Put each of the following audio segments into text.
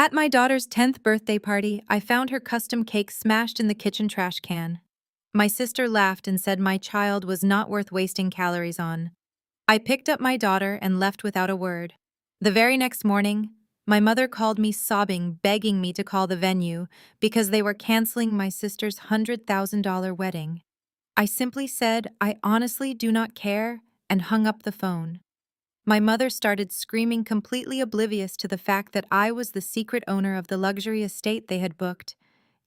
At my daughter's 10th birthday party, I found her custom cake smashed in the kitchen trash can. My sister laughed and said my child was not worth wasting calories on. I picked up my daughter and left without a word. The very next morning, my mother called me sobbing, begging me to call the venue because they were canceling my sister's $100,000 wedding. I simply said, I honestly do not care, and hung up the phone. My mother started screaming, completely oblivious to the fact that I was the secret owner of the luxury estate they had booked,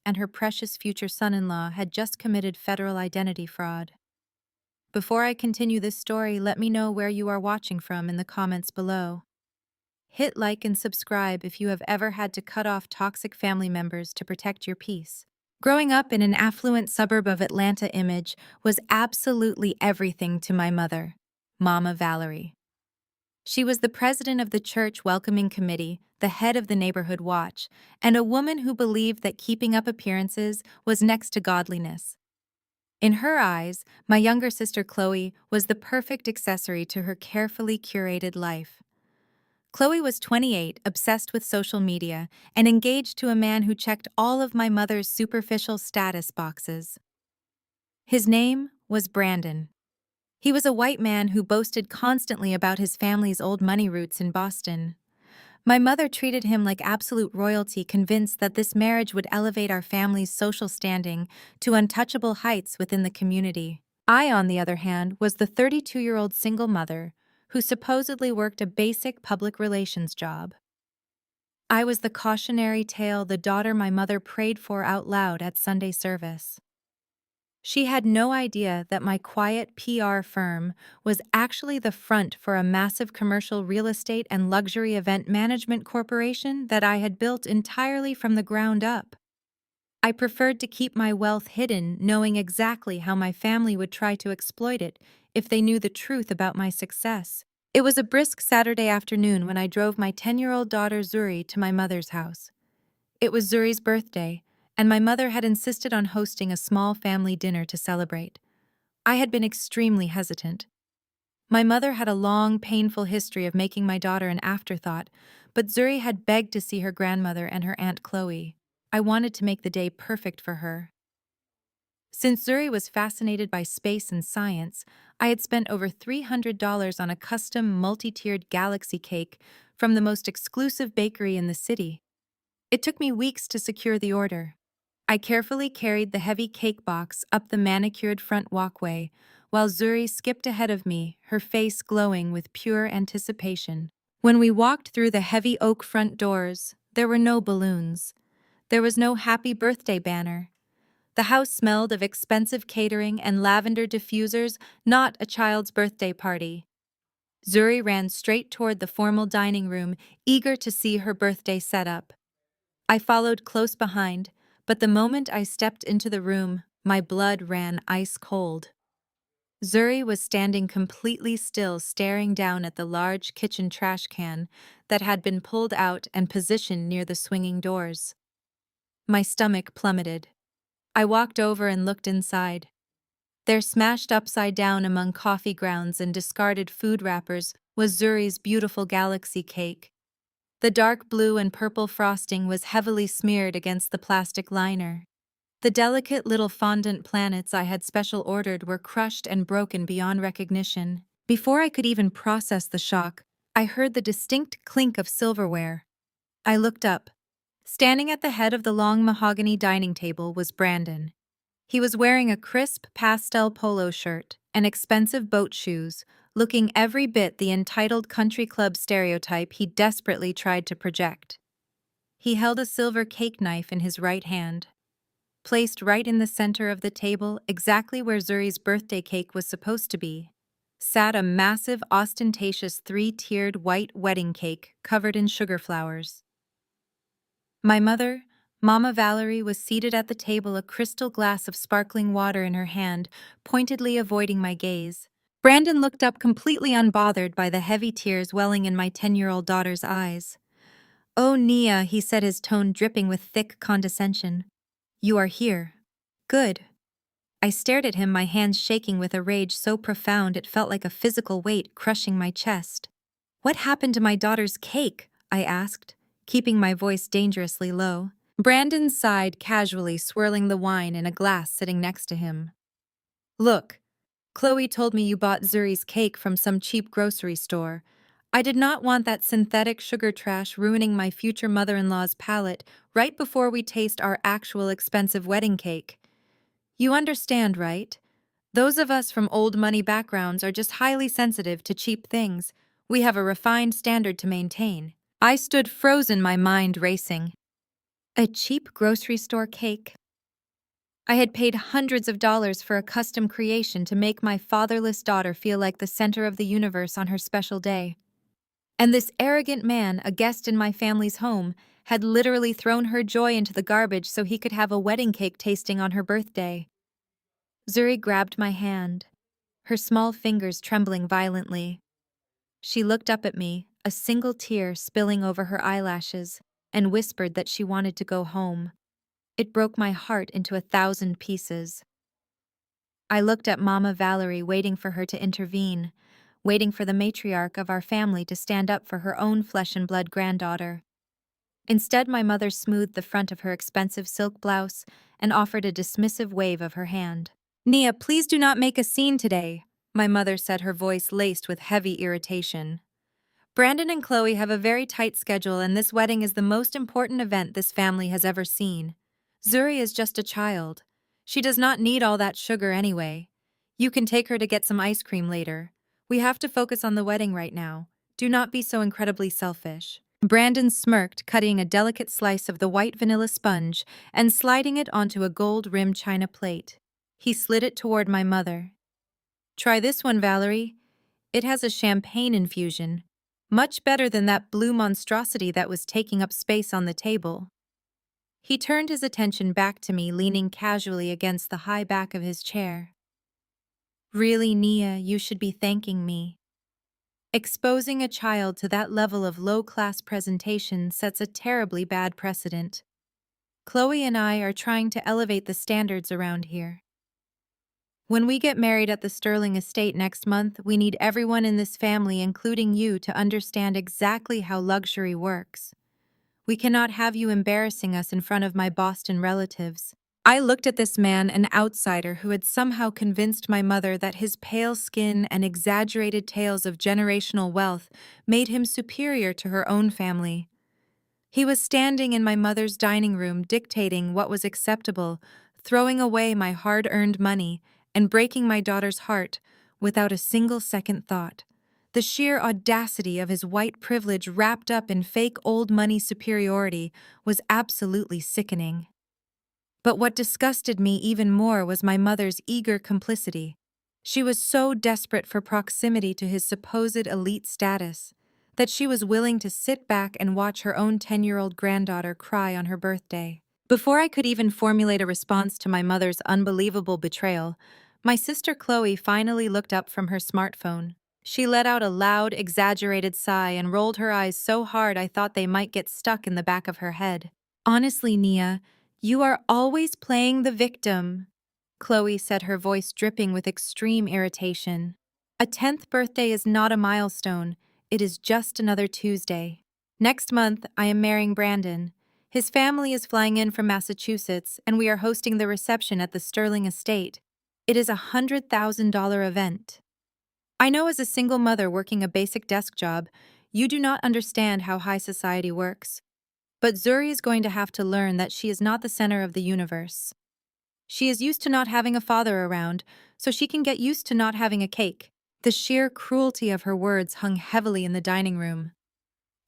and her precious future son-in-law had just committed federal identity fraud. Before I continue this story, let me know where you are watching from in the comments below. Hit like and subscribe if you have ever had to cut off toxic family members to protect your peace. Growing up in an affluent suburb of Atlanta, Image was absolutely everything to my mother, Mama Valerie. She was the president of the church welcoming committee, the head of the neighborhood watch, and a woman who believed that keeping up appearances was next to godliness. In her eyes, my younger sister Chloe was the perfect accessory to her carefully curated life. Chloe was 28, obsessed with social media, and engaged to a man who checked all of my mother's superficial status boxes. His name was Brandon. He was a white man who boasted constantly about his family's old money roots in Boston. My mother treated him like absolute royalty, convinced that this marriage would elevate our family's social standing to untouchable heights within the community. I, on the other hand, was the 32-year-old single mother who supposedly worked a basic public relations job. I was the cautionary tale, the daughter my mother prayed for out loud at Sunday service. She had no idea that my quiet PR firm was actually the front for a massive commercial real estate and luxury event management corporation that I had built entirely from the ground up. I preferred to keep my wealth hidden, knowing exactly how my family would try to exploit it if they knew the truth about my success. It was a brisk Saturday afternoon when I drove my 10-year-old daughter Zuri to my mother's house. It was Zuri's birthday, and my mother had insisted on hosting a small family dinner to celebrate. I had been extremely hesitant. My mother had a long, painful history of making my daughter an afterthought, but Zuri had begged to see her grandmother and her Aunt Chloe. I wanted to make the day perfect for her. Since Zuri was fascinated by space and science, I had spent over $300 on a custom multi-tiered galaxy cake from the most exclusive bakery in the city. It took me weeks to secure the order. I carefully carried the heavy cake box up the manicured front walkway, while Zuri skipped ahead of me, her face glowing with pure anticipation. When we walked through the heavy oak front doors, there were no balloons. There was no happy birthday banner. The house smelled of expensive catering and lavender diffusers, not a child's birthday party. Zuri ran straight toward the formal dining room, eager to see her birthday setup. I followed close behind, but the moment I stepped into the room, my blood ran ice cold. Zuri was standing completely still, staring down at the large kitchen trash can that had been pulled out and positioned near the swinging doors. My stomach plummeted. I walked over and looked inside. There, smashed upside down among coffee grounds and discarded food wrappers, was Zuri's beautiful galaxy cake. The dark blue and purple frosting was heavily smeared against the plastic liner. The delicate little fondant planets I had special ordered were crushed and broken beyond recognition. Before I could even process the shock, I heard the distinct clink of silverware. I looked up. Standing at the head of the long mahogany dining table was Brandon. He was wearing a crisp pastel polo shirt and expensive boat shoes, looking every bit the entitled country club stereotype he desperately tried to project. He held a silver cake knife in his right hand. Placed right in the center of the table, exactly where Zuri's birthday cake was supposed to be, sat a massive, ostentatious 3-tiered white wedding cake covered in sugar flowers. My mother, Mama Valerie, was seated at the table, a crystal glass of sparkling water in her hand, pointedly avoiding my gaze. Brandon looked up, completely unbothered by the heavy tears welling in my 10-year-old daughter's eyes. "Oh, Nia," he said, his tone dripping with thick condescension. "You are here. Good." I stared at him, my hands shaking with a rage so profound it felt like a physical weight crushing my chest. "What happened to my daughter's cake?" I asked. keeping my voice dangerously low. Brandon sighed casually, swirling the wine in a glass sitting next to him. Look, Chloe told me you bought Zuri's cake from some cheap grocery store. I did not want that synthetic sugar trash ruining my future mother-in-law's palate right before we taste our actual expensive wedding cake. You understand, right? Those of us from old money backgrounds are just highly sensitive to cheap things. We have a refined standard to maintain. I stood frozen, my mind racing. A cheap grocery store cake? I had paid hundreds of dollars for a custom creation to make my fatherless daughter feel like the center of the universe on her special day. And this arrogant man, a guest in my family's home, had literally thrown her joy into the garbage so he could have a wedding cake tasting on her birthday. Zuri grabbed my hand, her small fingers trembling violently. She looked up at me, a single tear spilling over her eyelashes, and whispered that she wanted to go home. It broke my heart into 1,000 pieces. I looked at Mama Valerie, waiting for her to intervene, waiting for the matriarch of our family to stand up for her own flesh-and-blood granddaughter. Instead, my mother smoothed the front of her expensive silk blouse and offered a dismissive wave of her hand. "Nia, please do not make a scene today," my mother said, her voice laced with heavy irritation. "Brandon and Chloe have a very tight schedule, and this wedding is the most important event this family has ever seen. Zuri is just a child. She does not need all that sugar anyway. You can take her to get some ice cream later. We have to focus on the wedding right now. Do not be so incredibly selfish." Brandon smirked, cutting a delicate slice of the white vanilla sponge and sliding it onto a gold-rimmed china plate. He slid it toward my mother. "Try this one, Valerie. It has a champagne infusion. Much better than that blue monstrosity that was taking up space on the table." He turned his attention back to me, leaning casually against the high back of his chair. "Really, Nia, you should be thanking me. Exposing a child to that level of low-class presentation sets a terribly bad precedent. Chloe and I are trying to elevate the standards around here. When we get married at the Sterling estate next month, we need everyone in this family, including you, to understand exactly how luxury works. We cannot have you embarrassing us in front of my Boston relatives." I looked at this man, an outsider who had somehow convinced my mother that his pale skin and exaggerated tales of generational wealth made him superior to her own family. He was standing in my mother's dining room, dictating what was acceptable, throwing away my hard-earned money, and breaking my daughter's heart without a single second thought. The sheer audacity of his white privilege wrapped up in fake old money superiority was absolutely sickening. But what disgusted me even more was my mother's eager complicity. She was so desperate for proximity to his supposed elite status that she was willing to sit back and watch her own 10-year-old granddaughter cry on her birthday. Before I could even formulate a response to my mother's unbelievable betrayal, my sister Chloe finally looked up from her smartphone. She let out a loud, exaggerated sigh and rolled her eyes so hard I thought they might get stuck in the back of her head. "Honestly, Nia, you are always playing the victim," Chloe said, her voice dripping with extreme irritation. "A 10th birthday is not a milestone, it is just another Tuesday. Next month, I am marrying Brandon. His family is flying in from Massachusetts, and we are hosting the reception at the Sterling estate. It is a $100,000 event. I know, as a single mother working a basic desk job, you do not understand how high society works. But Zuri is going to have to learn that she is not the center of the universe. She is used to not having a father around, so she can get used to not having a cake." The sheer cruelty of her words hung heavily in the dining room.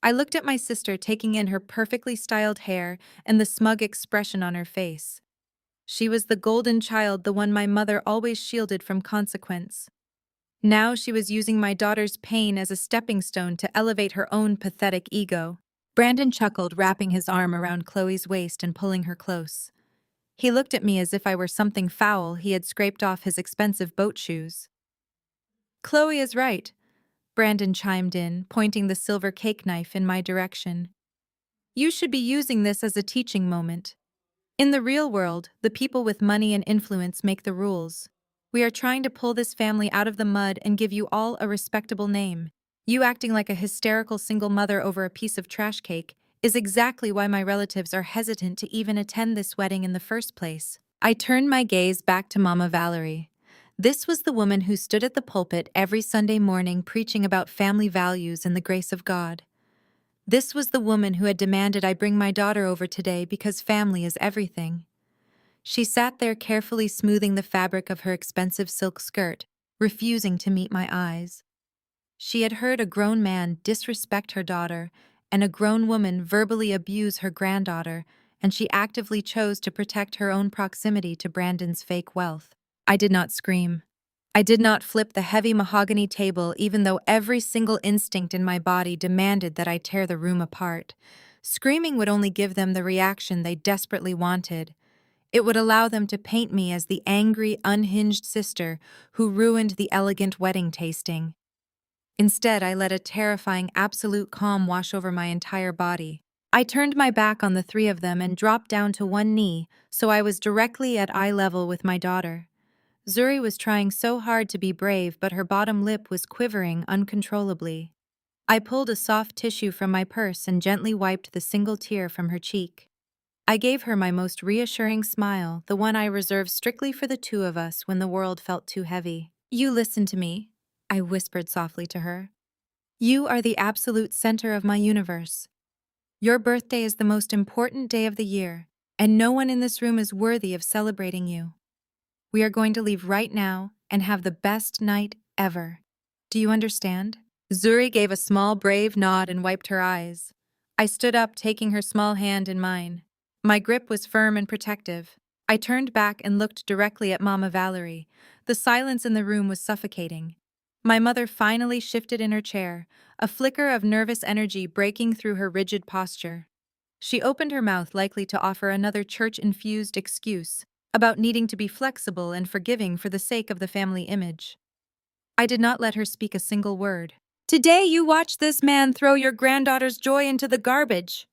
I looked at my sister, taking in her perfectly styled hair and the smug expression on her face. She was the golden child, the one my mother always shielded from consequence. Now she was using my daughter's pain as a stepping stone to elevate her own pathetic ego. Brandon chuckled, wrapping his arm around Chloe's waist and pulling her close. He looked at me as if I were something foul he had scraped off his expensive boat shoes. "Chloe is right," Brandon chimed in, pointing the silver cake knife in my direction. "You should be using this as a teaching moment. In the real world, the people with money and influence make the rules. We are trying to pull this family out of the mud and give you all a respectable name. You acting like a hysterical single mother over a piece of trash cake is exactly why my relatives are hesitant to even attend this wedding in the first place. I turned my gaze back to Mama Valerie. This was the woman who stood at the pulpit every Sunday morning preaching about family values and the grace of God. This was the woman who had demanded I bring my daughter over today because family is everything. She sat there carefully smoothing the fabric of her expensive silk skirt, refusing to meet my eyes. She had heard a grown man disrespect her daughter and a grown woman verbally abuse her granddaughter, and she actively chose to protect her own proximity to Brandon's fake wealth. I did not scream. I did not flip the heavy mahogany table even though every single instinct in my body demanded that I tear the room apart. Screaming would only give them the reaction they desperately wanted. It would allow them to paint me as the angry, unhinged sister who ruined the elegant wedding tasting. Instead, I let a terrifying absolute calm wash over my entire body. I turned my back on the three of them and dropped down to one knee, so I was directly at eye level with my daughter. Zuri was trying so hard to be brave, but her bottom lip was quivering uncontrollably. I pulled a soft tissue from my purse and gently wiped the single tear from her cheek. I gave her my most reassuring smile, the one I reserved strictly for the two of us when the world felt too heavy. "You listen to me," I whispered softly to her. "You are the absolute center of my universe. Your birthday is the most important day of the year, and no one in this room is worthy of celebrating you. We are going to leave right now and have the best night ever. Do you understand?" Zuri gave a small, brave nod and wiped her eyes. I stood up, taking her small hand in mine. My grip was firm and protective. I turned back and looked directly at Mama Valerie. The silence in the room was suffocating. My mother finally shifted in her chair, a flicker of nervous energy breaking through her rigid posture. She opened her mouth, likely to offer another church-infused excuse about needing to be flexible and forgiving for the sake of the family image. I did not let her speak a single word. "Today you watched this man throw your granddaughter's joy into the garbage,"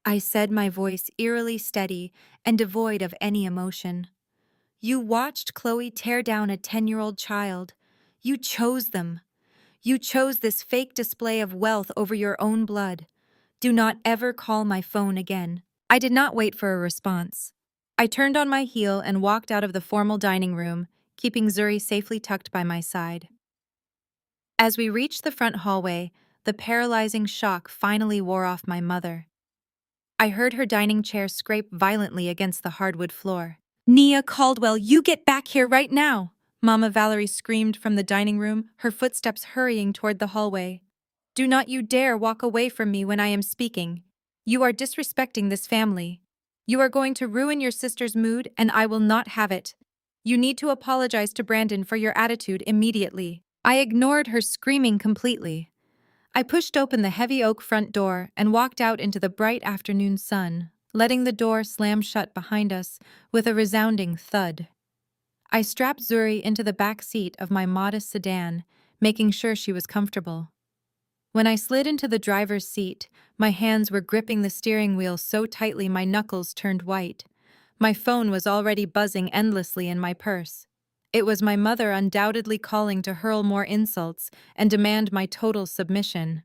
I said, my voice eerily steady and devoid of any emotion. "You watched Chloe tear down a 10-year-old child. You chose them. You chose this fake display of wealth over your own blood. Do not ever call my phone again." I did not wait for a response. I turned on my heel and walked out of the formal dining room, keeping Zuri safely tucked by my side. As we reached the front hallway, the paralyzing shock finally wore off my mother. I heard her dining chair scrape violently against the hardwood floor. "Nia Caldwell, you get back here right now!" Mama Valerie screamed from the dining room, her footsteps hurrying toward the hallway. "Do not you dare walk away from me when I am speaking. You are disrespecting this family. You are going to ruin your sister's mood, and I will not have it. You need to apologize to Brandon for your attitude immediately." I ignored her screaming completely. I pushed open the heavy oak front door and walked out into the bright afternoon sun, letting the door slam shut behind us with a resounding thud. I strapped Zuri into the back seat of my modest sedan, making sure she was comfortable. When I slid into the driver's seat, my hands were gripping the steering wheel so tightly my knuckles turned white. My phone was already buzzing endlessly in my purse. It was my mother undoubtedly calling to hurl more insults and demand my total submission.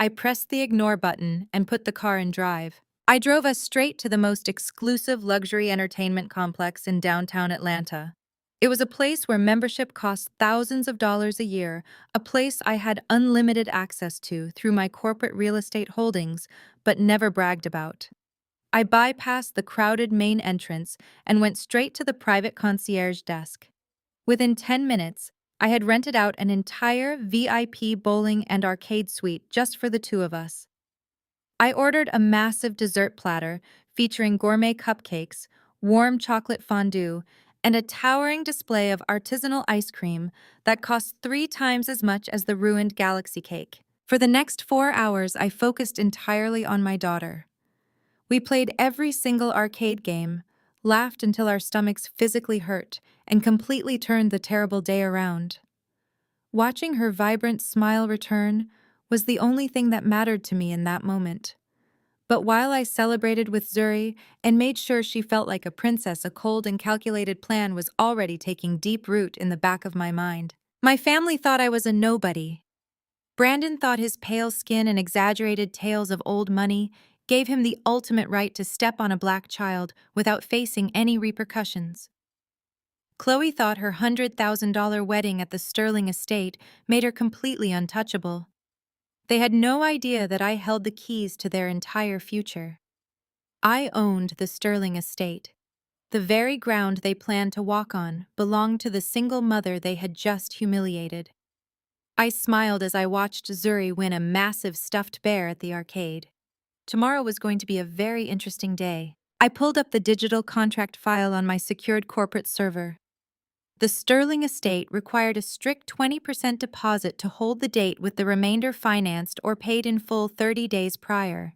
I pressed the ignore button and put the car in drive. I drove us straight to the most exclusive luxury entertainment complex in downtown Atlanta. It was a place where membership cost thousands of dollars a year, a place I had unlimited access to through my corporate real estate holdings, but never bragged about. I bypassed the crowded main entrance and went straight to the private concierge desk. Within 10 minutes, I had rented out an entire VIP bowling and arcade suite just for the two of us. I ordered a massive dessert platter featuring gourmet cupcakes, warm chocolate fondue, and a towering display of artisanal ice cream that cost 3 times as much as the ruined Galaxy cake. For the next 4 hours, I focused entirely on my daughter. We played every single arcade game, laughed until our stomachs physically hurt, and completely turned the terrible day around. Watching her vibrant smile return was the only thing that mattered to me in that moment. But while I celebrated with Zuri and made sure she felt like a princess, a cold and calculated plan was already taking deep root in the back of my mind. My family thought I was a nobody. Brandon thought his pale skin and exaggerated tales of old money gave him the ultimate right to step on a black child without facing any repercussions. Chloe thought her $100,000 wedding at the Sterling estate made her completely untouchable. They had no idea that I held the keys to their entire future. I owned the Sterling estate. The very ground they planned to walk on belonged to the single mother they had just humiliated. I smiled as I watched Zuri win a massive stuffed bear at the arcade. Tomorrow was going to be a very interesting day. I pulled up the digital contract file on my secured corporate server. The Sterling estate required a strict 20% deposit to hold the date, with the remainder financed or paid in full 30 days prior.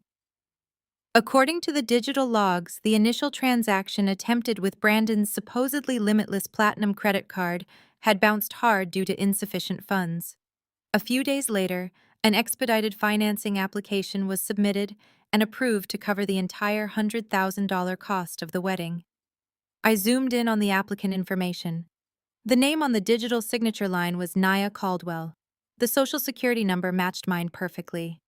According to the digital logs, the initial transaction attempted with Brandon's supposedly limitless platinum credit card had bounced hard due to insufficient funds. A few days later, an expedited financing application was submitted and approved to cover the entire $100,000 cost of the wedding. I zoomed in on the applicant information. The name on the digital signature line was Nia Caldwell. The social security number matched mine perfectly.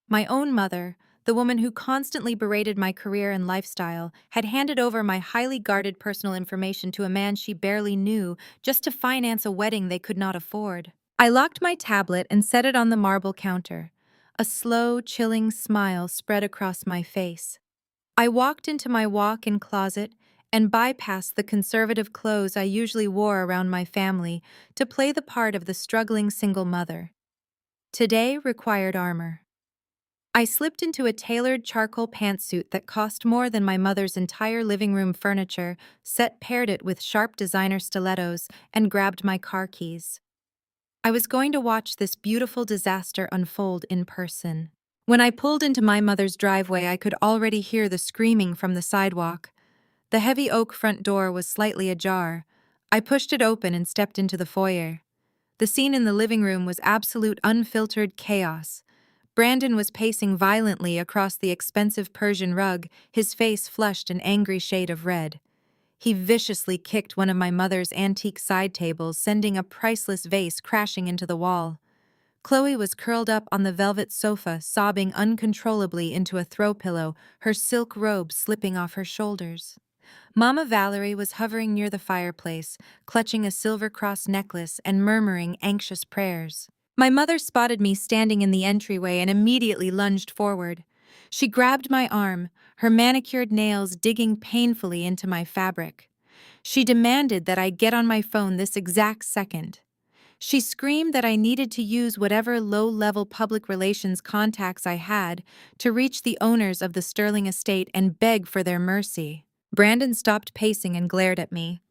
My own mother, the woman who constantly berated my career and lifestyle, had handed over my highly guarded personal information to a man she barely knew just to finance a wedding they could not afford. I locked my tablet and set it on the marble counter. A slow, chilling smile spread across my face. I walked into my walk-in closet and bypassed the conservative clothes I usually wore around my family to play the part of the struggling single mother. Today required armor. I slipped into a tailored charcoal pantsuit that cost more than my mother's entire living room furniture, paired it with sharp designer stilettos, and grabbed my car keys. I was going to watch this beautiful disaster unfold in person. When I pulled into my mother's driveway, I could already hear the screaming from the sidewalk. The heavy oak front door was slightly ajar. I pushed it open and stepped into the foyer. The scene in the living room was absolute unfiltered chaos. Brandon was pacing violently across the expensive Persian rug, his face flushed an angry shade of red. He viciously kicked one of my mother's antique side tables, sending a priceless vase crashing into the wall. Chloe was curled up on the velvet sofa, sobbing uncontrollably into a throw pillow, her silk robe slipping off her shoulders. Mama Valerie was hovering near the fireplace, clutching a silver cross necklace and murmuring anxious prayers. My mother spotted me standing in the entryway and immediately lunged forward. She grabbed my arm, her manicured nails digging painfully into my fabric. She demanded that I get on my phone this exact second. She screamed that I needed to use whatever low-level public relations contacts I had to reach the owners of the Sterling estate and beg for their mercy. Brandon stopped pacing and glared at me.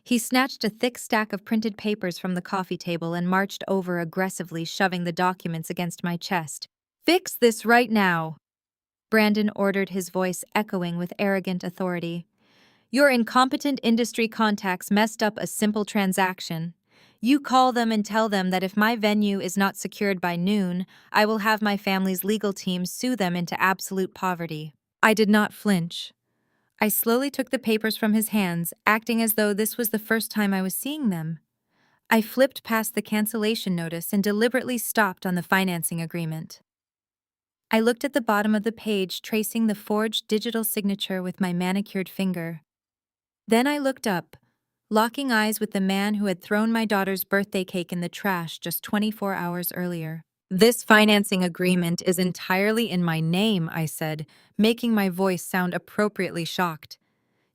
He snatched a thick stack of printed papers from the coffee table and marched over aggressively, shoving the documents against my chest. "Fix this right now," Brandon ordered, his voice echoing with arrogant authority. "Your incompetent industry contacts messed up a simple transaction. You call them and tell them that if my venue is not secured by noon, I will have my family's legal team sue them into absolute poverty." I did not flinch. I slowly took the papers from his hands, acting as though this was the first time I was seeing them. I flipped past the cancellation notice and deliberately stopped on the financing agreement. I looked at the bottom of the page, tracing the forged digital signature with my manicured finger. Then I looked up, locking eyes with the man who had thrown my daughter's birthday cake in the trash just 24 hours earlier. "This financing agreement is entirely in my name," I said, making my voice sound appropriately shocked.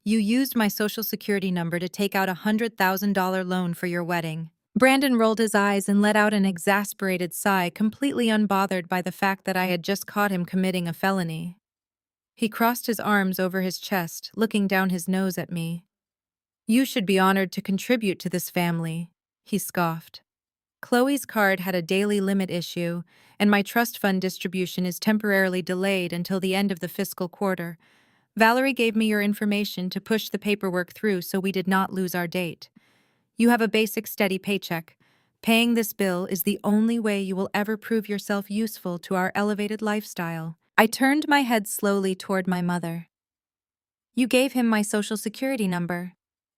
"You used my social security number to take out a $100,000 loan for your wedding." Brandon rolled his eyes and let out an exasperated sigh, completely unbothered by the fact that I had just caught him committing a felony. He crossed his arms over his chest, looking down his nose at me. "You should be honored to contribute to this family," he scoffed. "Chloe's card had a daily limit issue, and my trust fund distribution is temporarily delayed until the end of the fiscal quarter. Valerie gave me your information to push the paperwork through so we did not lose our date. You have a basic steady paycheck. Paying this bill is the only way you will ever prove yourself useful to our elevated lifestyle." I turned my head slowly toward my mother. "You gave him my social security number.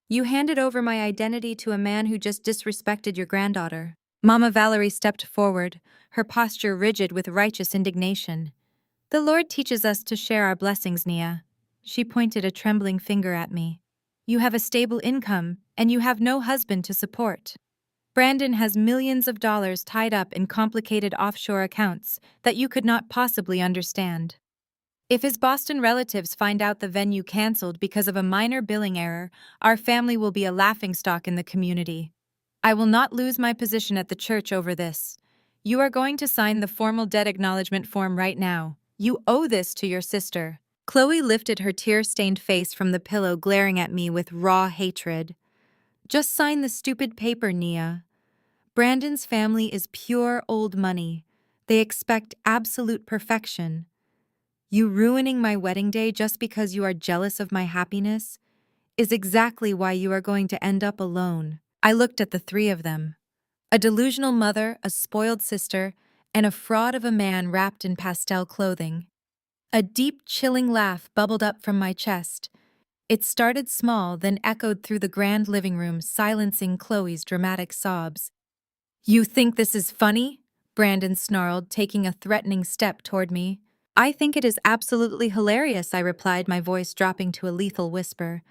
You handed over my identity to a man who just disrespected your granddaughter." Mama Valerie stepped forward, her posture rigid with righteous indignation. The Lord teaches us to share our blessings, Nia. She pointed a trembling finger at me. You have a stable income, and you have no husband to support. Brandon has millions of dollars tied up in complicated offshore accounts that you could not possibly understand. If his Boston relatives find out the venue canceled because of a minor billing error, our family will be a laughingstock in the community. I will not lose my position at the church over this. You are going to sign the formal debt acknowledgement form right now. You owe this to your sister. Chloe lifted her tear-stained face from the pillow, glaring at me with raw hatred. Just sign the stupid paper, Nia. Brandon's family is pure old money. They expect absolute perfection. You ruining my wedding day just because you are jealous of my happiness is exactly why you are going to end up alone. I looked at the three of them. A delusional mother, a spoiled sister, and a fraud of a man wrapped in pastel clothing. A deep, chilling laugh bubbled up from my chest. It started small, then echoed through the grand living room, silencing Chloe's dramatic sobs. You think this is funny? Brandon snarled, taking a threatening step toward me. I think it is absolutely hilarious, I replied, my voice dropping to a lethal whisper.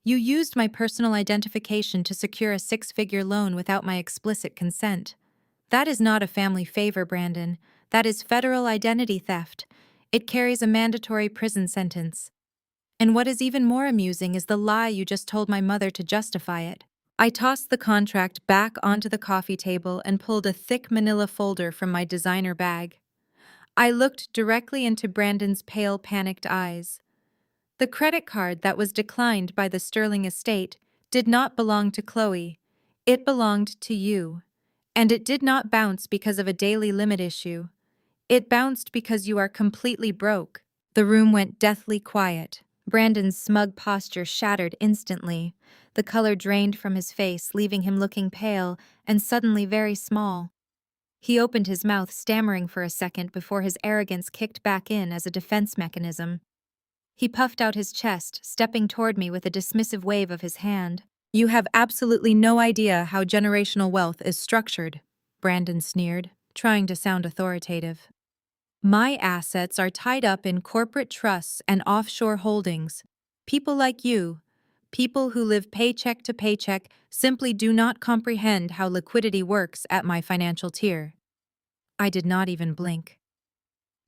You used my personal identification to secure a six-figure loan without my explicit consent. That is not a family favor, Brandon. That is federal identity theft. It carries a mandatory prison sentence. And what is even more amusing is the lie you just told my mother to justify it. I tossed the contract back onto the coffee table and pulled a thick manila folder from my designer bag. I looked directly into Brandon's pale, panicked eyes. The credit card that was declined by the Sterling estate did not belong to Chloe. It belonged to you. And it did not bounce because of a daily limit issue. It bounced because you are completely broke. The room went deathly quiet. Brandon's smug posture shattered instantly. The color drained from his face, leaving him looking pale and suddenly very small. He opened his mouth, stammering for a second before his arrogance kicked back in as a defense mechanism. He puffed out his chest, stepping toward me with a dismissive wave of his hand. You have absolutely no idea how generational wealth is structured, Brandon sneered, trying to sound authoritative. My assets are tied up in corporate trusts and offshore holdings. People like you, people who live paycheck to paycheck, simply do not comprehend how liquidity works at my financial tier. I did not even blink.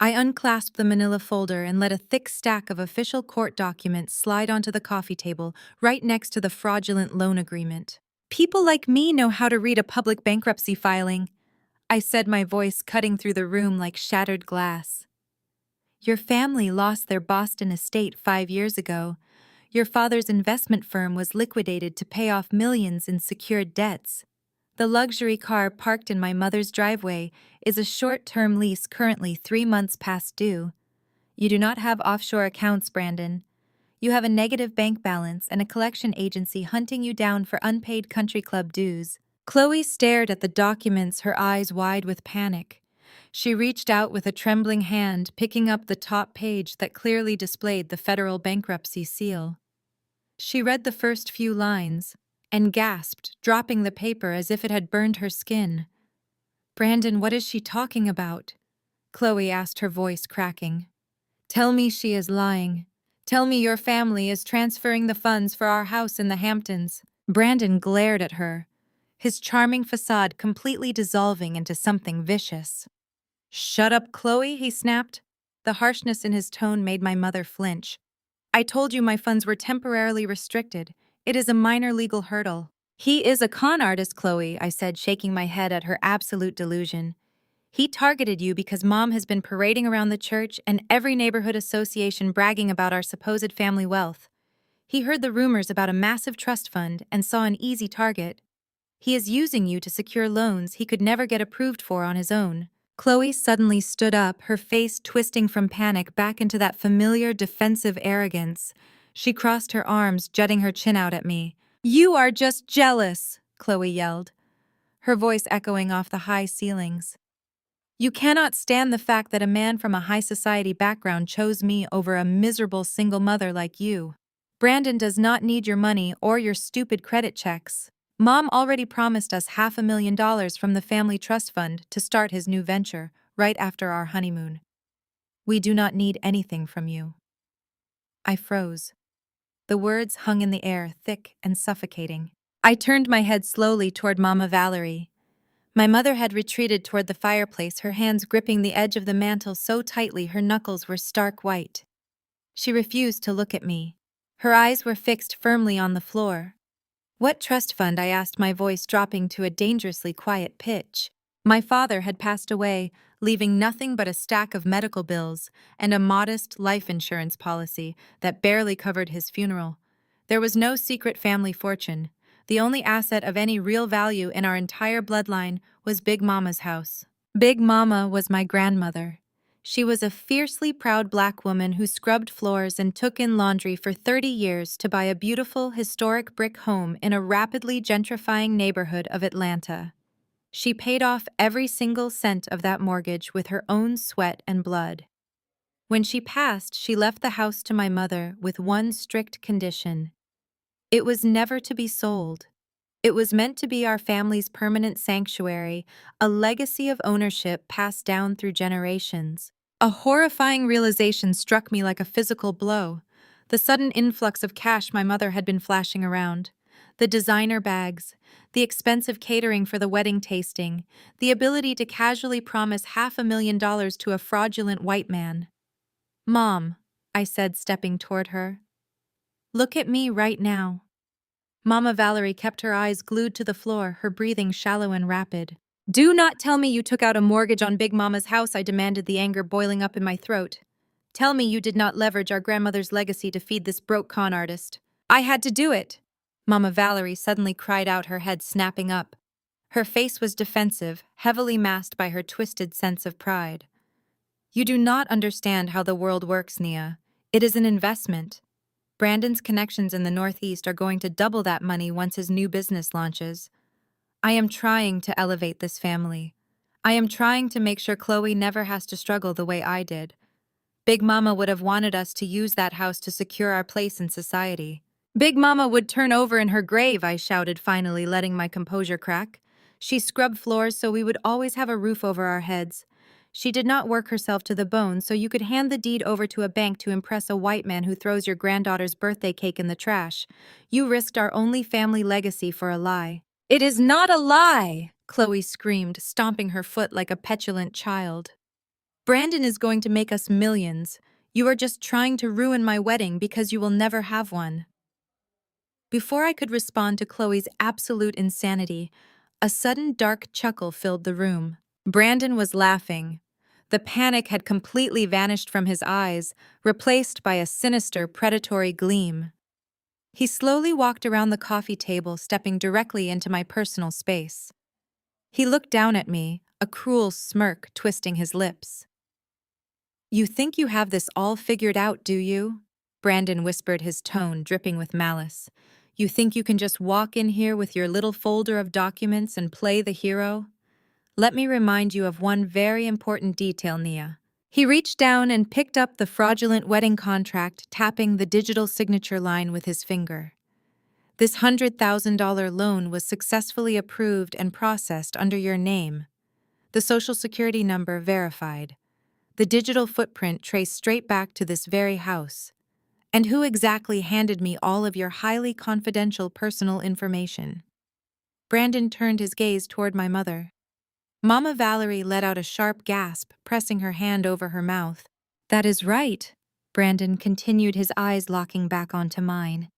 I unclasped the manila folder and let a thick stack of official court documents slide onto the coffee table right next to the fraudulent loan agreement. People like me know how to read a public bankruptcy filing, I said, my voice cutting through the room like shattered glass. Your family lost their Boston estate 5 years ago. Your father's investment firm was liquidated to pay off millions in secured debts. The luxury car parked in my mother's driveway is a short-term lease currently 3 months past due. You do not have offshore accounts, Brandon. You have a negative bank balance and a collection agency hunting you down for unpaid country club dues. Chloe stared at the documents, her eyes wide with panic. She reached out with a trembling hand, picking up the top page that clearly displayed the federal bankruptcy seal. She read the first few lines and gasped, dropping the paper as if it had burned her skin. Brandon, what is she talking about? Chloe asked, her voice cracking. Tell me she is lying. Tell me your family is transferring the funds for our house in the Hamptons. Brandon glared at her, his charming facade completely dissolving into something vicious. Shut up, Chloe, he snapped. The harshness in his tone made my mother flinch. I told you my funds were temporarily restricted. It is a minor legal hurdle. He is a con artist, Chloe, I said, shaking my head at her absolute delusion. He targeted you because Mom has been parading around the church and every neighborhood association bragging about our supposed family wealth. He heard the rumors about a massive trust fund and saw an easy target. He is using you to secure loans he could never get approved for on his own. Chloe suddenly stood up, her face twisting from panic back into that familiar defensive arrogance. She crossed her arms, jutting her chin out at me. You are just jealous, Chloe yelled, her voice echoing off the high ceilings. You cannot stand the fact that a man from a high society background chose me over a miserable single mother like you. Brandon does not need your money or your stupid credit checks. Mom already promised us $500,000 from the family trust fund to start his new venture right after our honeymoon. We do not need anything from you. I froze. The words hung in the air, thick and suffocating. I turned my head slowly toward Mama Valerie. My mother had retreated toward the fireplace, her hands gripping the edge of the mantel so tightly her knuckles were stark white. She refused to look at me. Her eyes were fixed firmly on the floor. "What trust fund?" I asked, my voice dropping to a dangerously quiet pitch. My father had passed away, leaving nothing but a stack of medical bills and a modest life insurance policy that barely covered his funeral. There was no secret family fortune. The only asset of any real value in our entire bloodline was Big Mama's house. Big Mama was my grandmother. She was a fiercely proud black woman who scrubbed floors and took in laundry for 30 years to buy a beautiful, historic brick home in a rapidly gentrifying neighborhood of Atlanta. She paid off every single cent of that mortgage with her own sweat and blood. When she passed, she left the house to my mother with one strict condition. It was never to be sold. It was meant to be our family's permanent sanctuary, a legacy of ownership passed down through generations. A horrifying realization struck me like a physical blow. The sudden influx of cash my mother had been flashing around. The designer bags, the expensive catering for the wedding tasting, the ability to casually promise $500,000 to a fraudulent white man. "Mom," I said, stepping toward her. "Look at me right now." Mama Valerie kept her eyes glued to the floor, her breathing shallow and rapid. "Do not tell me you took out a mortgage on Big Mama's house," I demanded, the anger boiling up in my throat. "Tell me you did not leverage our grandmother's legacy to feed this broke con artist." "I had to do it," Mama Valerie suddenly cried out, her head snapping up. Her face was defensive, heavily masked by her twisted sense of pride. "You do not understand how the world works, Nia. It is an investment. Brandon's connections in the Northeast are going to double that money once his new business launches. I am trying to elevate this family. I am trying to make sure Chloe never has to struggle the way I did. Big Mama would have wanted us to use that house to secure our place in society." "Big Mama would turn over in her grave," I shouted, finally letting my composure crack. "She scrubbed floors so we would always have a roof over our heads. She did not work herself to the bone so you could hand the deed over to a bank to impress a white man who throws your granddaughter's birthday cake in the trash. You risked our only family legacy for a lie." "It is not a lie!" Chloe screamed, stomping her foot like a petulant child. "Brandon is going to make us millions. You are just trying to ruin my wedding because you will never have one." Before I could respond to Chloe's absolute insanity, a sudden dark chuckle filled the room. Brandon was laughing. The panic had completely vanished from his eyes, replaced by a sinister, predatory gleam. He slowly walked around the coffee table, stepping directly into my personal space. He looked down at me, a cruel smirk twisting his lips. "You think you have this all figured out, do you?" Brandon whispered, his tone dripping with malice. "You think you can just walk in here with your little folder of documents and play the hero? Let me remind you of one very important detail, Nia." He reached down and picked up the fraudulent wedding contract, tapping the digital signature line with his finger. "This $100,000 loan was successfully approved and processed under your name. The Social Security number verified. The digital footprint traced straight back to this very house. And who exactly handed me all of your highly confidential personal information?" Brandon turned his gaze toward my mother. Mama Valerie let out a sharp gasp, pressing her hand over her mouth. "That is right," Brandon continued, his eyes locking back onto mine.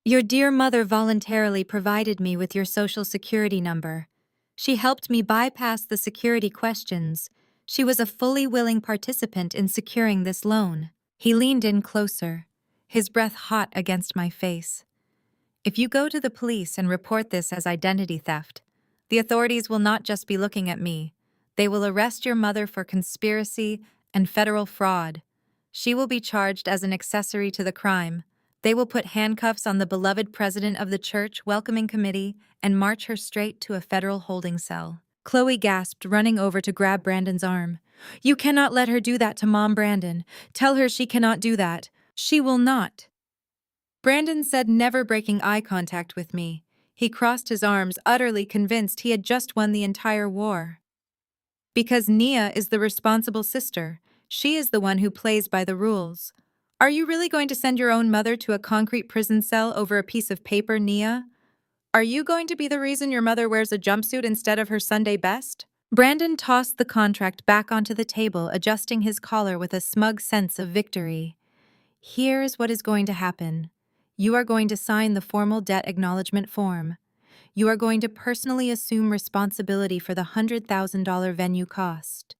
"Your dear mother voluntarily provided me with your Social Security number. She helped me bypass the security questions. She was a fully willing participant in securing this loan." He leaned in closer, his breath hot against my face. "If you go to the police and report this as identity theft, the authorities will not just be looking at me. They will arrest your mother for conspiracy and federal fraud. She will be charged as an accessory to the crime. They will put handcuffs on the beloved president of the church welcoming committee and march her straight to a federal holding cell." Chloe gasped, running over to grab Brandon's arm. "You cannot let her do that to Mom, Brandon. Tell her she cannot do that. She will not." Brandon said, never breaking eye contact with me. He crossed his arms, utterly convinced he had just won the entire war. Because Nia is the responsible sister. She is the one who plays by the rules. Are you really going to send your own mother to a concrete prison cell over a piece of paper, Nia? Are you going to be the reason your mother wears a jumpsuit instead of her Sunday best? Brandon tossed the contract back onto the table, adjusting his collar with a smug sense of victory. Here's what is going to happen. You are going to sign the formal debt acknowledgement form. You are going to personally assume responsibility for the $100,000 venue cost.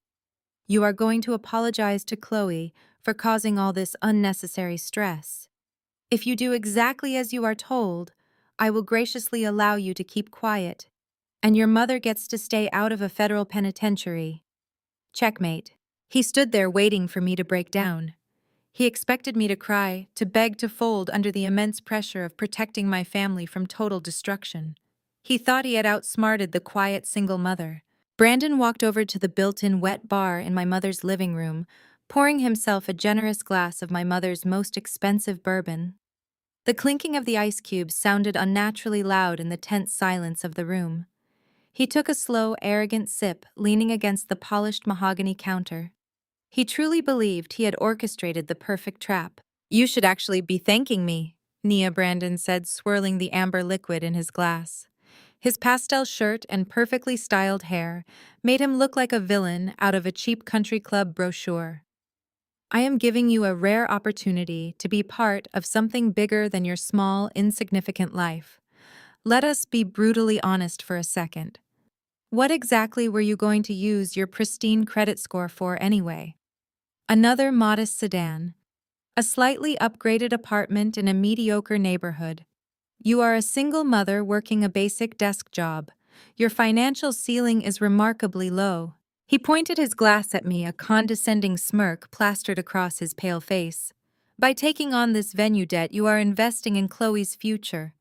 You are going to apologize to Chloe for causing all this unnecessary stress. If you do exactly as you are told, I will graciously allow you to keep quiet, and your mother gets to stay out of a federal penitentiary. Checkmate. He stood there waiting for me to break down. He expected me to cry, to beg to fold under the immense pressure of protecting my family from total destruction. He thought he had outsmarted the quiet single mother. Brandon walked over to the built-in wet bar in my mother's living room, pouring himself a generous glass of my mother's most expensive bourbon. The clinking of the ice cubes sounded unnaturally loud in the tense silence of the room. He took a slow, arrogant sip, leaning against the polished mahogany counter. He truly believed he had orchestrated the perfect trap. You should actually be thanking me, Nia Brandon said, swirling the amber liquid in his glass. His pastel shirt and perfectly styled hair made him look like a villain out of a cheap country club brochure. I am giving you a rare opportunity to be part of something bigger than your small, insignificant life. Let us be brutally honest for a second. What exactly were you going to use your pristine credit score for anyway? Another modest sedan. A slightly upgraded apartment in a mediocre neighborhood. You are a single mother working a basic desk job. Your financial ceiling is remarkably low. He pointed his glass at me, a condescending smirk plastered across his pale face. By taking on this venue debt, you are investing in Chloe's future.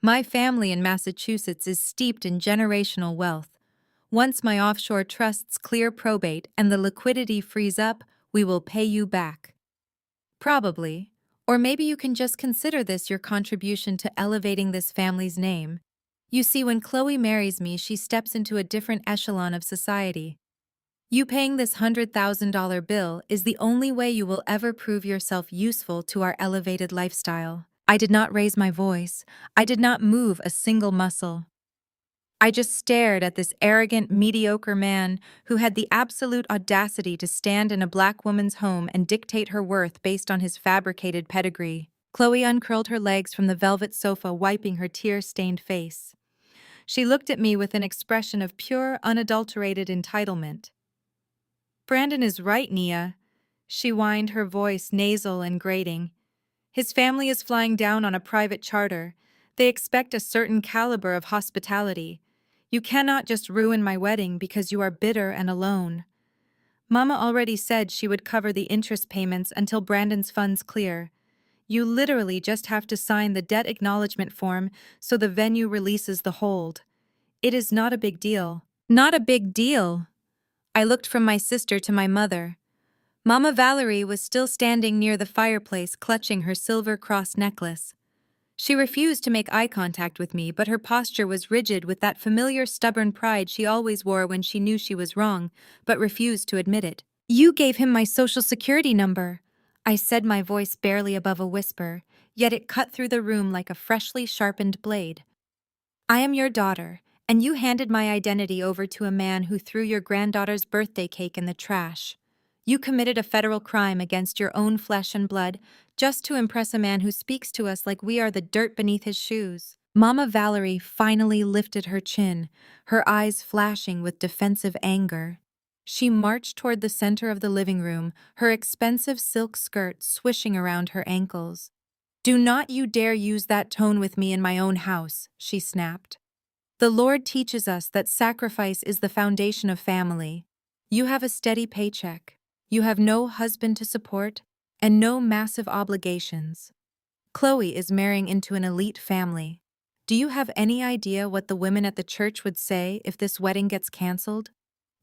My family in Massachusetts is steeped in generational wealth. Once my offshore trusts clear probate and the liquidity frees up, we will pay you back. Probably. Or maybe you can just consider this your contribution to elevating this family's name. You see, when Chloe marries me, she steps into a different echelon of society. You paying this $100,000 bill is the only way you will ever prove yourself useful to our elevated lifestyle. I did not raise my voice. I did not move a single muscle. I just stared at this arrogant, mediocre man who had the absolute audacity to stand in a black woman's home and dictate her worth based on his fabricated pedigree. Chloe uncurled her legs from the velvet sofa, wiping her tear-stained face. She looked at me with an expression of pure, unadulterated entitlement. Brandon is right, Nia. She whined, her voice nasal and grating. His family is flying down on a private charter. They expect a certain caliber of hospitality. You cannot just ruin my wedding because you are bitter and alone. Mama already said she would cover the interest payments until Brandon's funds clear. You literally just have to sign the debt acknowledgement form so the venue releases the hold. It is not a big deal. Not a big deal. I looked from my sister to my mother. Mama Valerie was still standing near the fireplace, clutching her silver cross necklace. She refused to make eye contact with me, but her posture was rigid with that familiar stubborn pride she always wore when she knew she was wrong, but refused to admit it. You gave him my social security number, I said, my voice barely above a whisper, yet it cut through the room like a freshly sharpened blade. I am your daughter, and you handed my identity over to a man who threw your granddaughter's birthday cake in the trash. You committed a federal crime against your own flesh and blood just to impress a man who speaks to us like we are the dirt beneath his shoes. Mama Valerie finally lifted her chin, her eyes flashing with defensive anger. She marched toward the center of the living room, her expensive silk skirt swishing around her ankles. Do not you dare use that tone with me in my own house, she snapped. The Lord teaches us that sacrifice is the foundation of family. You have a steady paycheck. You have no husband to support and no massive obligations. Chloe is marrying into an elite family. Do you have any idea what the women at the church would say if this wedding gets canceled?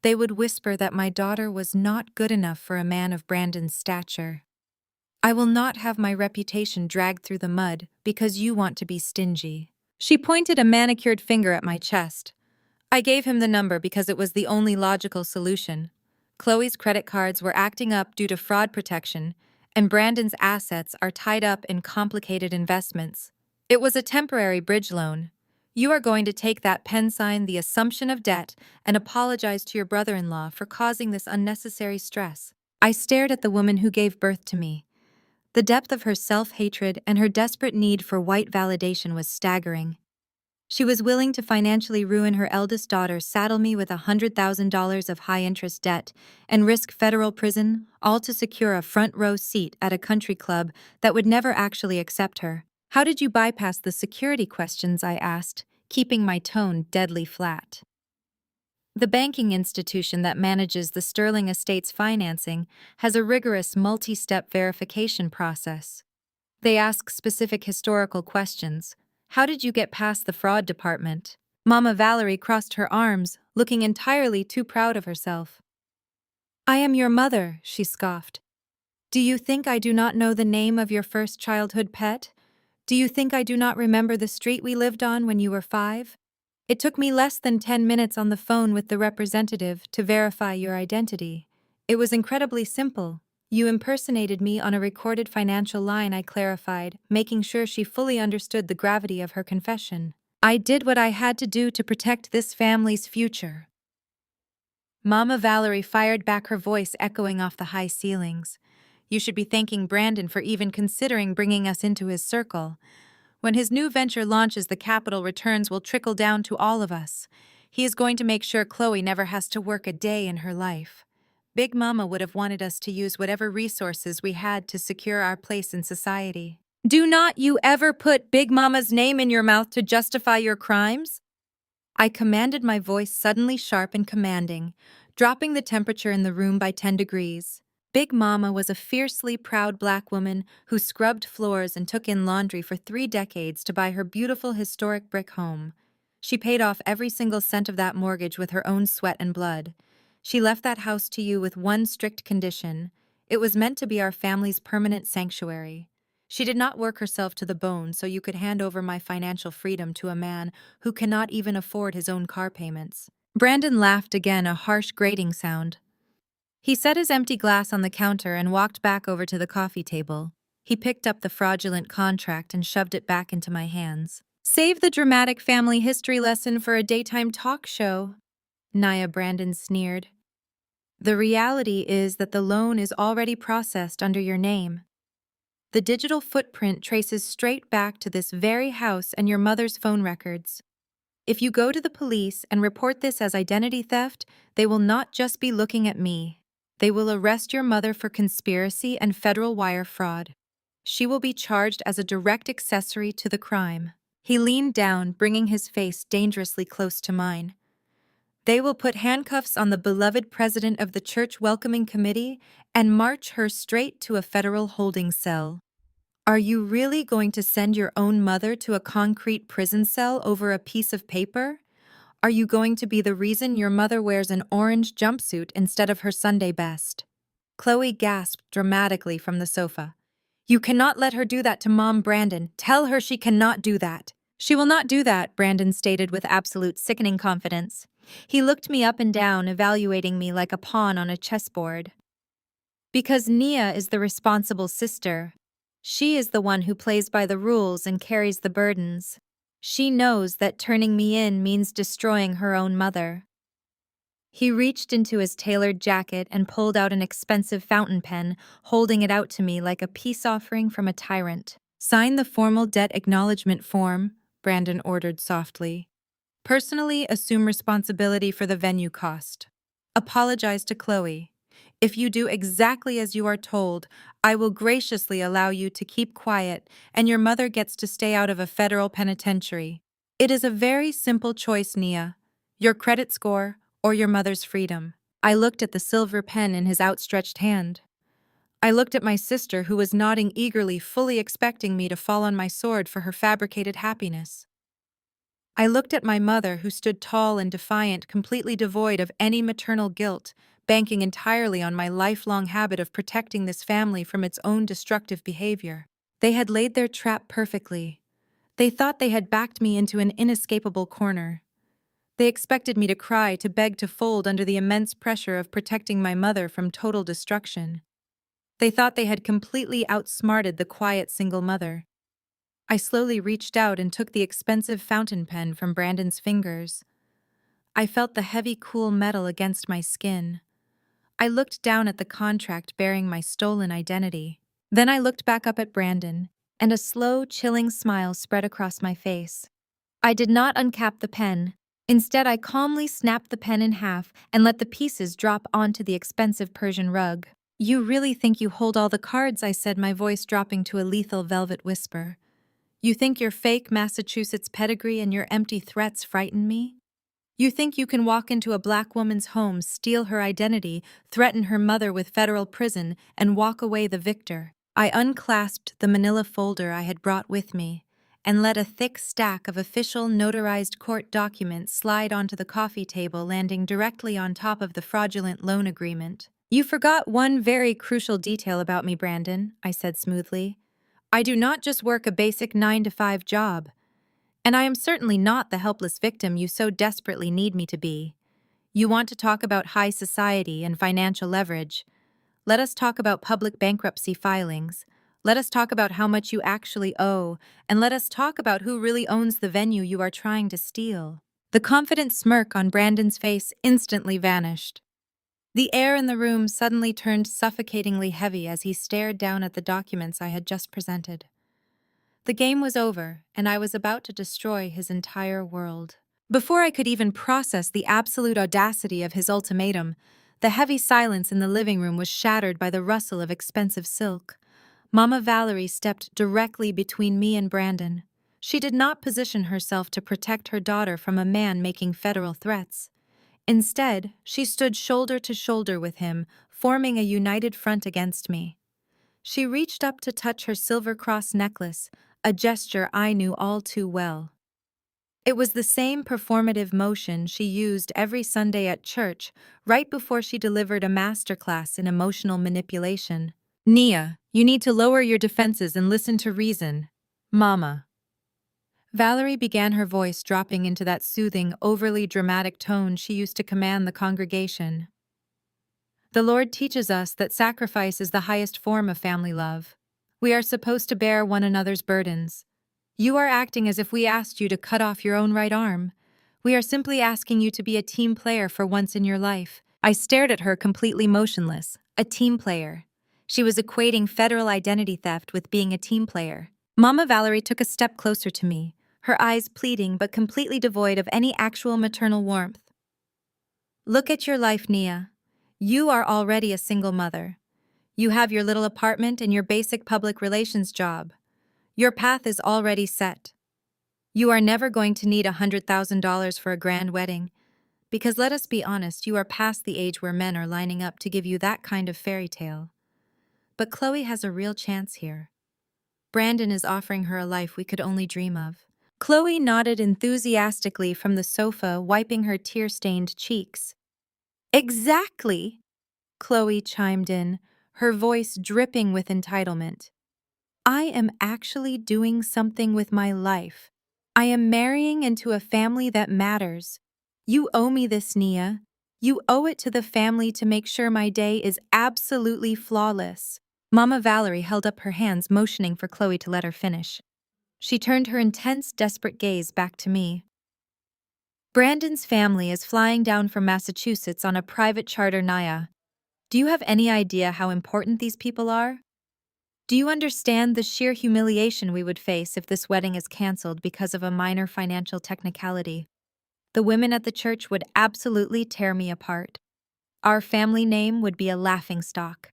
They would whisper that my daughter was not good enough for a man of Brandon's stature. I will not have my reputation dragged through the mud because you want to be stingy. She pointed a manicured finger at my chest. I gave him the number because it was the only logical solution. Chloe's credit cards were acting up due to fraud protection, and Brandon's assets are tied up in complicated investments. It was a temporary bridge loan. You are going to take that pen sign the assumption of debt and apologize to your brother-in-law for causing this unnecessary stress. I stared at the woman who gave birth to me. The depth of her self-hatred and her desperate need for white validation was staggering. She was willing to financially ruin her eldest daughter, saddle me with $100,000 of high-interest debt, and risk federal prison, all to secure a front-row seat at a country club that would never actually accept her. How did you bypass the security questions? I asked, keeping my tone deadly flat. The banking institution that manages the Sterling Estates financing has a rigorous multi-step verification process. They ask specific historical questions. How did you get past the fraud department? Mama Valerie crossed her arms, looking entirely too proud of herself. I am your mother, she scoffed. Do you think I do not know the name of your first childhood pet? Do you think I do not remember the street we lived on when you were 5? It took me less than 10 minutes on the phone with the representative to verify your identity. It was incredibly simple. You impersonated me on a recorded financial line, I clarified, making sure she fully understood the gravity of her confession. I did what I had to do to protect this family's future. Mama Valerie fired back, her voice echoing off the high ceilings. You should be thanking Brandon for even considering bringing us into his circle. When his new venture launches, the capital returns will trickle down to all of us. He is going to make sure Chloe never has to work a day in her life. Big Mama would have wanted us to use whatever resources we had to secure our place in society. Do not you ever put Big Mama's name in your mouth to justify your crimes? I commanded, my voice suddenly sharp and commanding, dropping the temperature in the room by 10 degrees. Big Mama was a fiercely proud black woman who scrubbed floors and took in laundry for 3 decades to buy her beautiful historic brick home. She paid off every single cent of that mortgage with her own sweat and blood. She left that house to you with one strict condition. It was meant to be our family's permanent sanctuary. She did not work herself to the bone so you could hand over my financial freedom to a man who cannot even afford his own car payments. Brandon laughed again, a harsh grating sound. He set his empty glass on the counter and walked back over to the coffee table. He picked up the fraudulent contract and shoved it back into my hands. Save the dramatic family history lesson for a daytime talk show, Nia Brandon sneered. The reality is that the loan is already processed under your name. The digital footprint traces straight back to this very house and your mother's phone records. If you go to the police and report this as identity theft, they will not just be looking at me. They will arrest your mother for conspiracy and federal wire fraud. She will be charged as a direct accessory to the crime. He leaned down, bringing his face dangerously close to mine. They will put handcuffs on the beloved president of the church welcoming committee and march her straight to a federal holding cell. Are you really going to send your own mother to a concrete prison cell over a piece of paper? Are you going to be the reason your mother wears an orange jumpsuit instead of her Sunday best? Chloe gasped dramatically from the sofa. You cannot let her do that to Mom, Brandon. Tell her she cannot do that. She will not do that, Brandon stated with absolute sickening confidence. He looked me up and down, evaluating me like a pawn on a chessboard. Because Nia is the responsible sister. She is the one who plays by the rules and carries the burdens. She knows that turning me in means destroying her own mother. He reached into his tailored jacket and pulled out an expensive fountain pen, holding it out to me like a peace offering from a tyrant. Sign the formal debt acknowledgement form, Brandon ordered softly. Personally assume responsibility for the venue cost. Apologize to Chloe. If you do exactly as you are told, I will graciously allow you to keep quiet and your mother gets to stay out of a federal penitentiary. It is a very simple choice, Nia. Your credit score or your mother's freedom. I looked at the silver pen in his outstretched hand. I looked at my sister, who was nodding eagerly, fully expecting me to fall on my sword for her fabricated happiness. I looked at my mother, who stood tall and defiant, completely devoid of any maternal guilt, banking entirely on my lifelong habit of protecting this family from its own destructive behavior. They had laid their trap perfectly. They thought they had backed me into an inescapable corner. They expected me to cry, to beg, to fold under the immense pressure of protecting my mother from total destruction. They thought they had completely outsmarted the quiet single mother. I slowly reached out and took the expensive fountain pen from Brandon's fingers. I felt the heavy, cool metal against my skin. I looked down at the contract bearing my stolen identity. Then I looked back up at Brandon, and a slow, chilling smile spread across my face. I did not uncap the pen. Instead, I calmly snapped the pen in half and let the pieces drop onto the expensive Persian rug. "You really think you hold all the cards?" I said, my voice dropping to a lethal velvet whisper. "You think your fake Massachusetts pedigree and your empty threats frighten me? You think you can walk into a black woman's home, steal her identity, threaten her mother with federal prison, and walk away the victor?" I unclasped the manila folder I had brought with me and let a thick stack of official notarized court documents slide onto the coffee table, landing directly on top of the fraudulent loan agreement. "You forgot one very crucial detail about me, Brandon," I said smoothly. "I do not just work a basic 9-to-5 job. And I am certainly not the helpless victim you so desperately need me to be. You want to talk about high society and financial leverage. Let us talk about public bankruptcy filings. Let us talk about how much you actually owe, and let us talk about who really owns the venue you are trying to steal." The confident smirk on Brandon's face instantly vanished. The air in the room suddenly turned suffocatingly heavy as he stared down at the documents I had just presented. The game was over, and I was about to destroy his entire world. Before I could even process the absolute audacity of his ultimatum, the heavy silence in the living room was shattered by the rustle of expensive silk. Mama Valerie stepped directly between me and Brandon. She did not position herself to protect her daughter from a man making federal threats. Instead, she stood shoulder to shoulder with him, forming a united front against me. She reached up to touch her silver cross necklace, a gesture I knew all too well. It was the same performative motion she used every Sunday at church, right before she delivered a masterclass in emotional manipulation. "Nia, you need to lower your defenses and listen to reason. Mama." Valerie began, her voice dropping into that soothing, overly dramatic tone she used to command the congregation. "The Lord teaches us that sacrifice is the highest form of family love. We are supposed to bear one another's burdens. You are acting as if we asked you to cut off your own right arm. We are simply asking you to be a team player for once in your life." I stared at her, completely motionless. A team player. She was equating federal identity theft with being a team player. Mama Valerie took a step closer to me, her eyes pleading but completely devoid of any actual maternal warmth. "Look at your life, Nia. You are already a single mother. You have your little apartment and your basic public relations job. Your path is already set. You are never going to need $100,000 for a grand wedding, because let us be honest, you are past the age where men are lining up to give you that kind of fairy tale. But Chloe has a real chance here. Brandon is offering her a life we could only dream of." Chloe nodded enthusiastically from the sofa, wiping her tear-stained cheeks. "Exactly," Chloe chimed in, her voice dripping with entitlement. "I am actually doing something with my life. I am marrying into a family that matters. You owe me this, Nia. You owe it to the family to make sure my day is absolutely flawless." Mama Valerie held up her hands, motioning for Chloe to let her finish. She turned her intense, desperate gaze back to me. "Brandon's family is flying down from Massachusetts on a private charter, Nia. Do you have any idea how important these people are? Do you understand the sheer humiliation we would face if this wedding is canceled because of a minor financial technicality? The women at the church would absolutely tear me apart. Our family name would be a laughingstock.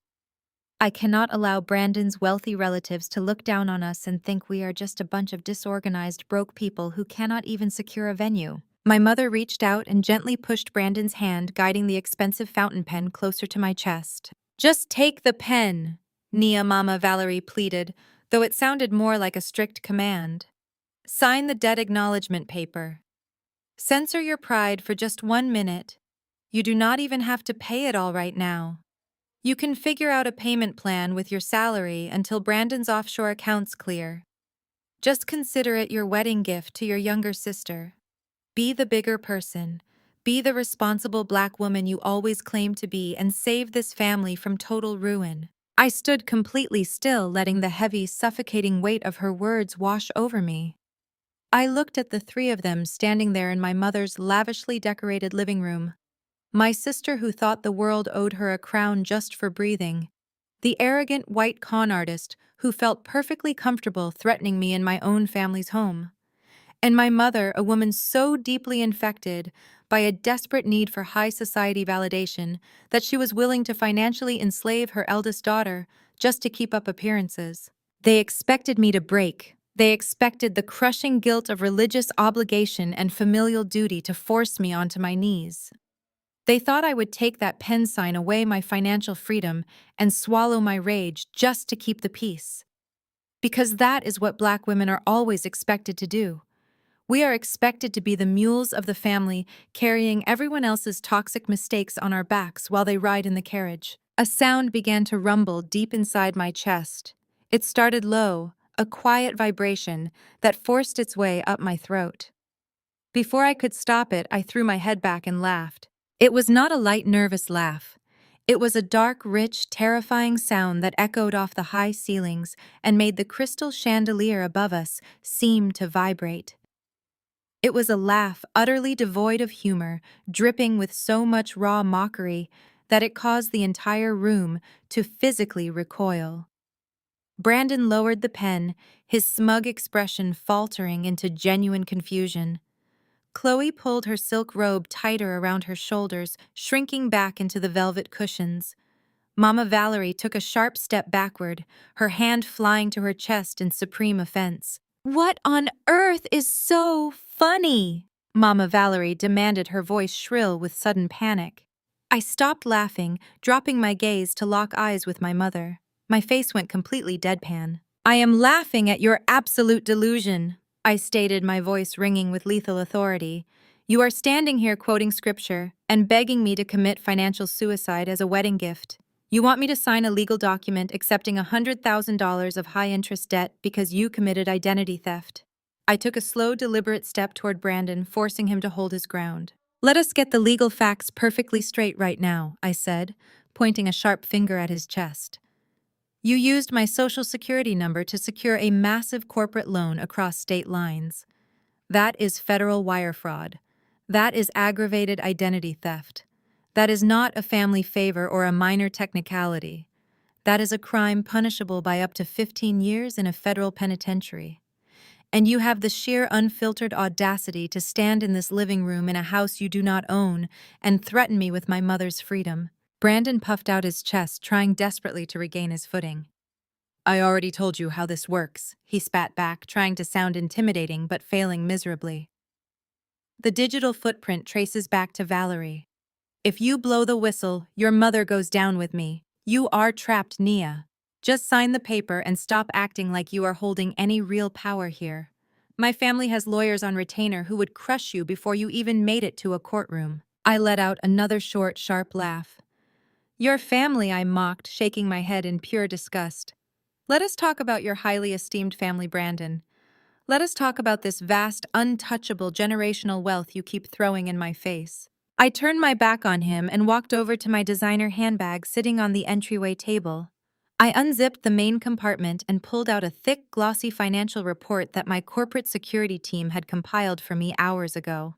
I cannot allow Brandon's wealthy relatives to look down on us and think we are just a bunch of disorganized, broke people who cannot even secure a venue." My mother reached out and gently pushed Brandon's hand, guiding the expensive fountain pen closer to my chest. "Just take the pen," Nia, Mama Valerie pleaded, though it sounded more like a strict command. "Sign the debt acknowledgement paper. Censor your pride for just 1 minute. You do not even have to pay it all right now. You can figure out a payment plan with your salary until Brandon's offshore accounts clear. Just consider it your wedding gift to your younger sister. Be the bigger person. Be the responsible black woman you always claimed to be and save this family from total ruin. I stood completely still, letting the heavy, suffocating weight of her words wash over me. I looked at the three of them standing there in my mother's lavishly decorated living room. My sister who thought the world owed her a crown just for breathing. The arrogant white con artist who felt perfectly comfortable threatening me in my own family's home. And my mother, a woman so deeply infected by a desperate need for high society validation that she was willing to financially enslave her eldest daughter just to keep up appearances. They expected me to break. They expected the crushing guilt of religious obligation and familial duty to force me onto my knees. They thought I would take that pen sign away my financial freedom and swallow my rage just to keep the peace. Because that is what black women are always expected to do. We are expected to be the mules of the family, carrying everyone else's toxic mistakes on our backs while they ride in the carriage. A sound began to rumble deep inside my chest. It started low, a quiet vibration that forced its way up my throat. Before I could stop it, I threw my head back and laughed. It was not a light, nervous laugh. It was a dark, rich, terrifying sound that echoed off the high ceilings and made the crystal chandelier above us seem to vibrate. It was a laugh utterly devoid of humor, dripping with so much raw mockery that it caused the entire room to physically recoil. Brandon lowered the pen, his smug expression faltering into genuine confusion. Chloe pulled her silk robe tighter around her shoulders, shrinking back into the velvet cushions. Mama Valerie took a sharp step backward, her hand flying to her chest in supreme offense. "What on earth is so funny?" Mama Valerie demanded, her voice shrill with sudden panic. I stopped laughing, dropping my gaze to lock eyes with my mother. My face went completely deadpan. "I am laughing at your absolute delusion," I stated, my voice ringing with lethal authority. "You are standing here quoting scripture and begging me to commit financial suicide as a wedding gift. You want me to sign a legal document accepting $100,000 of high-interest debt because you committed identity theft." I took a slow, deliberate step toward Brandon, forcing him to hold his ground. "Let us get the legal facts perfectly straight right now," I said, pointing a sharp finger at his chest. "You used my social security number to secure a massive corporate loan across state lines. That is federal wire fraud. That is aggravated identity theft. That is not a family favor or a minor technicality. That is a crime punishable by up to 15 years in a federal penitentiary. And you have the sheer unfiltered audacity to stand in this living room in a house you do not own and threaten me with my mother's freedom." Brandon puffed out his chest, trying desperately to regain his footing. "I already told you how this works," he spat back, trying to sound intimidating but failing miserably. "The digital footprint traces back to Valerie. If you blow the whistle, your mother goes down with me. You are trapped, Nia. Just sign the paper and stop acting like you are holding any real power here. My family has lawyers on retainer who would crush you before you even made it to a courtroom." I let out another short, sharp laugh. "Your family," I mocked, shaking my head in pure disgust. "Let us talk about your highly esteemed family, Brandon. Let us talk about this vast, untouchable generational wealth you keep throwing in my face." I turned my back on him and walked over to my designer handbag sitting on the entryway table. I unzipped the main compartment and pulled out a thick, glossy financial report that my corporate security team had compiled for me hours ago.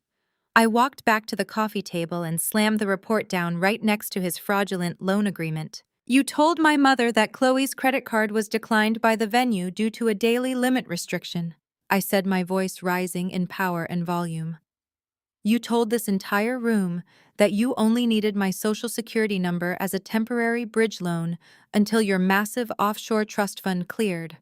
I walked back to the coffee table and slammed the report down right next to his fraudulent loan agreement. "You told my mother that Chloe's credit card was declined by the venue due to a daily limit restriction," I said, my voice rising in power and volume. "You told this entire room that you only needed my social security number as a temporary bridge loan until your massive offshore trust fund cleared."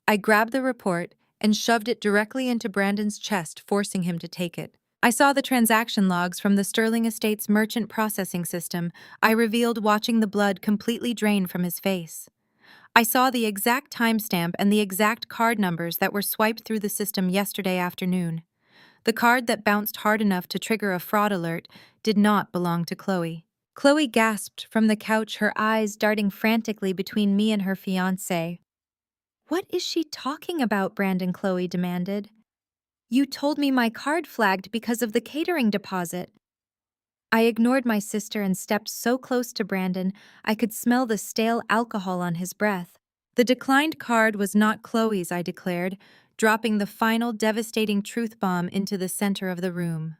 I grabbed the report and shoved it directly into Brandon's chest, forcing him to take it. I saw the transaction logs from the Sterling Estates merchant processing system, I revealed, watching the blood completely drain from his face. I saw the exact timestamp and the exact card numbers that were swiped through the system yesterday afternoon. The card that bounced hard enough to trigger a fraud alert did not belong to Chloe. Chloe gasped from the couch, her eyes darting frantically between me and her fiancé. What is she talking about? Brandon Chloe demanded. You told me my card flagged because of the catering deposit. I ignored my sister and stepped so close to Brandon I could smell the stale alcohol on his breath. The declined card was not Chloe's, I declared, dropping the final devastating truth bomb into the center of the room.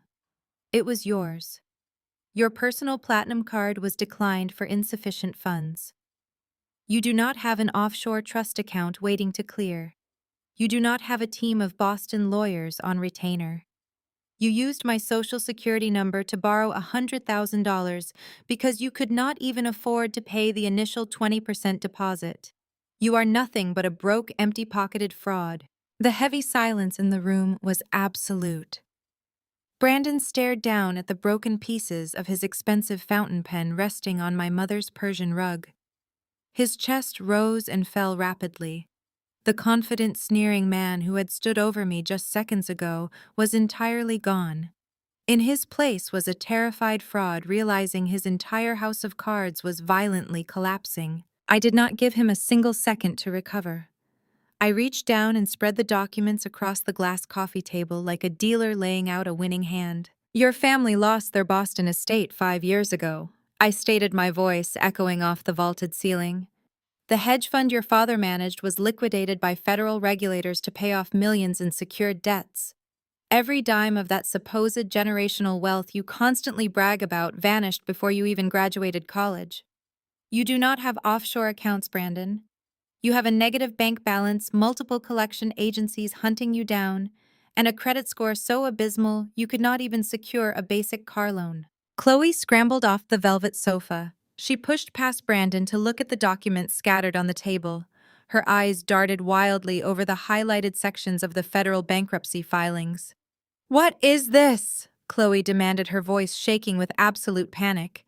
It was yours. Your personal platinum card was declined for insufficient funds. You do not have an offshore trust account waiting to clear. You do not have a team of Boston lawyers on retainer. You used my social security number to borrow $100,000 because you could not even afford to pay the initial 20% deposit. You are nothing but a broke, empty-pocketed fraud. The heavy silence in the room was absolute. Brandon stared down at the broken pieces of his expensive fountain pen resting on my mother's Persian rug. His chest rose and fell rapidly. The confident, sneering man who had stood over me just seconds ago was entirely gone. In his place was a terrified fraud realizing his entire house of cards was violently collapsing. I did not give him a single second to recover. I reached down and spread the documents across the glass coffee table like a dealer laying out a winning hand. Your family lost their Boston estate 5 years ago, I stated, my voice echoing off the vaulted ceiling. The hedge fund your father managed was liquidated by federal regulators to pay off millions in secured debts. Every dime of that supposed generational wealth you constantly brag about vanished before you even graduated college. You do not have offshore accounts, Brandon. You have a negative bank balance, multiple collection agencies hunting you down, and a credit score so abysmal you could not even secure a basic car loan. Chloe scrambled off the velvet sofa. She pushed past Brandon to look at the documents scattered on the table. Her eyes darted wildly over the highlighted sections of the federal bankruptcy filings. What is this? Chloe demanded, her voice shaking with absolute panic.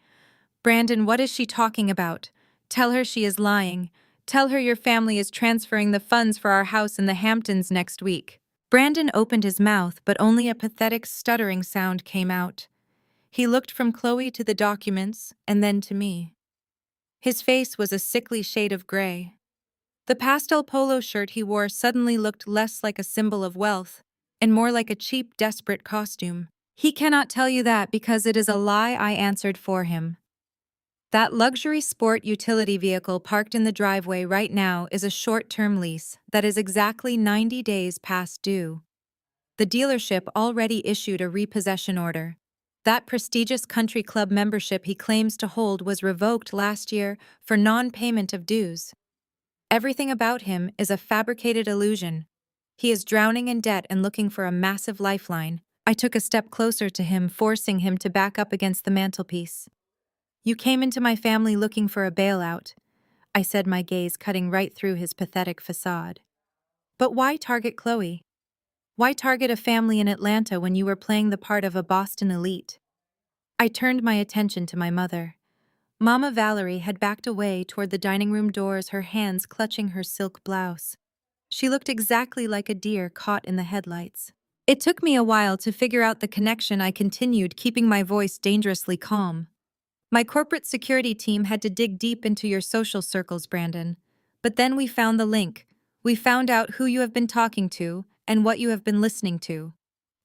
Brandon, what is she talking about? Tell her she is lying. Tell her your family is transferring the funds for our house in the Hamptons next week. Brandon opened his mouth, but only a pathetic stuttering sound came out. He looked from Chloe to the documents, and then to me. His face was a sickly shade of gray. The pastel polo shirt he wore suddenly looked less like a symbol of wealth, and more like a cheap, desperate costume. He cannot tell you that because it is a lie, I answered for him. That luxury sport utility vehicle parked in the driveway right now is a short-term lease that is exactly 90 days past due. The dealership already issued a repossession order. That prestigious country club membership he claims to hold was revoked last year for non-payment of dues. Everything about him is a fabricated illusion. He is drowning in debt and looking for a massive lifeline. I took a step closer to him, forcing him to back up against the mantelpiece. You came into my family looking for a bailout, I said, my gaze cutting right through his pathetic facade. But why target Chloe? Why target a family in Atlanta when you were playing the part of a Boston elite? I turned my attention to my mother. Mama Valerie had backed away toward the dining room doors, her hands clutching her silk blouse. She looked exactly like a deer caught in the headlights. It took me a while to figure out the connection. I continued, keeping my voice dangerously calm. My corporate security team had to dig deep into your social circles, Brandon. But then we found the link. We found out who you have been talking to and what you have been listening to.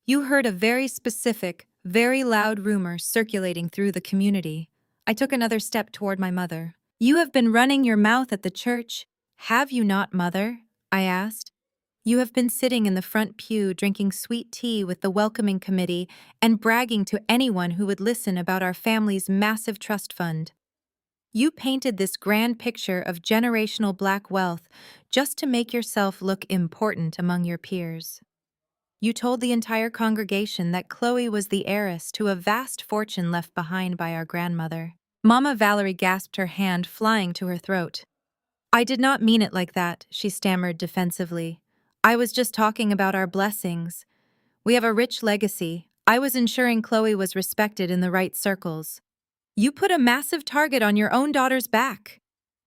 You heard a very specific, very loud rumor circulating through the community. I took another step toward my mother. You have been running your mouth at the church. Have you not, Mother? I asked. You have been sitting in the front pew drinking sweet tea with the welcoming committee and bragging to anyone who would listen about our family's massive trust fund. You painted this grand picture of generational black wealth just to make yourself look important among your peers. You told the entire congregation that Chloe was the heiress to a vast fortune left behind by our grandmother. Mama Valerie gasped, her hand flying to her throat. I did not mean it like that, she stammered defensively. I was just talking about our blessings. We have a rich legacy. I was ensuring Chloe was respected in the right circles. You put a massive target on your own daughter's back,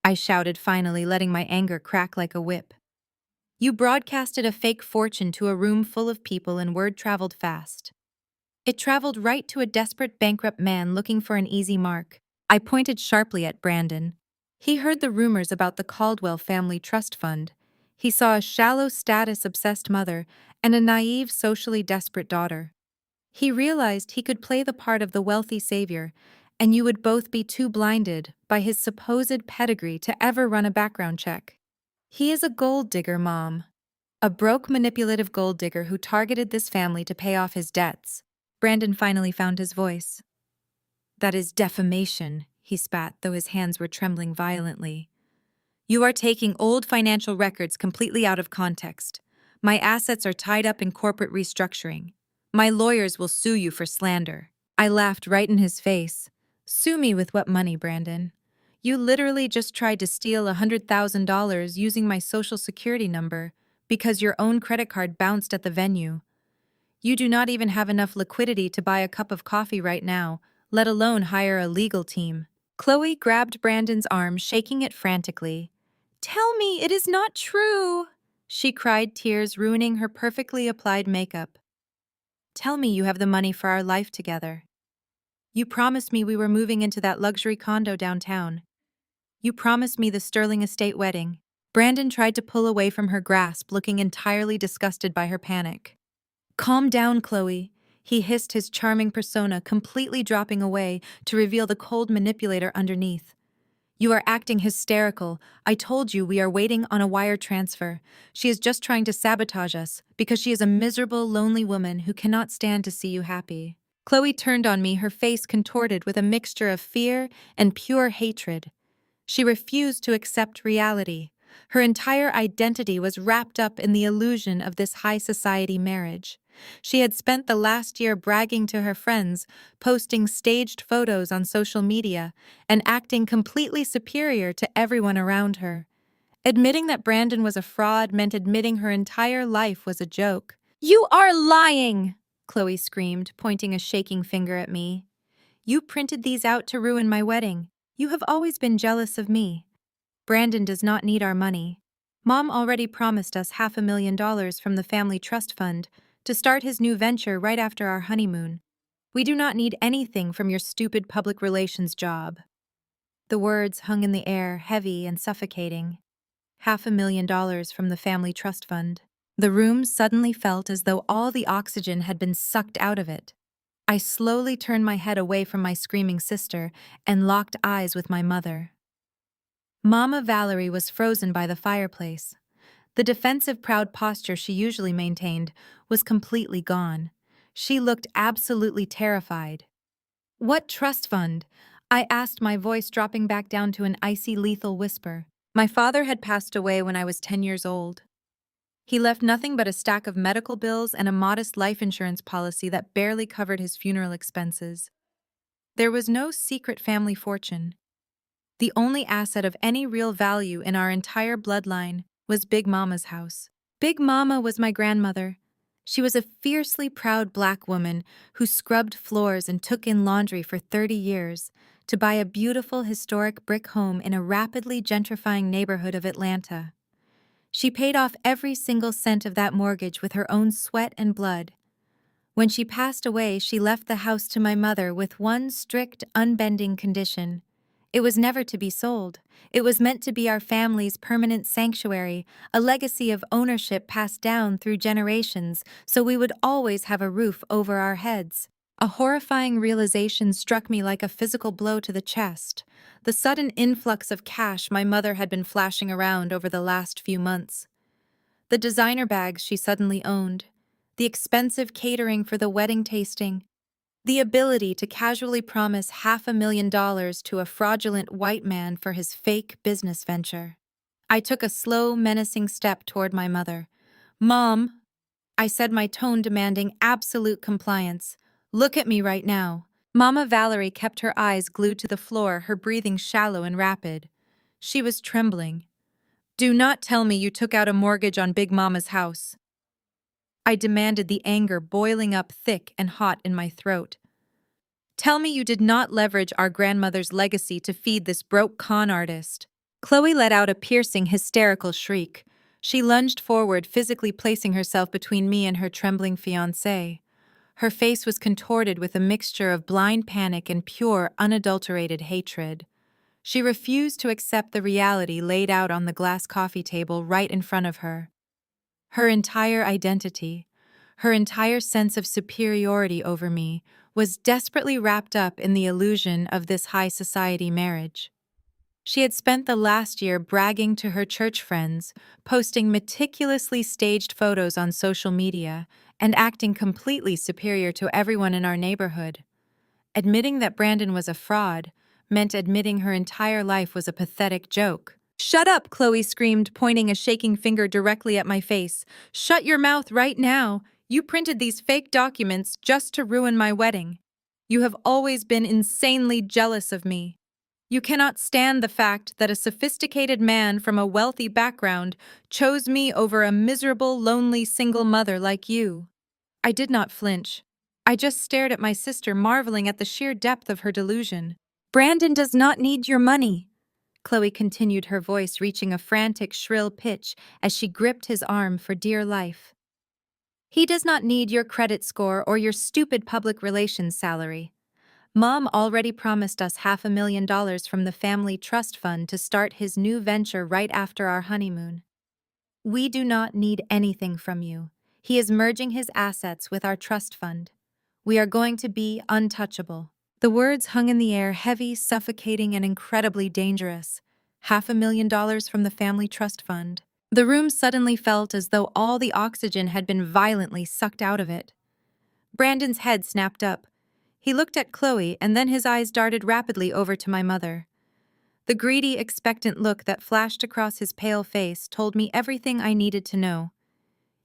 I shouted, finally letting my anger crack like a whip. You broadcasted a fake fortune to a room full of people and word traveled fast. It traveled right to a desperate bankrupt man looking for an easy mark. I pointed sharply at Brandon. He heard the rumors about the Caldwell family trust fund. He saw a shallow, status-obsessed mother and a naive, socially desperate daughter. He realized he could play the part of the wealthy savior, and you would both be too blinded by his supposed pedigree to ever run a background check. He is a gold digger, Mom. A broke, manipulative gold digger who targeted this family to pay off his debts. Brandon finally found his voice. That is defamation, he spat, though his hands were trembling violently. You are taking old financial records completely out of context. My assets are tied up in corporate restructuring. My lawyers will sue you for slander. I laughed right in his face. Sue me with what money, Brandon? You literally just tried to steal $100,000 using my social security number because your own credit card bounced at the venue. You do not even have enough liquidity to buy a cup of coffee right now, let alone hire a legal team. Chloe grabbed Brandon's arm, shaking it frantically. Tell me it is not true, she cried, tears ruining her perfectly applied makeup. Tell me you have the money for our life together. You promised me we were moving into that luxury condo downtown. You promised me the Sterling Estate wedding. Brandon tried to pull away from her grasp, looking entirely disgusted by her panic. Calm down, Chloe, he hissed, his charming persona completely dropping away to reveal the cold manipulator underneath. You are acting hysterical. I told you we are waiting on a wire transfer. She is just trying to sabotage us because she is a miserable, lonely woman who cannot stand to see you happy. Chloe turned on me, her face contorted with a mixture of fear and pure hatred. She refused to accept reality. Her entire identity was wrapped up in the illusion of this high society marriage. She had spent the last year bragging to her friends, posting staged photos on social media, and acting completely superior to everyone around her. Admitting that Brandon was a fraud meant admitting her entire life was a joke. You are lying! Chloe screamed, pointing a shaking finger at me. You printed these out to ruin my wedding. You have always been jealous of me. Brandon does not need our money. Mom already promised us $500,000 from the family trust fund to start his new venture right after our honeymoon. We do not need anything from your stupid public relations job. The words hung in the air, heavy and suffocating. $500,000 from the family trust fund. The room suddenly felt as though all the oxygen had been sucked out of it. I slowly turned my head away from my screaming sister and locked eyes with my mother. Mama Valerie was frozen by the fireplace. The defensive, proud posture she usually maintained was completely gone. She looked absolutely terrified. What trust fund? I asked, my voice dropping back down to an icy, lethal whisper. My father had passed away when I was 10 years old. He left nothing but a stack of medical bills and a modest life insurance policy that barely covered his funeral expenses. There was no secret family fortune. The only asset of any real value in our entire bloodline was Big Mama's house. Big Mama was my grandmother. She was a fiercely proud black woman who scrubbed floors and took in laundry for 30 years to buy a beautiful historic brick home in a rapidly gentrifying neighborhood of Atlanta. She paid off every single cent of that mortgage with her own sweat and blood. When she passed away, she left the house to my mother with one strict, unbending condition. It was never to be sold. It was meant to be our family's permanent sanctuary, a legacy of ownership passed down through generations, so we would always have a roof over our heads. A horrifying realization struck me like a physical blow to the chest. The sudden influx of cash my mother had been flashing around over the last few months. The designer bags she suddenly owned, the expensive catering for the wedding tasting, the ability to casually promise $500,000 to a fraudulent white man for his fake business venture. I took a slow, menacing step toward my mother. Mom, I said, my tone demanding absolute compliance. Look at me right now. Mama Valerie kept her eyes glued to the floor, her breathing shallow and rapid. She was trembling. Do not tell me you took out a mortgage on Big Mama's house. I demanded, the anger boiling up thick and hot in my throat. Tell me you did not leverage our grandmother's legacy to feed this broke con artist. Chloe let out a piercing, hysterical shriek. She lunged forward, physically placing herself between me and her trembling fiancé. Her face was contorted with a mixture of blind panic and pure, unadulterated hatred. She refused to accept the reality laid out on the glass coffee table right in front of her. Her entire identity, her entire sense of superiority over me, was desperately wrapped up in the illusion of this high society marriage. She had spent the last year bragging to her church friends, posting meticulously staged photos on social media, and acting completely superior to everyone in our neighborhood. Admitting that Brandon was a fraud meant admitting her entire life was a pathetic joke. "Shut up!" Chloe screamed, pointing a shaking finger directly at my face. "Shut your mouth right now! You printed these fake documents just to ruin my wedding. You have always been insanely jealous of me. You cannot stand the fact that a sophisticated man from a wealthy background chose me over a miserable, lonely single mother like you." I did not flinch. I just stared at my sister, marveling at the sheer depth of her delusion. "Brandon does not need your money," Chloe continued, her voice reaching a frantic, shrill pitch as she gripped his arm for dear life. "He does not need your credit score or your stupid public relations salary. Mom already promised us $500,000 from the family trust fund to start his new venture right after our honeymoon. We do not need anything from you. He is merging his assets with our trust fund. We are going to be untouchable." The words hung in the air, heavy, suffocating, and incredibly dangerous. $500,000 from the family trust fund. The room suddenly felt as though all the oxygen had been violently sucked out of it. Brandon's head snapped up. He looked at Chloe, and then his eyes darted rapidly over to my mother. The greedy, expectant look that flashed across his pale face told me everything I needed to know.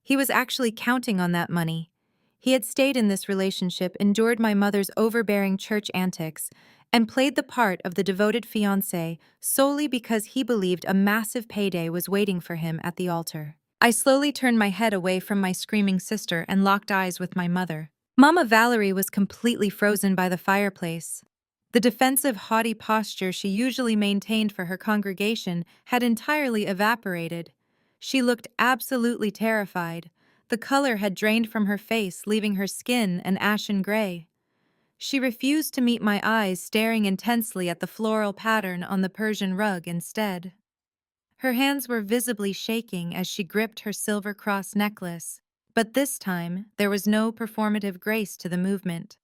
He was actually counting on that money. He had stayed in this relationship, endured my mother's overbearing church antics, and played the part of the devoted fiancé solely because he believed a massive payday was waiting for him at the altar. I slowly turned my head away from my screaming sister and locked eyes with my mother. Mama Valerie was completely frozen by the fireplace. The defensive, haughty posture she usually maintained for her congregation had entirely evaporated. She looked absolutely terrified. The color had drained from her face, leaving her skin an ashen gray. She refused to meet my eyes, staring intensely at the floral pattern on the Persian rug instead. Her hands were visibly shaking as she gripped her silver cross necklace, but this time there was no performative grace to the movement.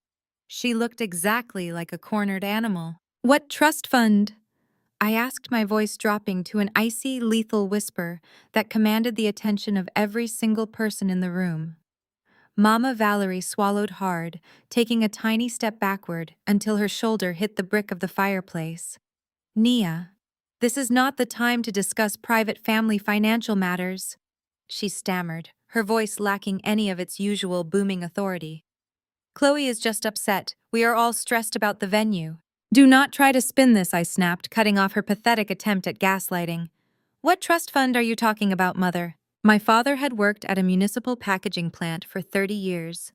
She looked exactly like a cornered animal. "What trust fund?" I asked, my voice dropping to an icy, lethal whisper that commanded the attention of every single person in the room. Mama Valerie swallowed hard, taking a tiny step backward until her shoulder hit the brick of the fireplace. "Nia, this is not the time to discuss private family financial matters," she stammered, her voice lacking any of its usual booming authority. "Chloe is just upset. We are all stressed about the venue." "Do not try to spin this," I snapped, cutting off her pathetic attempt at gaslighting. "What trust fund are you talking about, Mother?" My father had worked at a municipal packaging plant for 30 years.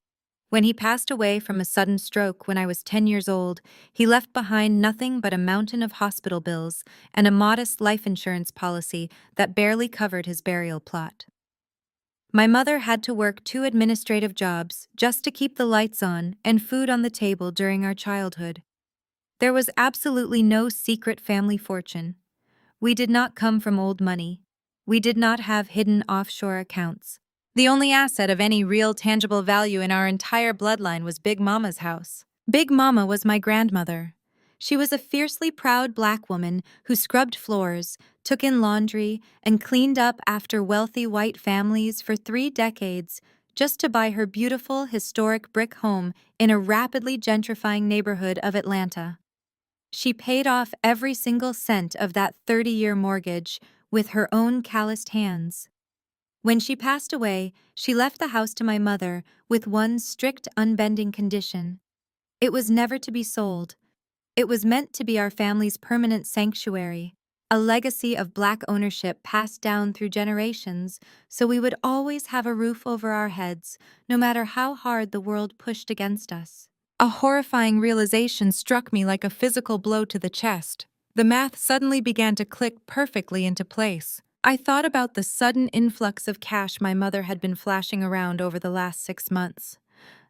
When he passed away from a sudden stroke when I was 10 years old, he left behind nothing but a mountain of hospital bills and a modest life insurance policy that barely covered his burial plot. My mother had to work 2 administrative jobs just to keep the lights on and food on the table during our childhood. There was absolutely no secret family fortune. We did not come from old money. We did not have hidden offshore accounts. The only asset of any real tangible value in our entire bloodline was Big Mama's house. Big Mama was my grandmother. She was a fiercely proud black woman who scrubbed floors, took in laundry, and cleaned up after wealthy white families for 3 decades just to buy her beautiful, historic brick home in a rapidly gentrifying neighborhood of Atlanta. She paid off every single cent of that 30-year mortgage with her own calloused hands. When she passed away, she left the house to my mother with one strict, unbending condition. It was never to be sold. It was meant to be our family's permanent sanctuary, a legacy of Black ownership passed down through generations, so we would always have a roof over our heads, no matter how hard the world pushed against us. A horrifying realization struck me like a physical blow to the chest. The math suddenly began to click perfectly into place. I thought about the sudden influx of cash my mother had been flashing around over the last 6 months.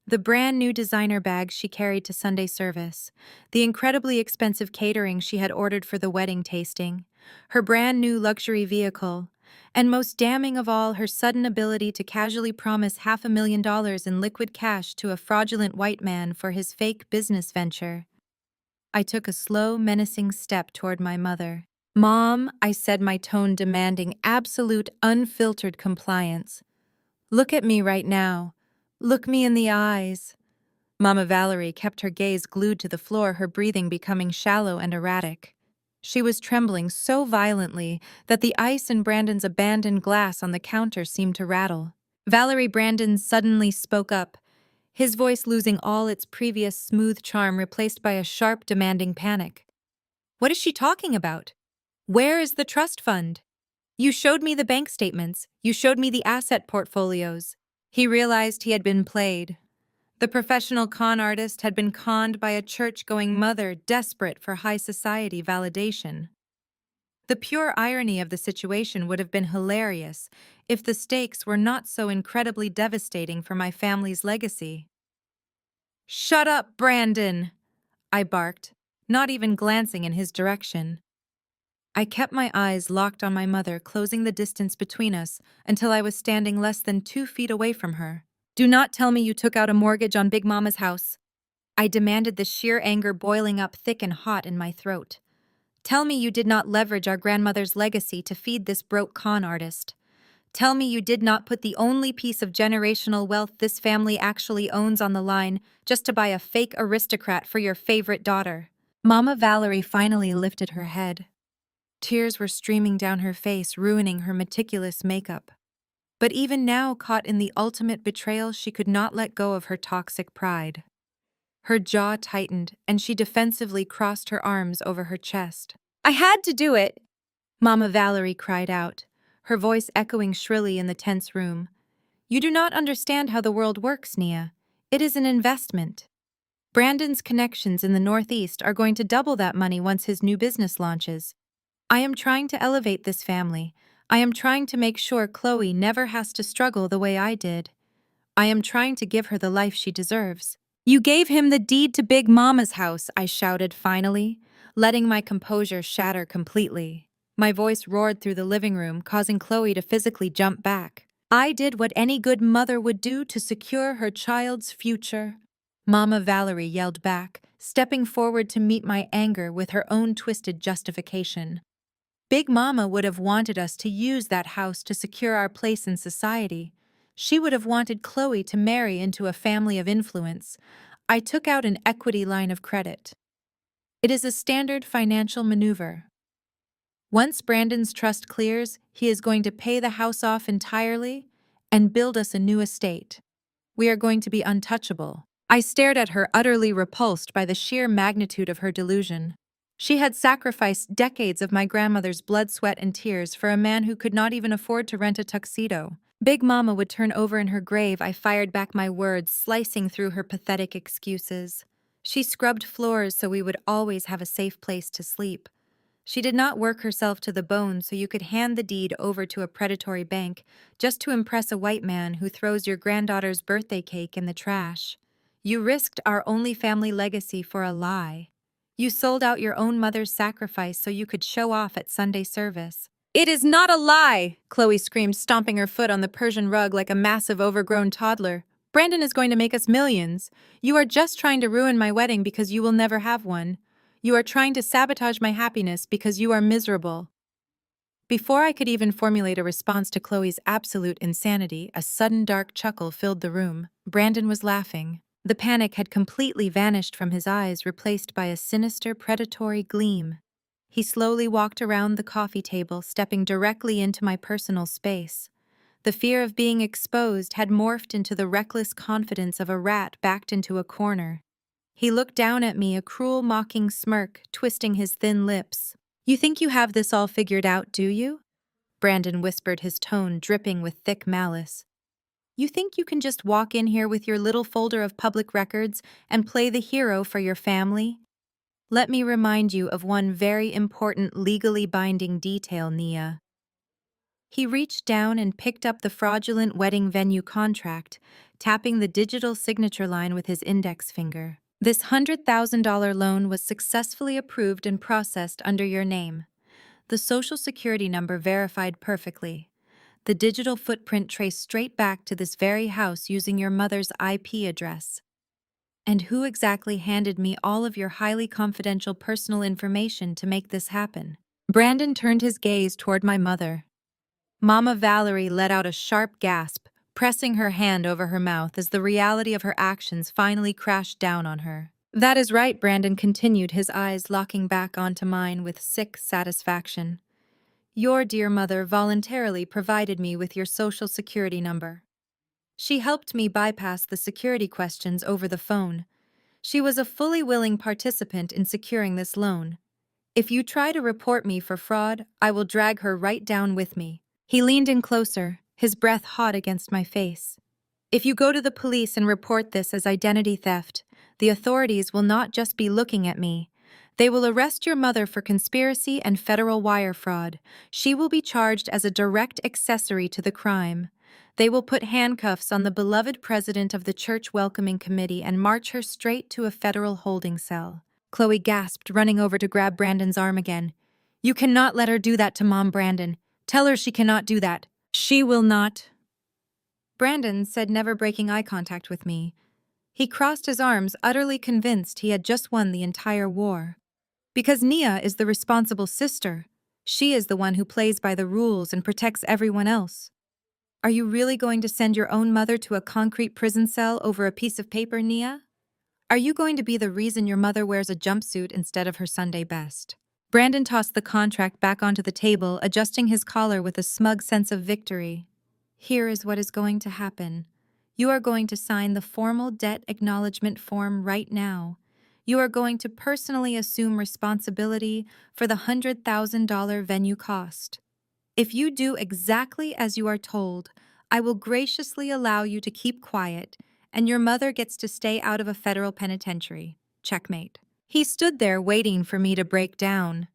The brand new designer bags she carried to Sunday service, the incredibly expensive catering she had ordered for the wedding tasting, her brand new luxury vehicle, and most damning of all, her sudden ability to casually promise $500,000 in liquid cash to a fraudulent white man for his fake business venture. I took a slow, menacing step toward my mother. "Mom," I said, my tone demanding absolute, unfiltered compliance. "Look at me right now. Look me in the eyes." Mama Valerie kept her gaze glued to the floor, her breathing becoming shallow and erratic. She was trembling so violently that the ice in Brandon's abandoned glass on the counter seemed to rattle. Valerie Brandon suddenly spoke up, his voice losing all its previous smooth charm, replaced by a sharp, demanding panic. "What is she talking about? Where is the trust fund? You showed me the bank statements. You showed me the asset portfolios." He realized he had been played. The professional con artist had been conned by a church-going mother desperate for high society validation. The pure irony of the situation would have been hilarious if the stakes were not so incredibly devastating for my family's legacy. "Shut up, Brandon!" I barked, not even glancing in his direction. I kept my eyes locked on my mother, closing the distance between us until I was standing less than 2 feet away from her. "Do not tell me you took out a mortgage on Big Mama's house," I demanded, the sheer anger boiling up thick and hot in my throat. "Tell me you did not leverage our grandmother's legacy to feed this broke con artist. Tell me you did not put the only piece of generational wealth this family actually owns on the line just to buy a fake aristocrat for your favorite daughter." Mama Valerie finally lifted her head. Tears were streaming down her face, ruining her meticulous makeup. But even now, caught in the ultimate betrayal, she could not let go of her toxic pride. Her jaw tightened, and she defensively crossed her arms over her chest. "I had to do it!" Mama Valerie cried out, her voice echoing shrilly in the tense room. "You do not understand how the world works, Nia. It is an investment. Brandon's connections in the Northeast are going to double that money once his new business launches. I am trying to elevate this family. I am trying to make sure Chloe never has to struggle the way I did. I am trying to give her the life she deserves." "You gave him the deed to Big Mama's house," I shouted finally, letting my composure shatter completely. My voice roared through the living room, causing Chloe to physically jump back. "I did what any good mother would do to secure her child's future," Mama Valerie yelled back, stepping forward to meet my anger with her own twisted justification. "Big Mama would have wanted us to use that house to secure our place in society. She would have wanted Chloe to marry into a family of influence. I took out an equity line of credit. It is a standard financial maneuver. Once Brandon's trust clears, he is going to pay the house off entirely and build us a new estate. We are going to be untouchable." I stared at her, utterly repulsed by the sheer magnitude of her delusion. She had sacrificed decades of my grandmother's blood, sweat, and tears for a man who could not even afford to rent a tuxedo. "Big Mama would turn over in her grave," I fired back, my words slicing through her pathetic excuses. "She scrubbed floors so we would always have a safe place to sleep. She did not work herself to the bone so you could hand the deed over to a predatory bank just to impress a white man who throws your granddaughter's birthday cake in the trash. You risked our only family legacy for a lie. You sold out your own mother's sacrifice so you could show off at Sunday service." "It is not a lie!" Chloe screamed, stomping her foot on the Persian rug like a massive, overgrown toddler. "Brandon is going to make us millions. You are just trying to ruin my wedding because you will never have one. You are trying to sabotage my happiness because you are miserable." Before I could even formulate a response to Chloe's absolute insanity, a sudden dark chuckle filled the room. Brandon was laughing. The panic had completely vanished from his eyes, replaced by a sinister, predatory gleam. He slowly walked around the coffee table, stepping directly into my personal space. The fear of being exposed had morphed into the reckless confidence of a rat backed into a corner. He looked down at me, a cruel, mocking smirk twisting his thin lips. "You think you have this all figured out, do you?" Brandon whispered, his tone dripping with thick malice. "You think you can just walk in here with your little folder of public records and play the hero for your family? Let me remind you of one very important legally binding detail, Nia. He reached down and picked up the fraudulent wedding venue contract, tapping the digital signature line with his index finger. This $100,000 loan was successfully approved and processed under your name. The Social Security number verified perfectly. The digital footprint traced straight back to this very house using your mother's IP address. And who exactly handed me all of your highly confidential personal information to make this happen? Brandon turned his gaze toward my mother. Mama Valerie let out a sharp gasp, pressing her hand over her mouth as the reality of her actions finally crashed down on her. That is right, Brandon continued, his eyes locking back onto mine with sick satisfaction. Your dear mother voluntarily provided me with your Social Security number. She helped me bypass the security questions over the phone. She was a fully willing participant in securing this loan. If you try to report me for fraud, I will drag her right down with me. He leaned in closer, his breath hot against my face. If you go to the police and report this as identity theft, the authorities will not just be looking at me. They will arrest your mother for conspiracy and federal wire fraud. She will be charged as a direct accessory to the crime. They will put handcuffs on the beloved president of the church welcoming committee and march her straight to a federal holding cell. Chloe gasped, running over to grab Brandon's arm again. You cannot let her do that to Mom, Brandon. Tell her she cannot do that. She will not. Brandon said, never breaking eye contact with me. He crossed his arms, utterly convinced he had just won the entire war. Because Nia is the responsible sister. She is the one who plays by the rules and protects everyone else. Are you really going to send your own mother to a concrete prison cell over a piece of paper, Nia? Are you going to be the reason your mother wears a jumpsuit instead of her Sunday best? Brandon tossed the contract back onto the table, adjusting his collar with a smug sense of victory. Here is what is going to happen. You are going to sign the formal debt acknowledgement form right now. You are going to personally assume responsibility for the $100,000 venue cost. If you do exactly as you are told, I will graciously allow you to keep quiet, and your mother gets to stay out of a federal penitentiary. Checkmate. He stood there waiting for me to break down.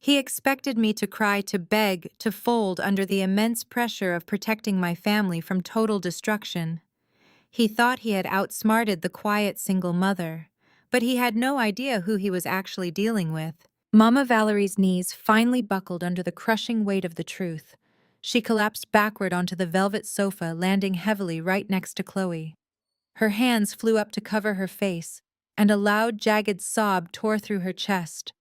He expected me to cry, to beg, to fold under the immense pressure of protecting my family from total destruction. He thought he had outsmarted the quiet single mother, but he had no idea who he was actually dealing with. Mama Valerie's knees finally buckled under the crushing weight of the truth. She collapsed backward onto the velvet sofa, landing heavily right next to Chloe. Her hands flew up to cover her face, and a loud, jagged sob tore through her chest.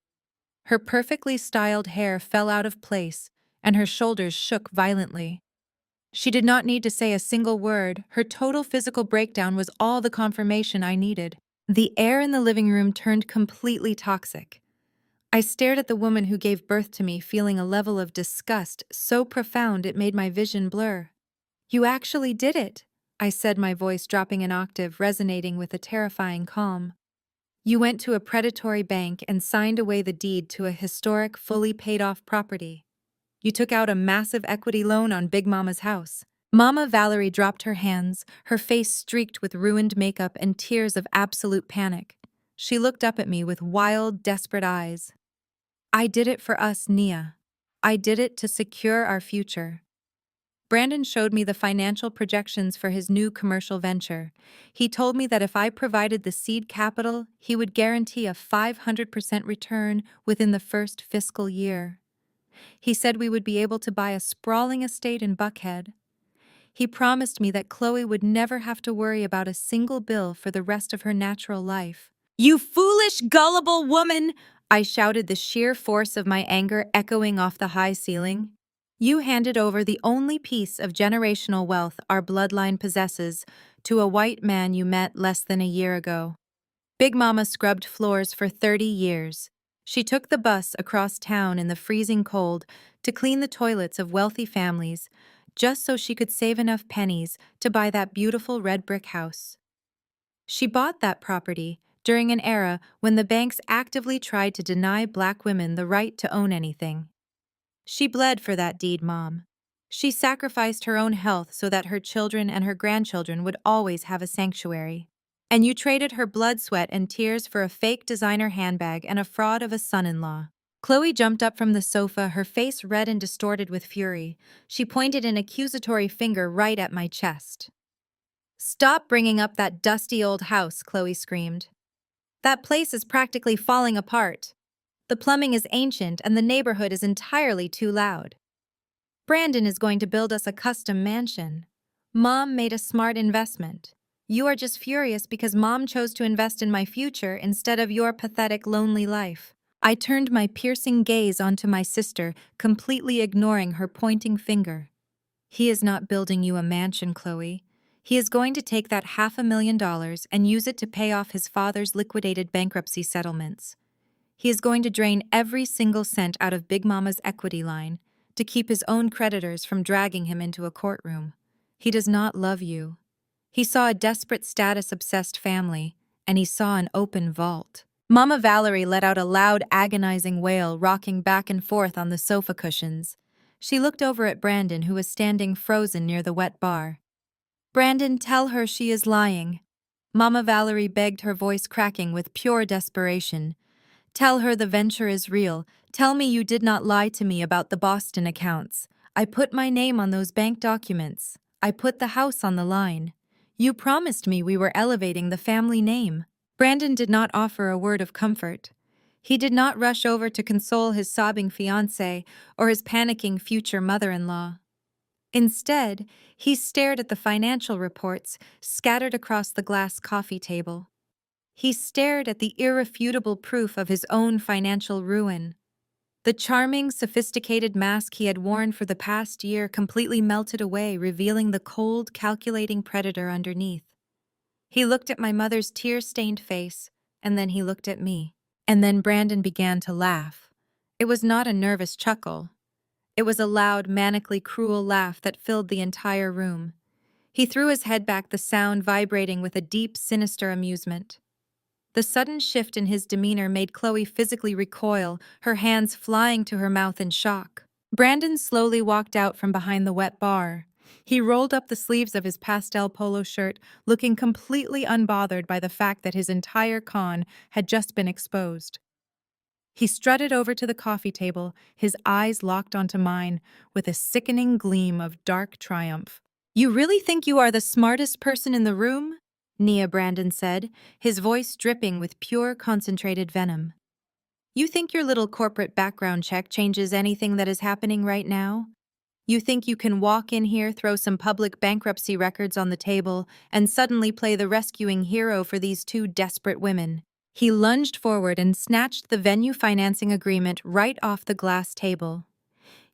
Her perfectly styled hair fell out of place, and her shoulders shook violently. She did not need to say a single word. Her total physical breakdown was all the confirmation I needed. The air in the living room turned completely toxic. I stared at the woman who gave birth to me, feeling a level of disgust so profound it made my vision blur. You actually did it, I said, my voice dropping an octave, resonating with a terrifying calm. You went to a predatory bank and signed away the deed to a historic, fully paid-off property. You took out a massive equity loan on Big Mama's house. Mama Valerie dropped her hands, her face streaked with ruined makeup and tears of absolute panic. She looked up at me with wild, desperate eyes. I did it for us, Nia. I did it to secure our future. Brandon showed me the financial projections for his new commercial venture. He told me that if I provided the seed capital, he would guarantee a 500% return within the first fiscal year. He said we would be able to buy a sprawling estate in Buckhead. He promised me that Chloe would never have to worry about a single bill for the rest of her natural life. You foolish, gullible woman! I shouted, the sheer force of my anger echoing off the high ceiling. You handed over the only piece of generational wealth our bloodline possesses to a white man you met less than a year ago. Big Mama scrubbed floors for 30 years. She took the bus across town in the freezing cold to clean the toilets of wealthy families, just so she could save enough pennies to buy that beautiful red brick house. She bought that property during an era when the banks actively tried to deny Black women the right to own anything. She bled for that deed, Mom. She sacrificed her own health so that her children and her grandchildren would always have a sanctuary. And you traded her blood, sweat, and tears for a fake designer handbag and a fraud of a son-in-law. Chloe jumped up from the sofa, her face red and distorted with fury. She pointed an accusatory finger right at my chest. "Stop bringing up that dusty old house," Chloe screamed. "That place is practically falling apart. The plumbing is ancient and the neighborhood is entirely too loud. Brandon is going to build us a custom mansion. Mom made a smart investment. You are just furious because Mom chose to invest in my future instead of your pathetic, lonely life." I turned my piercing gaze onto my sister, completely ignoring her pointing finger. "He is not building you a mansion, Chloe. He is going to take that $500,000 and use it to pay off his father's liquidated bankruptcy settlements. He is going to drain every single cent out of Big Mama's equity line to keep his own creditors from dragging him into a courtroom. He does not love you. He saw a desperate status-obsessed family, and he saw an open vault." Mama Valerie let out a loud, agonizing wail, rocking back and forth on the sofa cushions. She looked over at Brandon, who was standing frozen near the wet bar. "Brandon, tell her she is lying." Mama Valerie begged, her voice cracking with pure desperation. "Tell her the venture is real. Tell me you did not lie to me about the Boston accounts. I put my name on those bank documents. I put the house on the line. You promised me we were elevating the family name." Brandon did not offer a word of comfort. He did not rush over to console his sobbing fiancée or his panicking future mother-in-law. Instead, he stared at the financial reports scattered across the glass coffee table. He stared at the irrefutable proof of his own financial ruin. The charming, sophisticated mask he had worn for the past year completely melted away, revealing the cold, calculating predator underneath. He looked at my mother's tear-stained face, and then he looked at me. And then Brandon began to laugh. It was not a nervous chuckle. It was a loud, manically cruel laugh that filled the entire room. He threw his head back, the sound vibrating with a deep, sinister amusement. The sudden shift in his demeanor made Chloe physically recoil, her hands flying to her mouth in shock. Brandon slowly walked out from behind the wet bar. He rolled up the sleeves of his pastel polo shirt, looking completely unbothered by the fact that his entire con had just been exposed. He strutted over to the coffee table, his eyes locked onto mine with a sickening gleam of dark triumph. "You really think you are the smartest person in the room?" Nia, Brandon said, his voice dripping with pure, concentrated venom. "You think your little corporate background check changes anything that is happening right now? You think you can walk in here, throw some public bankruptcy records on the table, and suddenly play the rescuing hero for these two desperate women?" He lunged forward and snatched the venue financing agreement right off the glass table.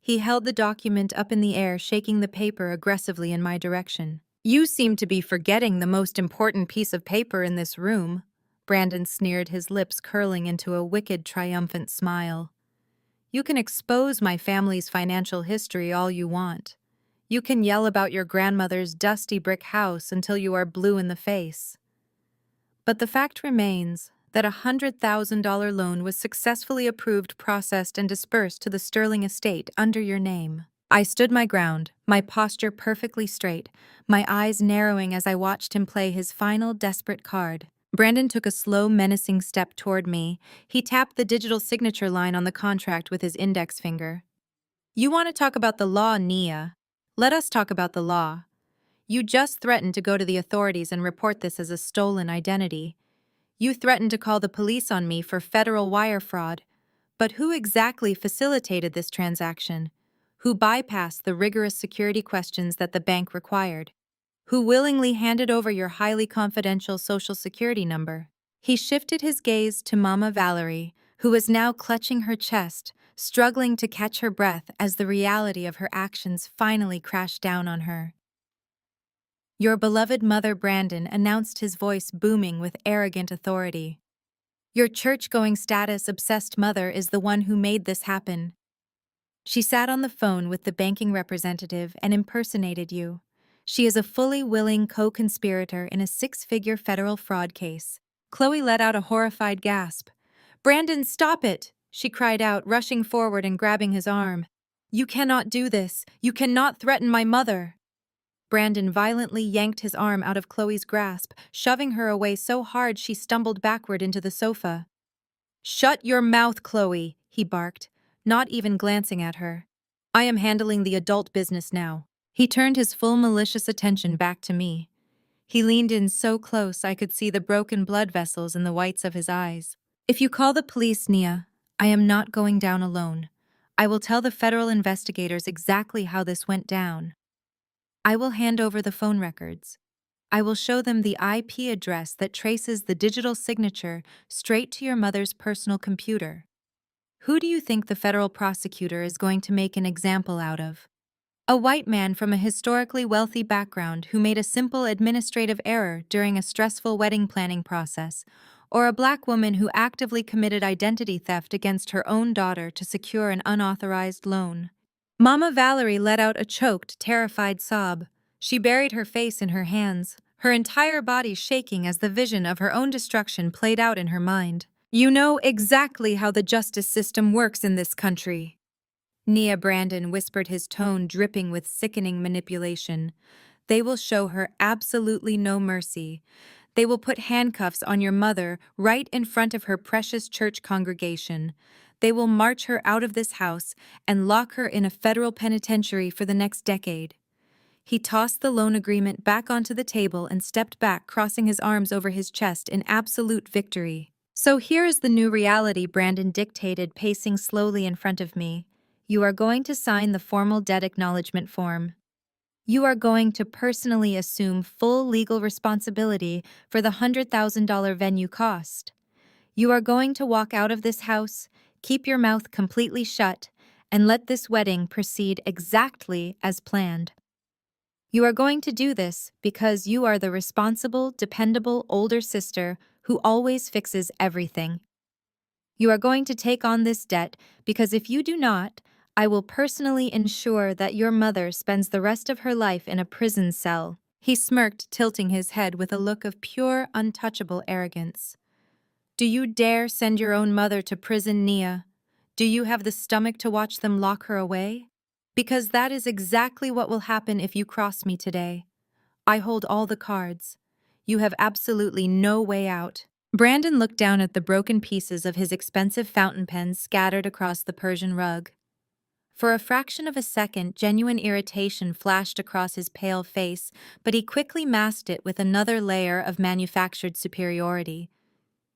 He held the document up in the air, shaking the paper aggressively in my direction. "You seem to be forgetting the most important piece of paper in this room," Brandon sneered, his lips curling into a wicked, triumphant smile. "You can expose my family's financial history all you want. You can yell about your grandmother's dusty brick house until you are blue in the face. But the fact remains that a $100,000 loan was successfully approved, processed, and dispersed to the Sterling estate under your name." I stood my ground, my posture perfectly straight, my eyes narrowing as I watched him play his final desperate card. Brandon took a slow, menacing step toward me. He tapped the digital signature line on the contract with his index finger. "You want to talk about the law, Nia? Let us talk about the law. You just threatened to go to the authorities and report this as a stolen identity. You threatened to call the police on me for federal wire fraud. But who exactly facilitated this transaction? Who bypassed the rigorous security questions that the bank required? Who willingly handed over your highly confidential Social Security number?" He shifted his gaze to Mama Valerie, who was now clutching her chest, struggling to catch her breath as the reality of her actions finally crashed down on her. "Your beloved mother," Brandon announced, his voice booming with arrogant authority. "Your church-going status-obsessed mother is the one who made this happen. She sat on the phone with the banking representative and impersonated you. She is a fully willing co-conspirator in a six-figure federal fraud case." Chloe let out a horrified gasp. "Brandon, stop it!" she cried out, rushing forward and grabbing his arm. "You cannot do this. You cannot threaten my mother." Brandon violently yanked his arm out of Chloe's grasp, shoving her away so hard she stumbled backward into the sofa. "Shut your mouth, Chloe," he barked, not even glancing at her. I am handling the adult business now. He turned his full malicious attention back to me. He leaned in so close I could see the broken blood vessels in the whites of his eyes. If you call the police, Nia, I am not going down alone. I will tell the federal investigators exactly how this went down. I will hand over the phone records. I will show them the IP address that traces the digital signature straight to your mother's personal computer. Who do you think the federal prosecutor is going to make an example out of? A white man from a historically wealthy background who made a simple administrative error during a stressful wedding planning process, or a black woman who actively committed identity theft against her own daughter to secure an unauthorized loan? Mama Valerie let out a choked, terrified sob. She buried her face in her hands, her entire body shaking as the vision of her own destruction played out in her mind. You know exactly how the justice system works in this country. Nia Brandon whispered, his tone dripping with sickening manipulation. They will show her absolutely no mercy. They will put handcuffs on your mother right in front of her precious church congregation. They will march her out of this house and lock her in a federal penitentiary for the next decade. He tossed the loan agreement back onto the table and stepped back, crossing his arms over his chest in absolute victory. So here is the new reality, Brandon dictated, pacing slowly in front of me. You are going to sign the formal debt acknowledgement form. You are going to personally assume full legal responsibility for the $100,000 venue cost. You are going to walk out of this house, keep your mouth completely shut, and let this wedding proceed exactly as planned. You are going to do this because you are the responsible, dependable older sister who always fixes everything. You are going to take on this debt because if you do not, I will personally ensure that your mother spends the rest of her life in a prison cell. He smirked, tilting his head with a look of pure, untouchable arrogance. Do you dare send your own mother to prison, Nia? Do you have the stomach to watch them lock her away? Because that is exactly what will happen if you cross me today. I hold all the cards. You have absolutely no way out. Brandon looked down at the broken pieces of his expensive fountain pen scattered across the Persian rug. For a fraction of a second, genuine irritation flashed across his pale face, but he quickly masked it with another layer of manufactured superiority.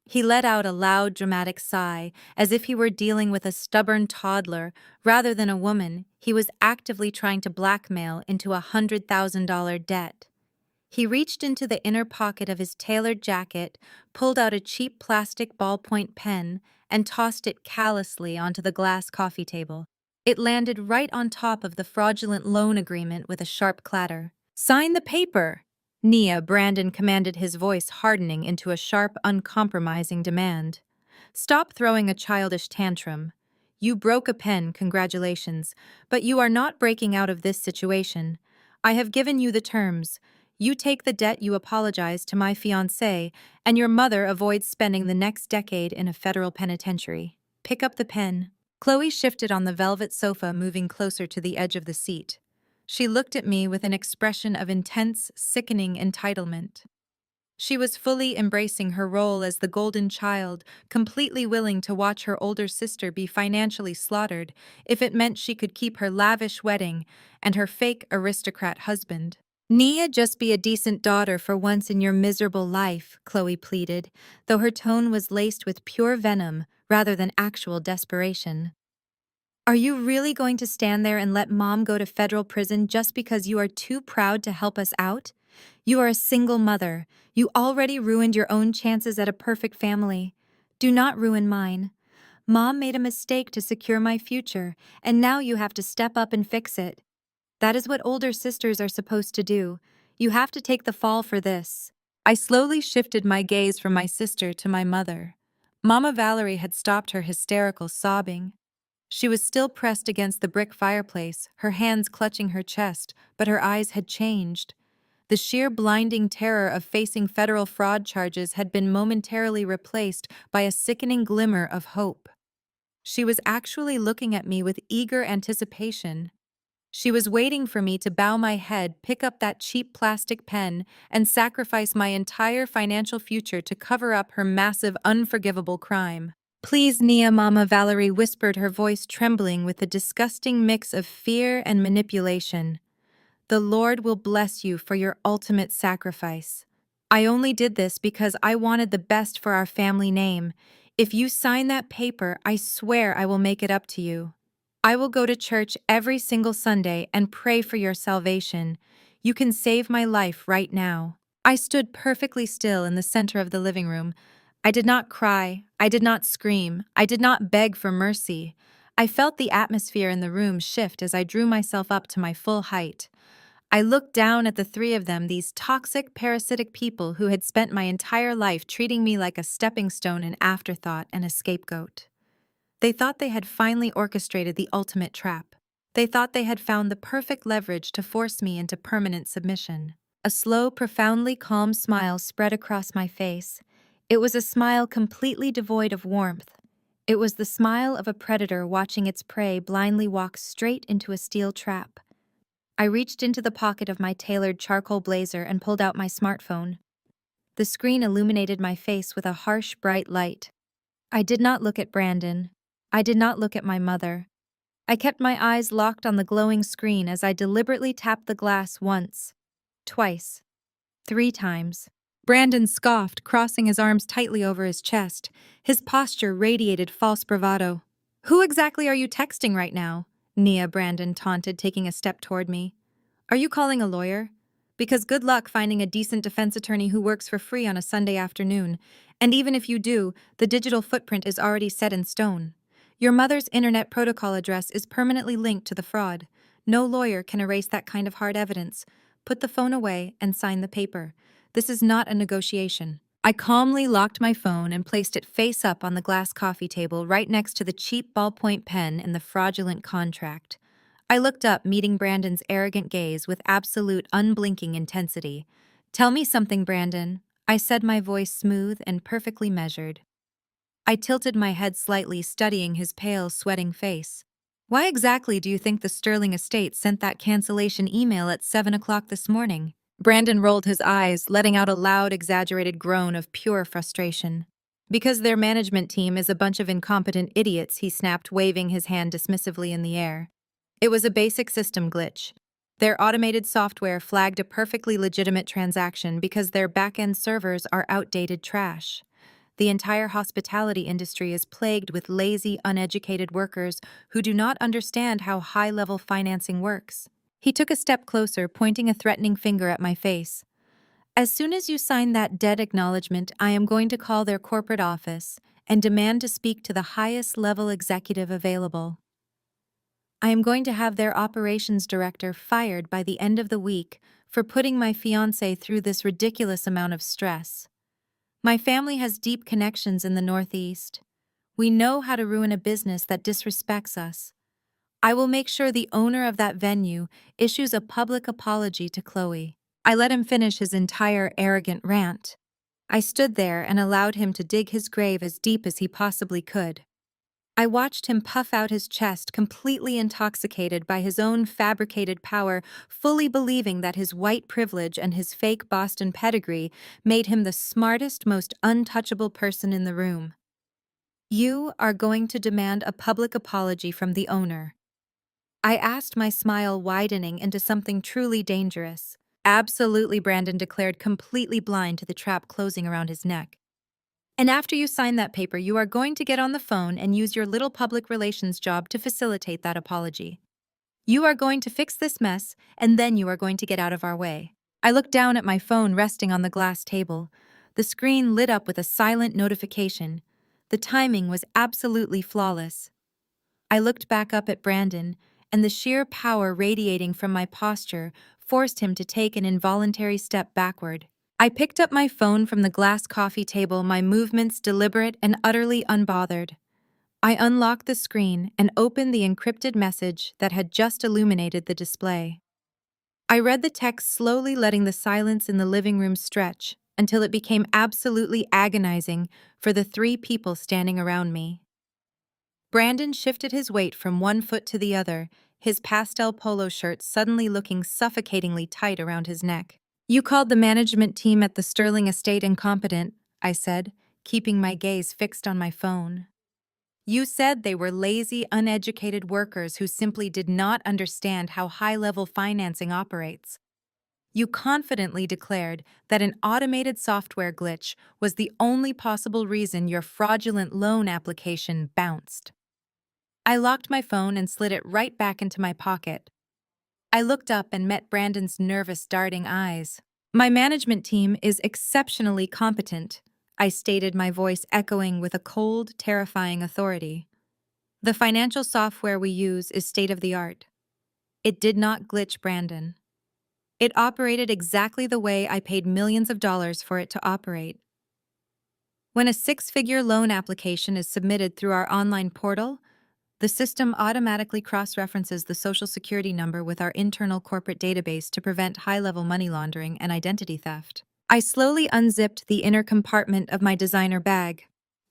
He let out a loud, dramatic sigh, as if he were dealing with a stubborn toddler rather than a woman he was actively trying to blackmail into a $100,000 debt. He reached into the inner pocket of his tailored jacket, pulled out a cheap plastic ballpoint pen, and tossed it callously onto the glass coffee table. It landed right on top of the fraudulent loan agreement with a sharp clatter. "Sign the paper!" Nia Brandon commanded, his voice hardening into a sharp, uncompromising demand. "Stop throwing a childish tantrum. You broke a pen, congratulations, but you are not breaking out of this situation. I have given you the terms. You take the debt, you apologize to my fiancé, and your mother avoids spending the next decade in a federal penitentiary. Pick up the pen." Chloe shifted on the velvet sofa, moving closer to the edge of the seat. She looked at me with an expression of intense, sickening entitlement. She was fully embracing her role as the golden child, completely willing to watch her older sister be financially slaughtered if it meant she could keep her lavish wedding and her fake aristocrat husband. "Nia, just be a decent daughter for once in your miserable life," Chloe pleaded, though her tone was laced with pure venom rather than actual desperation. "Are you really going to stand there and let Mom go to federal prison just because you are too proud to help us out? You are a single mother. You already ruined your own chances at a perfect family. Do not ruin mine. Mom made a mistake to secure my future, and now you have to step up and fix it. That is what older sisters are supposed to do. You have to take the fall for this." I slowly shifted my gaze from my sister to my mother. Mama Valerie had stopped her hysterical sobbing. She was still pressed against the brick fireplace, her hands clutching her chest, but her eyes had changed. The sheer blinding terror of facing federal fraud charges had been momentarily replaced by a sickening glimmer of hope. She was actually looking at me with eager anticipation. She was waiting for me to bow my head, pick up that cheap plastic pen, and sacrifice my entire financial future to cover up her massive, unforgivable crime. Please, Nia, Mama, Valerie whispered, her voice trembling with a disgusting mix of fear and manipulation. The Lord will bless you for your ultimate sacrifice. I only did this because I wanted the best for our family name. If you sign that paper, I swear I will make it up to you. I will go to church every single Sunday and pray for your salvation. You can save my life right now. I stood perfectly still in the center of the living room. I did not cry. I did not scream. I did not beg for mercy. I felt the atmosphere in the room shift as I drew myself up to my full height. I looked down at the three of them, these toxic, parasitic people who had spent my entire life treating me like a stepping stone, an afterthought, and a scapegoat. They thought they had finally orchestrated the ultimate trap. They thought they had found the perfect leverage to force me into permanent submission. A slow, profoundly calm smile spread across my face. It was a smile completely devoid of warmth. It was the smile of a predator watching its prey blindly walk straight into a steel trap. I reached into the pocket of my tailored charcoal blazer and pulled out my smartphone. The screen illuminated my face with a harsh, bright light. I did not look at Brandon. I did not look at my mother. I kept my eyes locked on the glowing screen as I deliberately tapped the glass once, twice, 3 times. Brandon scoffed, crossing his arms tightly over his chest. His posture radiated false bravado. "Who exactly are you texting right now?" Nia, Brandon taunted, taking a step toward me. "Are you calling a lawyer? Because good luck finding a decent defense attorney who works for free on a Sunday afternoon. And even if you do, the digital footprint is already set in stone. Your mother's internet protocol address is permanently linked to the fraud. No lawyer can erase that kind of hard evidence. Put the phone away and sign the paper. This is not a negotiation." I calmly locked my phone and placed it face up on the glass coffee table right next to the cheap ballpoint pen and the fraudulent contract. I looked up, meeting Brandon's arrogant gaze with absolute unblinking intensity. "Tell me something, Brandon," I said, my voice smooth and perfectly measured. I tilted my head slightly, studying his pale, sweating face. "Why exactly do you think the Sterling estate sent that cancellation email at 7 o'clock this morning?" Brandon rolled his eyes, letting out a loud, exaggerated groan of pure frustration. "Because their management team is a bunch of incompetent idiots," he snapped, waving his hand dismissively in the air. "It was a basic system glitch. Their automated software flagged a perfectly legitimate transaction because their back-end servers are outdated trash. The entire hospitality industry is plagued with lazy, uneducated workers who do not understand how high-level financing works." He took a step closer, pointing a threatening finger at my face. "As soon as you sign that debt acknowledgement, I am going to call their corporate office and demand to speak to the highest level executive available. I am going to have their operations director fired by the end of the week for putting my fiancé through this ridiculous amount of stress. My family has deep connections in the Northeast. We know how to ruin a business that disrespects us. I will make sure the owner of that venue issues a public apology to Chloe." I let him finish his entire arrogant rant. I stood there and allowed him to dig his grave as deep as he possibly could. I watched him puff out his chest, completely intoxicated by his own fabricated power, fully believing that his white privilege and his fake Boston pedigree made him the smartest, most untouchable person in the room. "You are going to demand a public apology from the owner," I asked, my smile widening into something truly dangerous. "Absolutely," Brandon declared, completely blind to the trap closing around his neck. "And after you sign that paper, you are going to get on the phone and use your little public relations job to facilitate that apology. You are going to fix this mess, and then you are going to get out of our way." I looked down at my phone resting on the glass table. The screen lit up with a silent notification. The timing was absolutely flawless. I looked back up at Brandon, and the sheer power radiating from my posture forced him to take an involuntary step backward. I picked up my phone from the glass coffee table, my movements deliberate and utterly unbothered. I unlocked the screen and opened the encrypted message that had just illuminated the display. I read the text slowly, letting the silence in the living room stretch until it became absolutely agonizing for the 3 people standing around me. Brandon shifted his weight from one foot to the other, his pastel polo shirt suddenly looking suffocatingly tight around his neck. "You called the management team at the Sterling estate incompetent," I said, keeping my gaze fixed on my phone. You said they were lazy, uneducated workers who simply did not understand how high-level financing operates. You confidently declared that an automated software glitch was the only possible reason your fraudulent loan application bounced. I locked my phone and slid it right back into my pocket. I looked up and met Brandon's nervous, darting eyes. My management team is exceptionally competent, I stated, my voice echoing with a cold, terrifying authority. The financial software we use is state-of-the-art. It did not glitch Brandon. It operated exactly the way I paid millions of dollars for it to operate. When a six-figure loan application is submitted through our online portal, the system automatically cross-references the Social Security number with our internal corporate database to prevent high-level money laundering and identity theft. I slowly unzipped the inner compartment of my designer bag.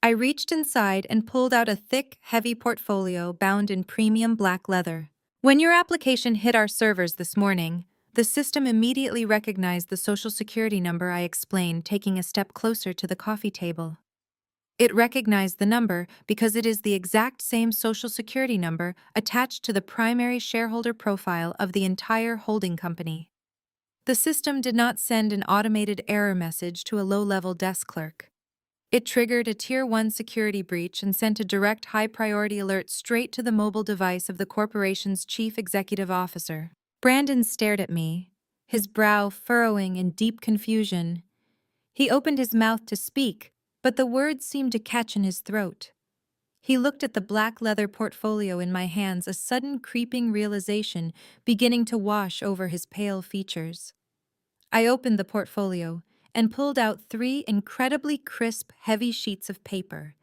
I reached inside and pulled out a thick, heavy portfolio bound in premium black leather. When your application hit our servers this morning, the system immediately recognized the Social Security number, I explained, taking a step closer to the coffee table. It recognized the number because it is the exact same Social Security number attached to the primary shareholder profile of the entire holding company. The system did not send an automated error message to a low-level desk clerk. It triggered a Tier 1 security breach and sent a direct high-priority alert straight to the mobile device of the corporation's chief executive officer. Brandon stared at me, his brow furrowing in deep confusion. He opened his mouth to speak, but the words seemed to catch in his throat. He looked at the black leather portfolio in my hands, a sudden creeping realization beginning to wash over his pale features. I opened the portfolio and pulled out 3 incredibly crisp, heavy sheets of paper.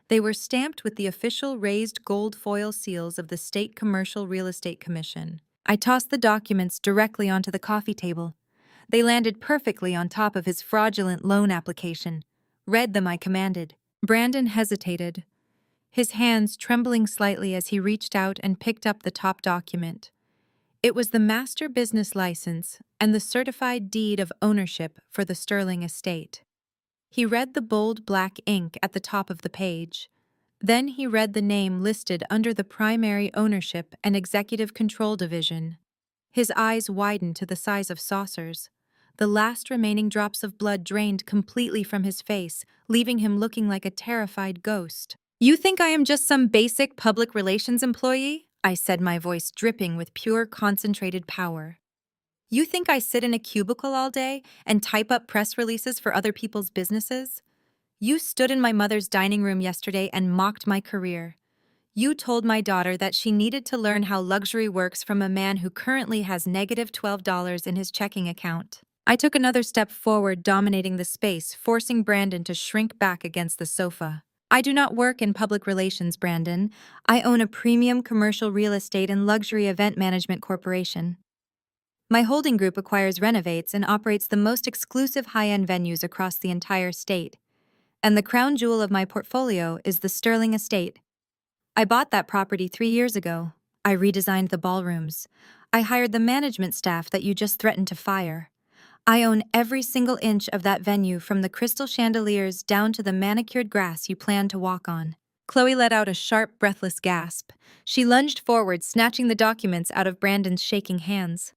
They were stamped with the official raised gold foil seals of the State Commercial Real Estate Commission. I tossed the documents directly onto the coffee table. They landed perfectly on top of his fraudulent loan application. Read them, I commanded. Brandon hesitated, his hands trembling slightly as he reached out and picked up the top document. It was the master business license and the certified deed of ownership for the Sterling estate. He read the bold black ink at the top of the page. Then he read the name listed under the primary ownership and executive control division. His eyes widened to the size of saucers. The last remaining drops of blood drained completely from his face, leaving him looking like a terrified ghost. "You think I am just some basic public relations employee?" I said, my voice dripping with pure concentrated power. "You think I sit in a cubicle all day and type up press releases for other people's businesses? You stood in my mother's dining room yesterday and mocked my career. You told my daughter that she needed to learn how luxury works from a man who currently has negative $12 in his checking account." I took another step forward, dominating the space, forcing Brandon to shrink back against the sofa. "I do not work in public relations, Brandon. I own a premium commercial real estate and luxury event management corporation. My holding group acquires, renovates, and operates the most exclusive high-end venues across the entire state. And the crown jewel of my portfolio is the Sterling estate. I bought that property 3 years ago. I redesigned the ballrooms. I hired the management staff that you just threatened to fire. I own every single inch of that venue, from the crystal chandeliers down to the manicured grass you plan to walk on." Chloe let out a sharp, breathless gasp. She lunged forward, snatching the documents out of Brandon's shaking hands.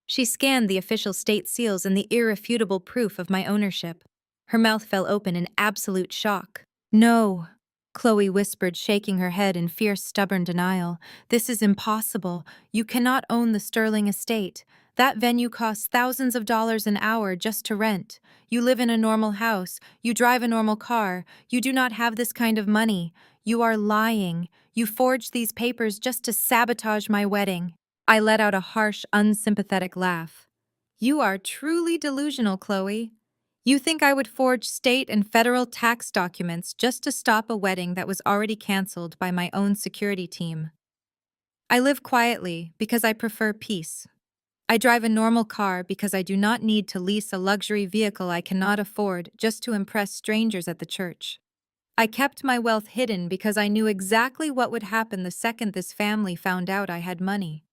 She scanned the official state seals and the irrefutable proof of my ownership. Her mouth fell open in absolute shock. "No," Chloe whispered, shaking her head in fierce, stubborn denial. "This is impossible. You cannot own the Sterling estate. That venue costs thousands of dollars an hour just to rent. You live in a normal house. You drive a normal car. You do not have this kind of money. You are lying. You forged these papers just to sabotage my wedding." I let out a harsh, unsympathetic laugh. "You are truly delusional, Chloe. You think I would forge state and federal tax documents just to stop a wedding that was already canceled by my own security team. I live quietly because I prefer peace. I drive a normal car because I do not need to lease a luxury vehicle I cannot afford just to impress strangers at the church. I kept my wealth hidden because I knew exactly what would happen the second this family found out I had money.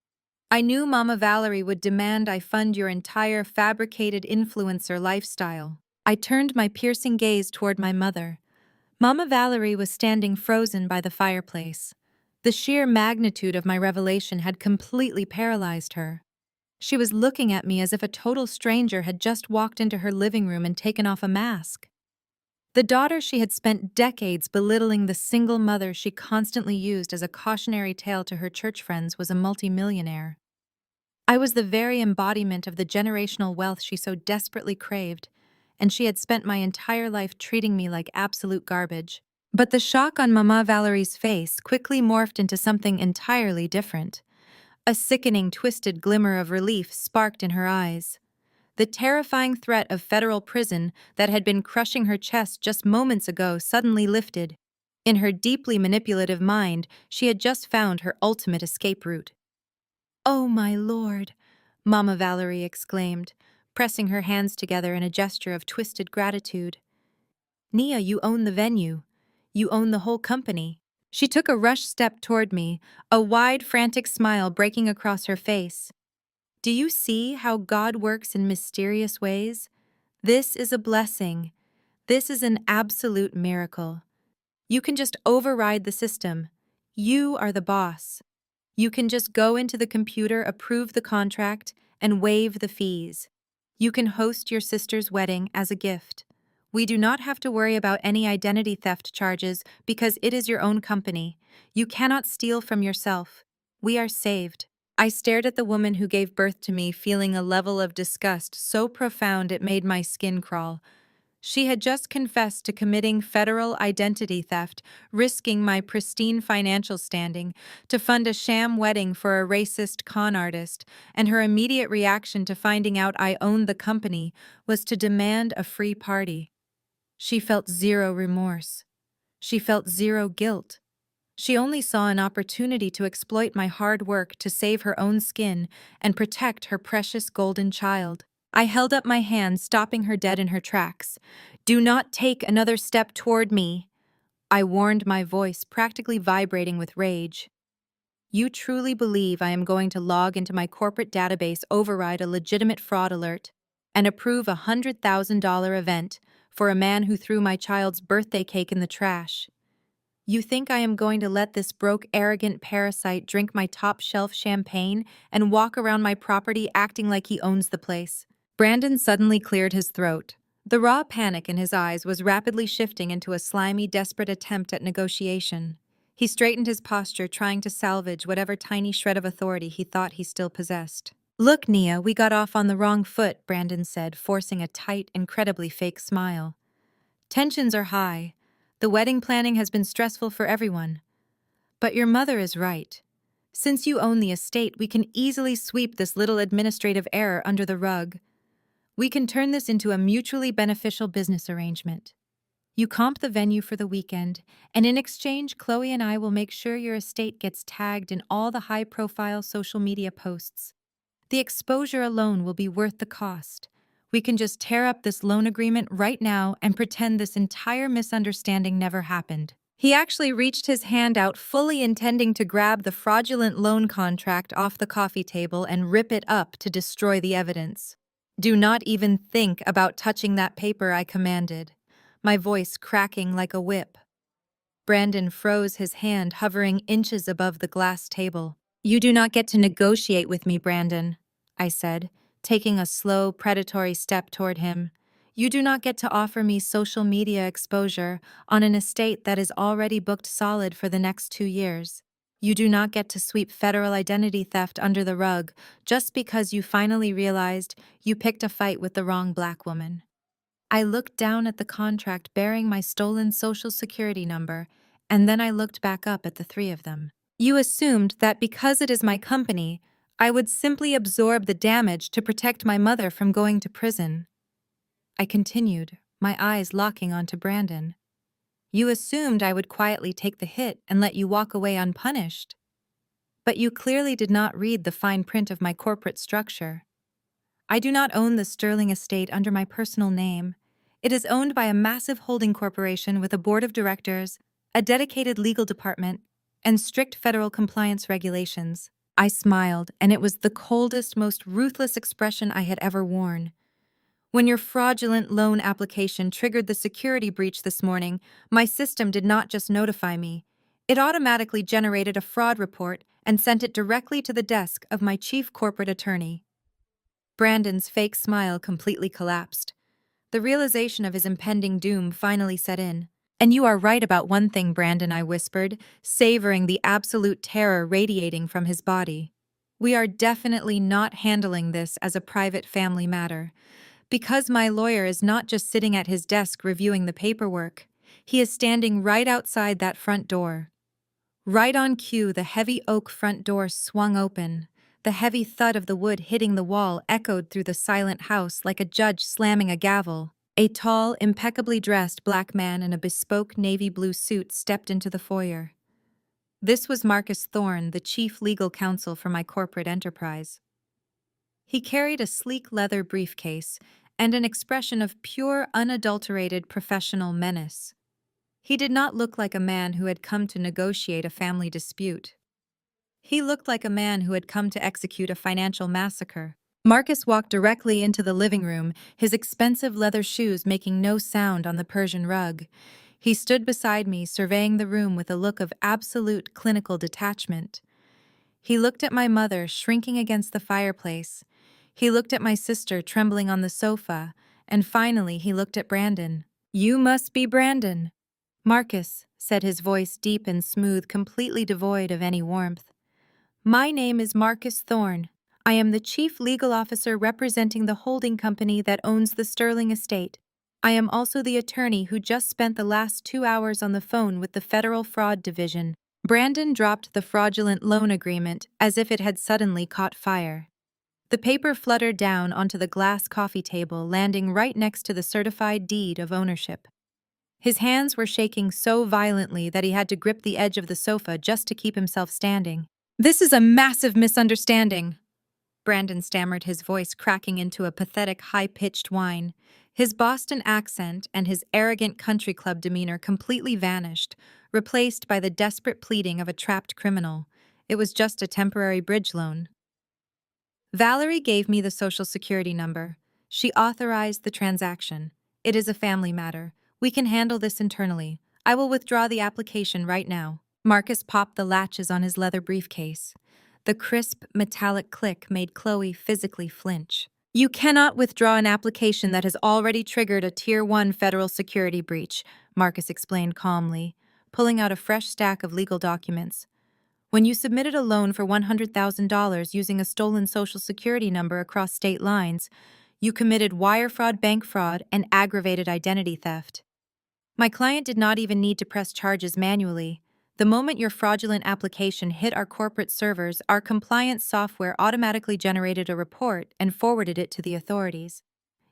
I knew Mama Valerie would demand I fund your entire fabricated influencer lifestyle." I turned my piercing gaze toward my mother. Mama Valerie was standing frozen by the fireplace. The sheer magnitude of my revelation had completely paralyzed her. She was looking at me as if a total stranger had just walked into her living room and taken off a mask. The daughter she had spent decades belittling, the single mother she constantly used as a cautionary tale to her church friends, was a multimillionaire. I was the very embodiment of the generational wealth she so desperately craved, and she had spent my entire life treating me like absolute garbage. But the shock on Mama Valerie's face quickly morphed into something entirely different. A sickening, twisted glimmer of relief sparked in her eyes. The terrifying threat of federal prison that had been crushing her chest just moments ago suddenly lifted. In her deeply manipulative mind, she had just found her ultimate escape route. "Oh, my lord," Mama Valerie exclaimed, pressing her hands together in a gesture of twisted gratitude. "Nia, you own the venue. You own the whole company." She took a rushed step toward me, a wide, frantic smile breaking across her face. "Do you see how God works in mysterious ways? This is a blessing. This is an absolute miracle. You can just override the system. You are the boss. You can just go into the computer, approve the contract, and waive the fees. You can host your sister's wedding as a gift. We do not have to worry about any identity theft charges because it is your own company. You cannot steal from yourself. We are saved." I stared at the woman who gave birth to me, feeling a level of disgust so profound it made my skin crawl. She had just confessed to committing federal identity theft, risking my pristine financial standing, to fund a sham wedding for a racist con artist, and her immediate reaction to finding out I owned the company was to demand a free party. She felt zero remorse. She felt zero guilt. She only saw an opportunity to exploit my hard work to save her own skin and protect her precious golden child. I held up my hand, stopping her dead in her tracks. "Do not take another step toward me," I warned, my voice practically vibrating with rage. "You truly believe I am going to log into my corporate database, override a legitimate fraud alert, and approve a $100,000 event for a man who threw my child's birthday cake in the trash? You think I am going to let this broke, arrogant parasite drink my top-shelf champagne and walk around my property acting like he owns the place?" Brandon suddenly cleared his throat. The raw panic in his eyes was rapidly shifting into a slimy, desperate attempt at negotiation. He straightened his posture, trying to salvage whatever tiny shred of authority he thought he still possessed. "Look, Nia, we got off on the wrong foot," Brandon said, forcing a tight, incredibly fake smile. "Tensions are high. The wedding planning has been stressful for everyone. But your mother is right. Since you own the estate, we can easily sweep this little administrative error under the rug. We can turn this into a mutually beneficial business arrangement. You comp the venue for the weekend, and in exchange, Chloe and I will make sure your estate gets tagged in all the high-profile social media posts. The exposure alone will be worth the cost. We can just tear up this loan agreement right now and pretend this entire misunderstanding never happened." He actually reached his hand out, fully intending to grab the fraudulent loan contract off the coffee table and rip it up to destroy the evidence. "Do not even think about touching that paper," I commanded, my voice cracking like a whip. Brandon froze, his hand hovering inches above the glass table. "You do not get to negotiate with me, Brandon," I said, taking a slow, predatory step toward him. "You do not get to offer me social media exposure on an estate that is already booked solid for the next 2 years. You do not get to sweep federal identity theft under the rug just because you finally realized you picked a fight with the wrong black woman." I looked down at the contract bearing my stolen social security number, and then I looked back up at the three of them. "You assumed that because it is my company, I would simply absorb the damage to protect my mother from going to prison," I continued, my eyes locking onto Brandon. "You assumed I would quietly take the hit and let you walk away unpunished. But you clearly did not read the fine print of my corporate structure. I do not own the Sterling estate under my personal name. It is owned by a massive holding corporation with a board of directors, a dedicated legal department, and strict federal compliance regulations." I smiled, and it was the coldest, most ruthless expression I had ever worn. When your fraudulent loan application triggered the security breach this morning, my system did not just notify me. It automatically generated a fraud report and sent it directly to the desk of my chief corporate attorney. Brandon's fake smile completely collapsed. The realization of his impending doom finally set in. "And you are right about one thing, Brandon," I whispered, savoring the absolute terror radiating from his body. "We are definitely not handling this as a private family matter. Because my lawyer is not just sitting at his desk reviewing the paperwork, he is standing right outside that front door." Right on cue, the heavy oak front door swung open. The heavy thud of the wood hitting the wall echoed through the silent house like a judge slamming a gavel. A tall, impeccably dressed black man in a bespoke navy blue suit stepped into the foyer. This was Marcus Thorne, the chief legal counsel for my corporate enterprise. He carried a sleek leather briefcase and an expression of pure, unadulterated professional menace. He did not look like a man who had come to negotiate a family dispute. He looked like a man who had come to execute a financial massacre. Marcus walked directly into the living room, his expensive leather shoes making no sound on the Persian rug. He stood beside me, surveying the room with a look of absolute clinical detachment. He looked at my mother, shrinking against the fireplace. He looked at my sister, trembling on the sofa. And finally, he looked at Brandon. "You must be Brandon." "Marcus," said his voice deep and smooth, completely devoid of any warmth. "My name is Marcus Thorne. I am the chief legal officer representing the holding company that owns the Sterling estate. I am also the attorney who just spent the last 2 hours on the phone with the Federal Fraud Division." Brandon dropped the fraudulent loan agreement as if it had suddenly caught fire. The paper fluttered down onto the glass coffee table, landing right next to the certified deed of ownership. His hands were shaking so violently that he had to grip the edge of the sofa just to keep himself standing. "This is a massive misunderstanding," Brandon stammered, his voice cracking into a pathetic, high-pitched whine. His Boston accent and his arrogant country club demeanor completely vanished, replaced by the desperate pleading of a trapped criminal. It was just a temporary bridge loan. "Valerie gave me the Social Security number. She authorized the transaction. It is a family matter. We can handle this internally. I will withdraw the application right now." Marcus popped the latches on his leather briefcase. The crisp, metallic click made Chloe physically flinch. "You cannot withdraw an application that has already triggered a Tier 1 federal security breach," Marcus explained calmly, pulling out a fresh stack of legal documents. "When you submitted a loan for $100,000 using a stolen Social Security number across state lines, you committed wire fraud, bank fraud, and aggravated identity theft. My client did not even need to press charges manually. The moment your fraudulent application hit our corporate servers, our compliance software automatically generated a report and forwarded it to the authorities.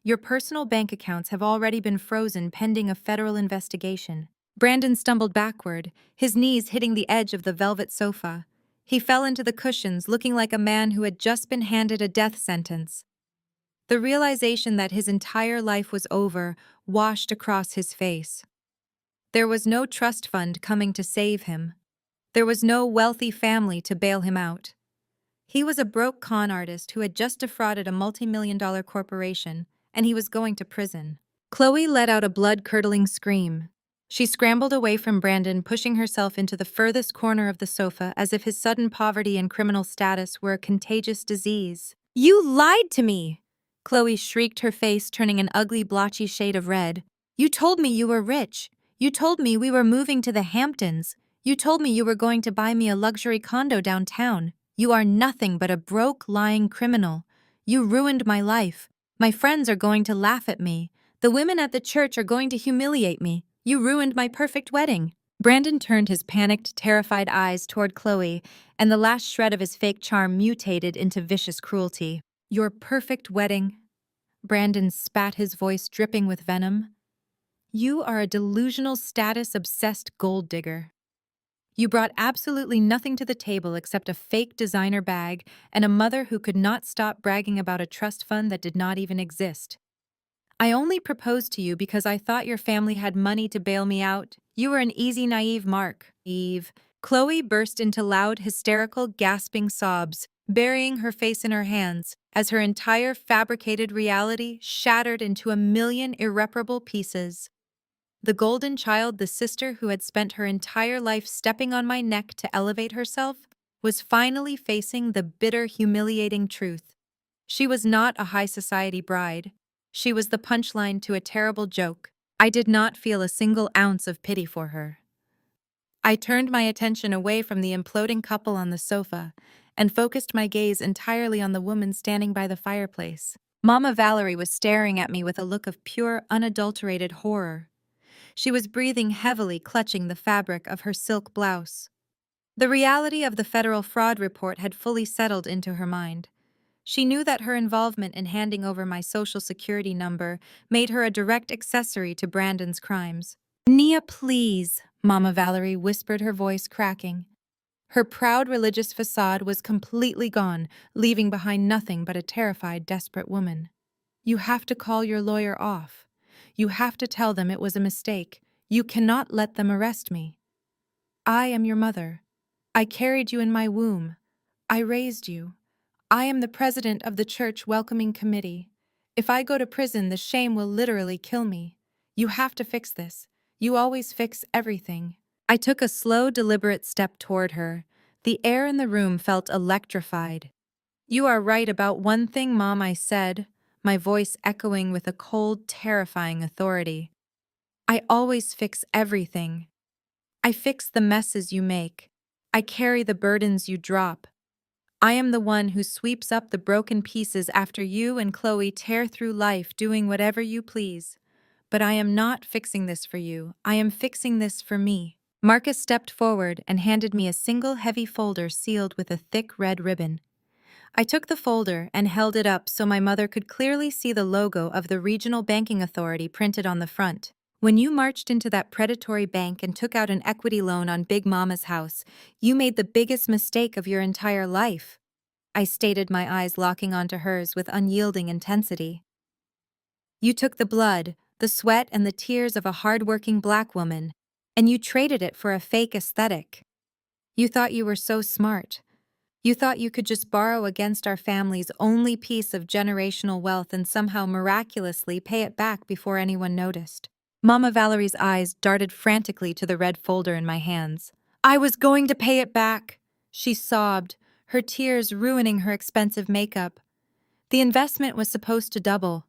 Your personal bank accounts have already been frozen pending a federal investigation." Brandon stumbled backward, his knees hitting the edge of the velvet sofa. He fell into the cushions, looking like a man who had just been handed a death sentence. The realization that his entire life was over washed across his face. There was no trust fund coming to save him. There was no wealthy family to bail him out. He was a broke con artist who had just defrauded a multi-million-dollar corporation, and he was going to prison. Chloe let out a blood-curdling scream. She scrambled away from Brandon, pushing herself into the furthest corner of the sofa as if his sudden poverty and criminal status were a contagious disease. "You lied to me!" Chloe shrieked, her face turning an ugly, blotchy shade of red. "You told me you were rich. You told me we were moving to the Hamptons. You told me you were going to buy me a luxury condo downtown. You are nothing but a broke, lying criminal. You ruined my life. My friends are going to laugh at me. The women at the church are going to humiliate me. You ruined my perfect wedding." Brandon turned his panicked, terrified eyes toward Chloe, and the last shred of his fake charm mutated into vicious cruelty. "Your perfect wedding?" Brandon spat, his voice dripping with venom. "You are a delusional, status-obsessed gold digger. You brought absolutely nothing to the table except a fake designer bag and a mother who could not stop bragging about a trust fund that did not even exist. I only proposed to you because I thought your family had money to bail me out. You were an easy, naive mark, Eve." Chloe burst into loud, hysterical, gasping sobs, burying her face in her hands. as her entire fabricated reality shattered into a million irreparable pieces. The golden child, the sister who had spent her entire life stepping on my neck to elevate herself, was finally facing the bitter, humiliating truth. She was not a high society bride. She was the punchline to a terrible joke. I did not feel a single ounce of pity for her. I turned my attention away from the imploding couple on the sofa and focused my gaze entirely on the woman standing by the fireplace. Mama Valerie was staring at me with a look of pure, unadulterated horror. She was breathing heavily, clutching the fabric of her silk blouse. The reality of the federal fraud report had fully settled into her mind. She knew that her involvement in handing over my social security number made her a direct accessory to Brandon's crimes. "Nia, please," Mama Valerie whispered, her voice cracking. Her proud religious facade was completely gone, leaving behind nothing but a terrified, desperate woman. "You have to call your lawyer off. You have to tell them it was a mistake. You cannot let them arrest me. I am your mother. I carried you in my womb. I raised you. I am the president of the church welcoming committee. If I go to prison, the shame will literally kill me. You have to fix this. You always fix everything." I took a slow, deliberate step toward her. The air in the room felt electrified. "You are right about one thing, Mom," I said, my voice echoing with a cold, terrifying authority. "I always fix everything. I fix the messes you make. I carry the burdens you drop. I am the one who sweeps up the broken pieces after you and Chloe tear through life doing whatever you please. But I am not fixing this for you. I am fixing this for me." Marcus stepped forward and handed me a single heavy folder sealed with a thick red ribbon. I took the folder and held it up so my mother could clearly see the logo of the Regional Banking Authority printed on the front. "When you marched into that predatory bank and took out an equity loan on Big Mama's house, you made the biggest mistake of your entire life," I stated, my eyes locking onto hers with unyielding intensity. "You took the blood, the sweat, and the tears of a hard-working Black woman, and you traded it for a fake aesthetic. You thought you were so smart. You thought you could just borrow against our family's only piece of generational wealth and somehow miraculously pay it back before anyone noticed." Mama Valerie's eyes darted frantically to the red folder in my hands. "I was going to pay it back," she sobbed, her tears ruining her expensive makeup. "The investment was supposed to double.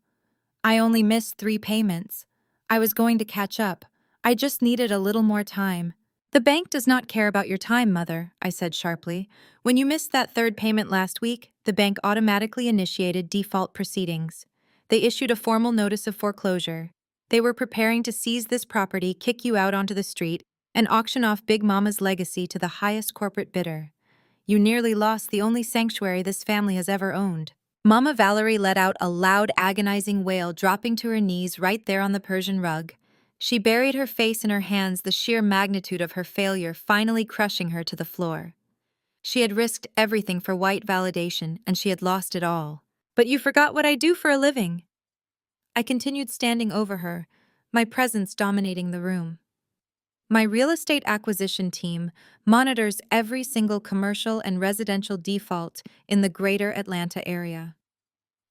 I only missed 3 payments. I was going to catch up. I just needed a little more time." "The bank does not care about your time, Mother," I said sharply. "When you missed that 3rd payment last week, the bank automatically initiated default proceedings. They issued a formal notice of foreclosure. They were preparing to seize this property, kick you out onto the street, and auction off Big Mama's legacy to the highest corporate bidder. You nearly lost the only sanctuary this family has ever owned." Mama Valerie let out a loud, agonizing wail, dropping to her knees right there on the Persian rug. She buried her face in her hands, the sheer magnitude of her failure finally crushing her to the floor. She had risked everything for white validation, and she had lost it all. "But you forgot what I do for a living." I continued standing over her, my presence dominating the room. "My real estate acquisition team monitors every single commercial and residential default in the greater Atlanta area.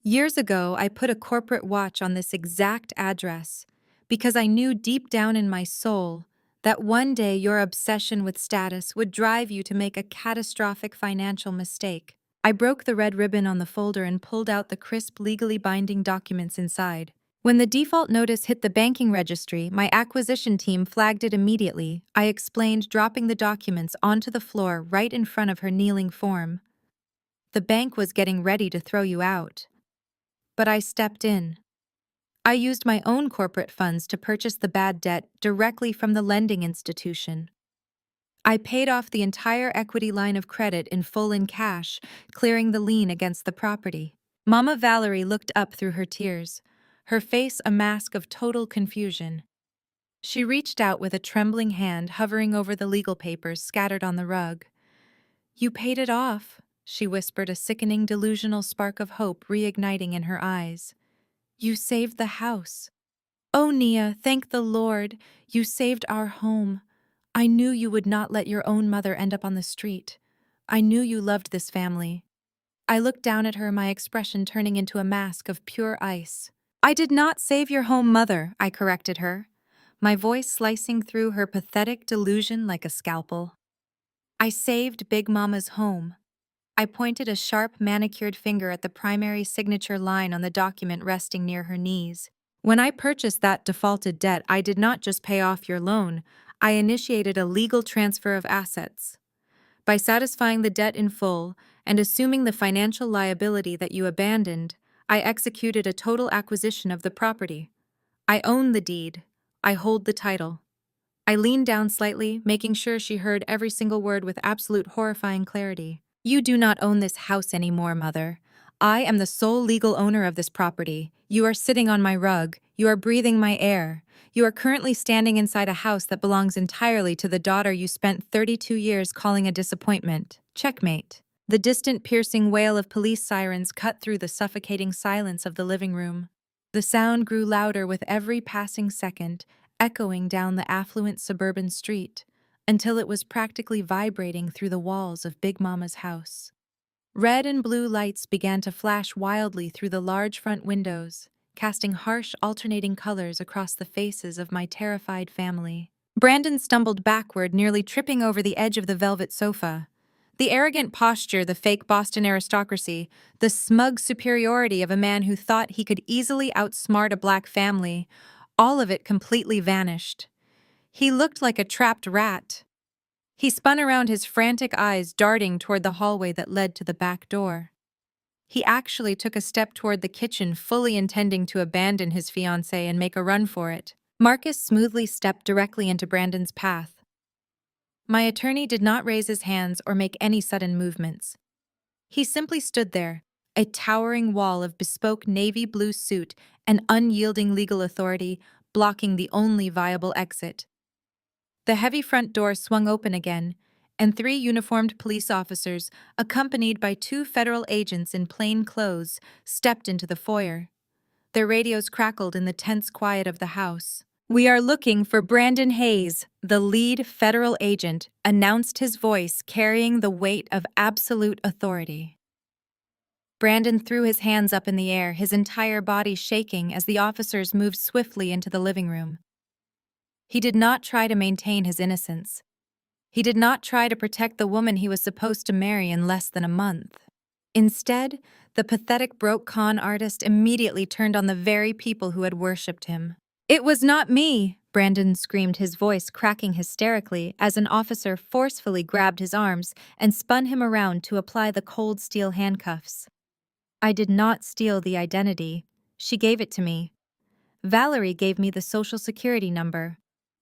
Years ago, I put a corporate watch on this exact address because I knew deep down in my soul that one day your obsession with status would drive you to make a catastrophic financial mistake." I broke the red ribbon on the folder and pulled out the crisp, legally binding documents inside. "When the default notice hit the banking registry, my acquisition team flagged it immediately," I explained, dropping the documents onto the floor right in front of her kneeling form. "The bank was getting ready to throw you out. But I stepped in. I used my own corporate funds to purchase the bad debt directly from the lending institution. I paid off the entire equity line of credit in full in cash, clearing the lien against the property." Mama Valerie looked up through her tears, her face a mask of total confusion. She reached out with a trembling hand, hovering over the legal papers scattered on the rug. "You paid it off," she whispered, a sickening, delusional spark of hope reigniting in her eyes. "You saved the house. Oh, Nia, thank the Lord, you saved our home. I knew you would not let your own mother end up on the street. I knew you loved this family." I looked down at her, my expression turning into a mask of pure ice. I did not save your home, mother, I corrected her, my voice slicing through her pathetic delusion like a scalpel. I saved Big Mama's home. I pointed a sharp, manicured finger at the primary signature line on the document resting near her knees. When I purchased that defaulted debt, I did not just pay off your loan, I initiated a legal transfer of assets. By satisfying the debt in full and assuming the financial liability that you abandoned, I executed a total acquisition of the property. I own the deed. I hold the title. I leaned down slightly, making sure she heard every single word with absolute horrifying clarity. You do not own this house anymore, mother. I am the sole legal owner of this property. You are sitting on my rug. You are breathing my air. You are currently standing inside a house that belongs entirely to the daughter you spent 32 years calling a disappointment. Checkmate. The distant, piercing wail of police sirens cut through the suffocating silence of the living room. The sound grew louder with every passing second, echoing down the affluent suburban street, until it was practically vibrating through the walls of Big Mama's house. Red and blue lights began to flash wildly through the large front windows, casting harsh, alternating colors across the faces of my terrified family. Brandon stumbled backward, nearly tripping over the edge of the velvet sofa. The arrogant posture, the fake Boston aristocracy, the smug superiority of a man who thought he could easily outsmart a black family, all of it completely vanished. He looked like a trapped rat. He spun around, his frantic eyes darting toward the hallway that led to the back door. He actually took a step toward the kitchen, fully intending to abandon his fiancée and make a run for it. Marcus smoothly stepped directly into Brandon's path. My attorney did not raise his hands or make any sudden movements. He simply stood there, a towering wall of bespoke navy blue suit and unyielding legal authority, blocking the only viable exit. The heavy front door swung open again, and 3 uniformed police officers, accompanied by 2 federal agents in plain clothes, stepped into the foyer. Their radios crackled in the tense quiet of the house. "We are looking for Brandon Hayes," the lead federal agent announced, his voice carrying the weight of absolute authority. Brandon threw his hands up in the air, his entire body shaking as the officers moved swiftly into the living room. He did not try to maintain his innocence. He did not try to protect the woman he was supposed to marry in less than a month. Instead, the pathetic broke con artist immediately turned on the very people who had worshipped him. "It was not me!" Brandon screamed, his voice cracking hysterically as an officer forcefully grabbed his arms and spun him around to apply the cold steel handcuffs. "I did not steal the identity. She gave it to me. Valerie gave me the social security number.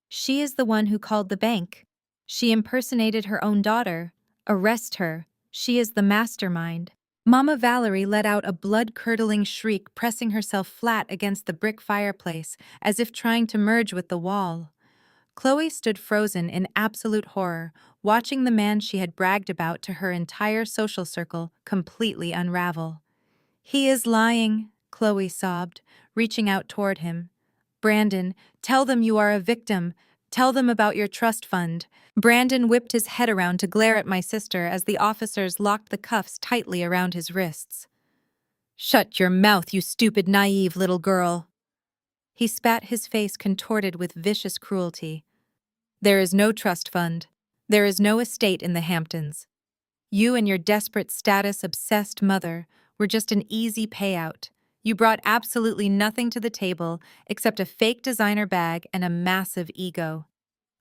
She is the one who called the bank. She impersonated her own daughter. Arrest her. She is the mastermind." Mama Valerie let out a blood-curdling shriek, pressing herself flat against the brick fireplace, as if trying to merge with the wall. Chloe stood frozen in absolute horror, watching the man she had bragged about to her entire social circle completely unravel. "He is lying," Chloe sobbed, reaching out toward him. "Brandon, tell them you are a victim. Tell them about your trust fund." Brandon whipped his head around to glare at my sister as the officers locked the cuffs tightly around his wrists. "Shut your mouth, you stupid, naive little girl." He spat, his face contorted with vicious cruelty. "There is no trust fund. There is no estate in the Hamptons. You and your desperate status-obsessed mother were just an easy payout. You brought absolutely nothing to the table except a fake designer bag and a massive ego.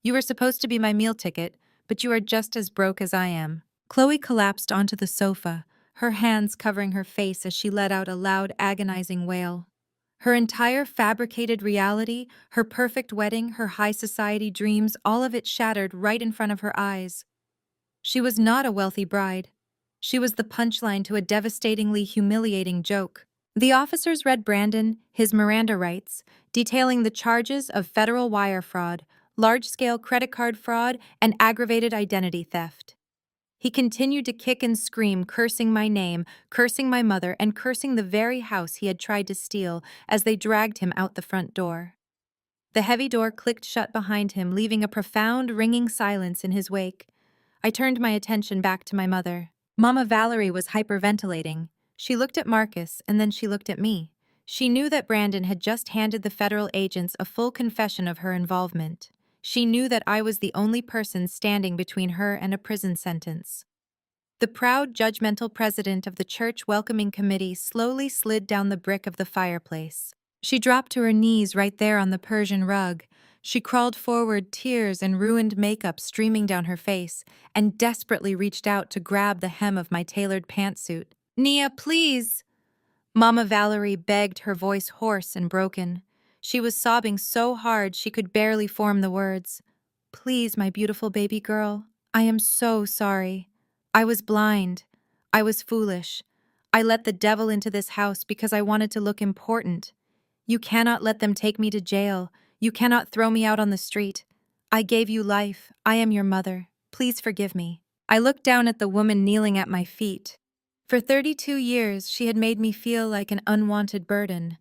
You were supposed to be my meal ticket, but you are just as broke as I am." Chloe collapsed onto the sofa, her hands covering her face as she let out a loud, agonizing wail. Her entire fabricated reality, her perfect wedding, her high society dreams, all of it shattered right in front of her eyes. She was not a wealthy bride. She was the punchline to a devastatingly humiliating joke. The officers read Brandon his Miranda rights, detailing the charges of federal wire fraud, large-scale credit card fraud, and aggravated identity theft. He continued to kick and scream, cursing my name, cursing my mother, and cursing the very house he had tried to steal as they dragged him out the front door. The heavy door clicked shut behind him, leaving a profound, ringing silence in his wake. I turned my attention back to my mother. Mama Valerie was hyperventilating. She looked at Marcus and then she looked at me. She knew that Brandon had just handed the federal agents a full confession of her involvement. She knew that I was the only person standing between her and a prison sentence. The proud, judgmental president of the church welcoming committee slowly slid down the brick of the fireplace. She dropped to her knees right there on the Persian rug. She crawled forward, tears and ruined makeup streaming down her face, and desperately reached out to grab the hem of my tailored pantsuit. "Nia, please!" Mama Valerie begged, her voice hoarse and broken. She was sobbing so hard she could barely form the words. "Please, my beautiful baby girl, I am so sorry. I was blind. I was foolish. I let the devil into this house because I wanted to look important. You cannot let them take me to jail. You cannot throw me out on the street. I gave you life. I am your mother. Please forgive me." I looked down at the woman kneeling at my feet. For 32 years, she had made me feel like an unwanted burden.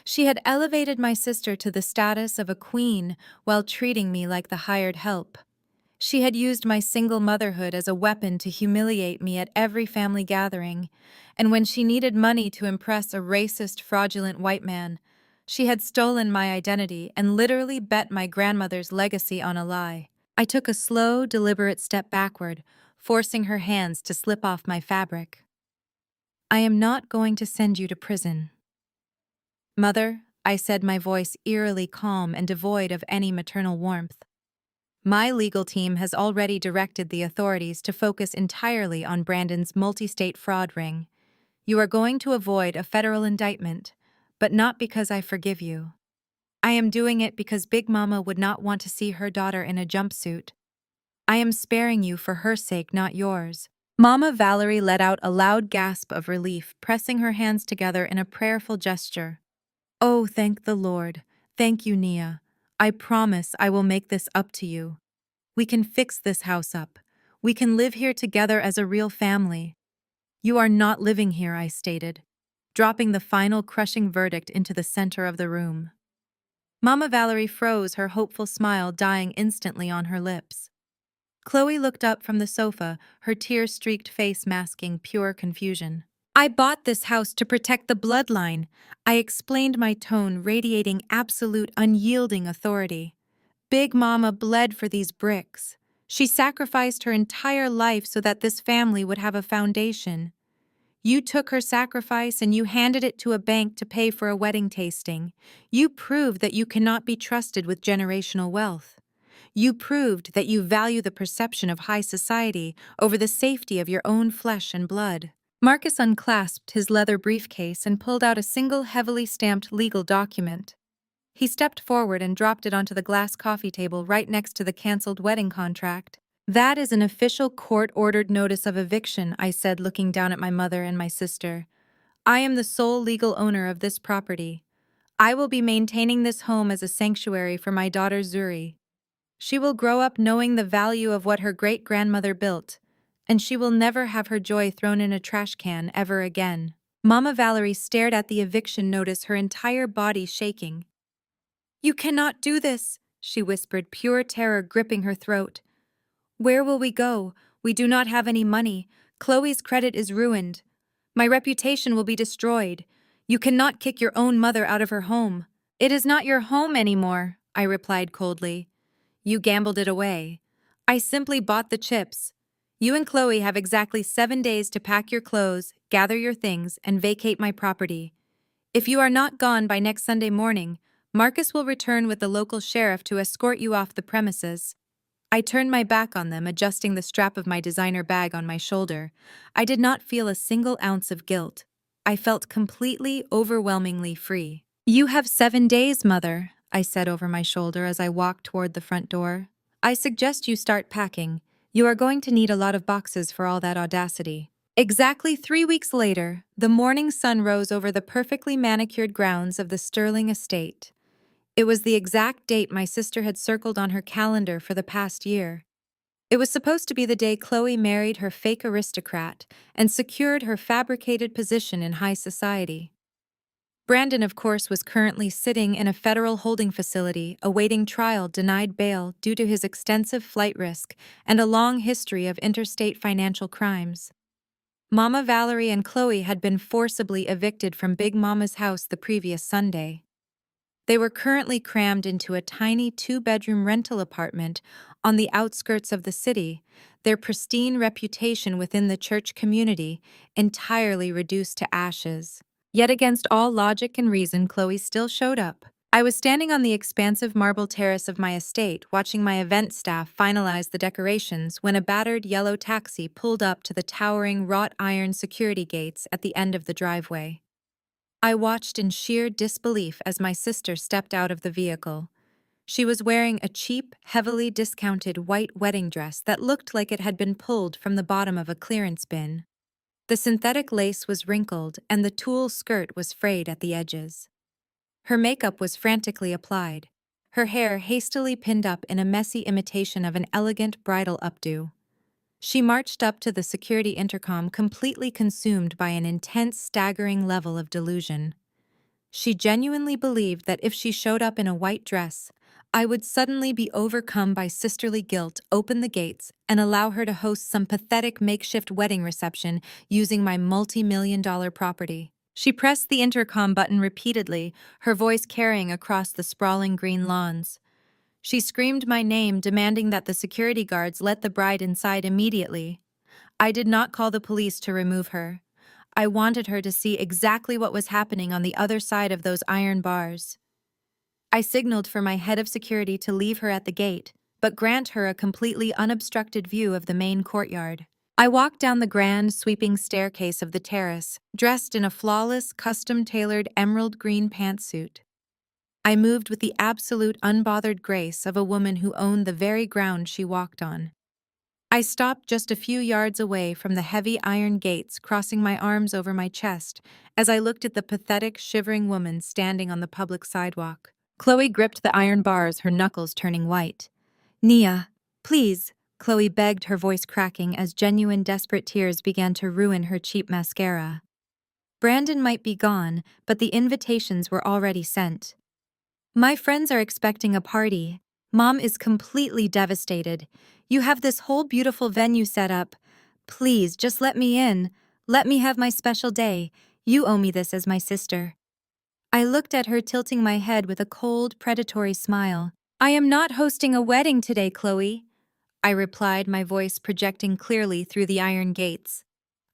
She had elevated my sister to the status of a queen while treating me like the hired help. She had used my single motherhood as a weapon to humiliate me at every family gathering, and when she needed money to impress a racist, fraudulent white man, she had stolen my identity and literally bet my grandmother's legacy on a lie. I took a slow, deliberate step backward, forcing her hands to slip off my fabric. "I am not going to send you to prison." "Mother," I said, my voice eerily calm and devoid of any maternal warmth. "My legal team has already directed the authorities to focus entirely on Brandon's multi-state fraud ring. You are going to avoid a federal indictment, but not because I forgive you. I am doing it because Big Mama would not want to see her daughter in a jumpsuit. I am sparing you for her sake, not yours." Mama Valerie let out a loud gasp of relief, pressing her hands together in a prayerful gesture. "Oh, thank the Lord. Thank you, Nia. I promise I will make this up to you. We can fix this house up. We can live here together as a real family." "You are not living here," I stated, dropping the final crushing verdict into the center of the room. Mama Valerie froze, her hopeful smile dying instantly on her lips. Chloe looked up from the sofa, her tear-streaked face masking pure confusion. "I bought this house to protect the bloodline," I explained, my tone radiating absolute, unyielding authority. "Big Mama bled for these bricks. She sacrificed her entire life so that this family would have a foundation. You took her sacrifice and you handed it to a bank to pay for a wedding tasting. You proved that you cannot be trusted with generational wealth. You proved that you value the perception of high society over the safety of your own flesh and blood." Marcus unclasped his leather briefcase and pulled out a single heavily stamped legal document. He stepped forward and dropped it onto the glass coffee table right next to the canceled wedding contract. "That is an official court-ordered notice of eviction," I said, looking down at my mother and my sister. "I am the sole legal owner of this property. I will be maintaining this home as a sanctuary for my daughter Zuri. She will grow up knowing the value of what her great-grandmother built, and she will never have her joy thrown in a trash can ever again." Mama Valerie stared at the eviction notice, her entire body shaking. "You cannot do this," she whispered, pure terror gripping her throat. "Where will we go? We do not have any money. Chloe's credit is ruined. My reputation will be destroyed. You cannot kick your own mother out of her home." "It is not your home anymore," I replied coldly. "You gambled it away. I simply bought the chips. You and Chloe have exactly 7 days to pack your clothes, gather your things, and vacate my property. If you are not gone by next Sunday morning, Marcus will return with the local sheriff to escort you off the premises." I turned my back on them, adjusting the strap of my designer bag on my shoulder. I did not feel a single ounce of guilt. I felt completely, overwhelmingly free. "You have 7 days, Mother," I said over my shoulder as I walked toward the front door. "I suggest you start packing. You are going to need a lot of boxes for all that audacity." Exactly 3 weeks later, the morning sun rose over the perfectly manicured grounds of the Sterling estate. It was the exact date my sister had circled on her calendar for the past year. It was supposed to be the day Chloe married her fake aristocrat and secured her fabricated position in high society. Brandon, of course, was currently sitting in a federal holding facility awaiting trial, denied bail due to his extensive flight risk and a long history of interstate financial crimes. Mama Valerie and Chloe had been forcibly evicted from Big Mama's house the previous Sunday. They were currently crammed into a tiny two-bedroom rental apartment on the outskirts of the city, their pristine reputation within the church community entirely reduced to ashes. Yet against all logic and reason, Chloe still showed up. I was standing on the expansive marble terrace of my estate, watching my event staff finalize the decorations when a battered yellow taxi pulled up to the towering wrought iron security gates at the end of the driveway. I watched in sheer disbelief as my sister stepped out of the vehicle. She was wearing a cheap, heavily discounted white wedding dress that looked like it had been pulled from the bottom of a clearance bin. The synthetic lace was wrinkled and the tulle skirt was frayed at the edges. Her makeup was frantically applied, her hair hastily pinned up in a messy imitation of an elegant bridal updo. She marched up to the security intercom completely consumed by an intense, staggering level of delusion. She genuinely believed that if she showed up in a white dress, I would suddenly be overcome by sisterly guilt, open the gates, and allow her to host some pathetic makeshift wedding reception using my multi-million-dollar property. She pressed the intercom button repeatedly, her voice carrying across the sprawling green lawns. She screamed my name, demanding that the security guards let the bride inside immediately. I did not call the police to remove her. I wanted her to see exactly what was happening on the other side of those iron bars. I signaled for my head of security to leave her at the gate, but grant her a completely unobstructed view of the main courtyard. I walked down the grand, sweeping staircase of the terrace, dressed in a flawless, custom-tailored emerald green pantsuit. I moved with the absolute unbothered grace of a woman who owned the very ground she walked on. I stopped just a few yards away from the heavy iron gates, crossing my arms over my chest as I looked at the pathetic, shivering woman standing on the public sidewalk. Chloe gripped the iron bars, her knuckles turning white. "Nia, please," Chloe begged, her voice cracking as genuine, desperate tears began to ruin her cheap mascara. Brandon might be gone, but the invitations were already sent. "My friends are expecting a party. Mom is completely devastated. You have this whole beautiful venue set up. Please, just let me in. Let me have my special day. You owe me this as my sister." I looked at her, tilting my head with a cold, predatory smile. "I am not hosting a wedding today, Chloe," I replied, my voice projecting clearly through the iron gates.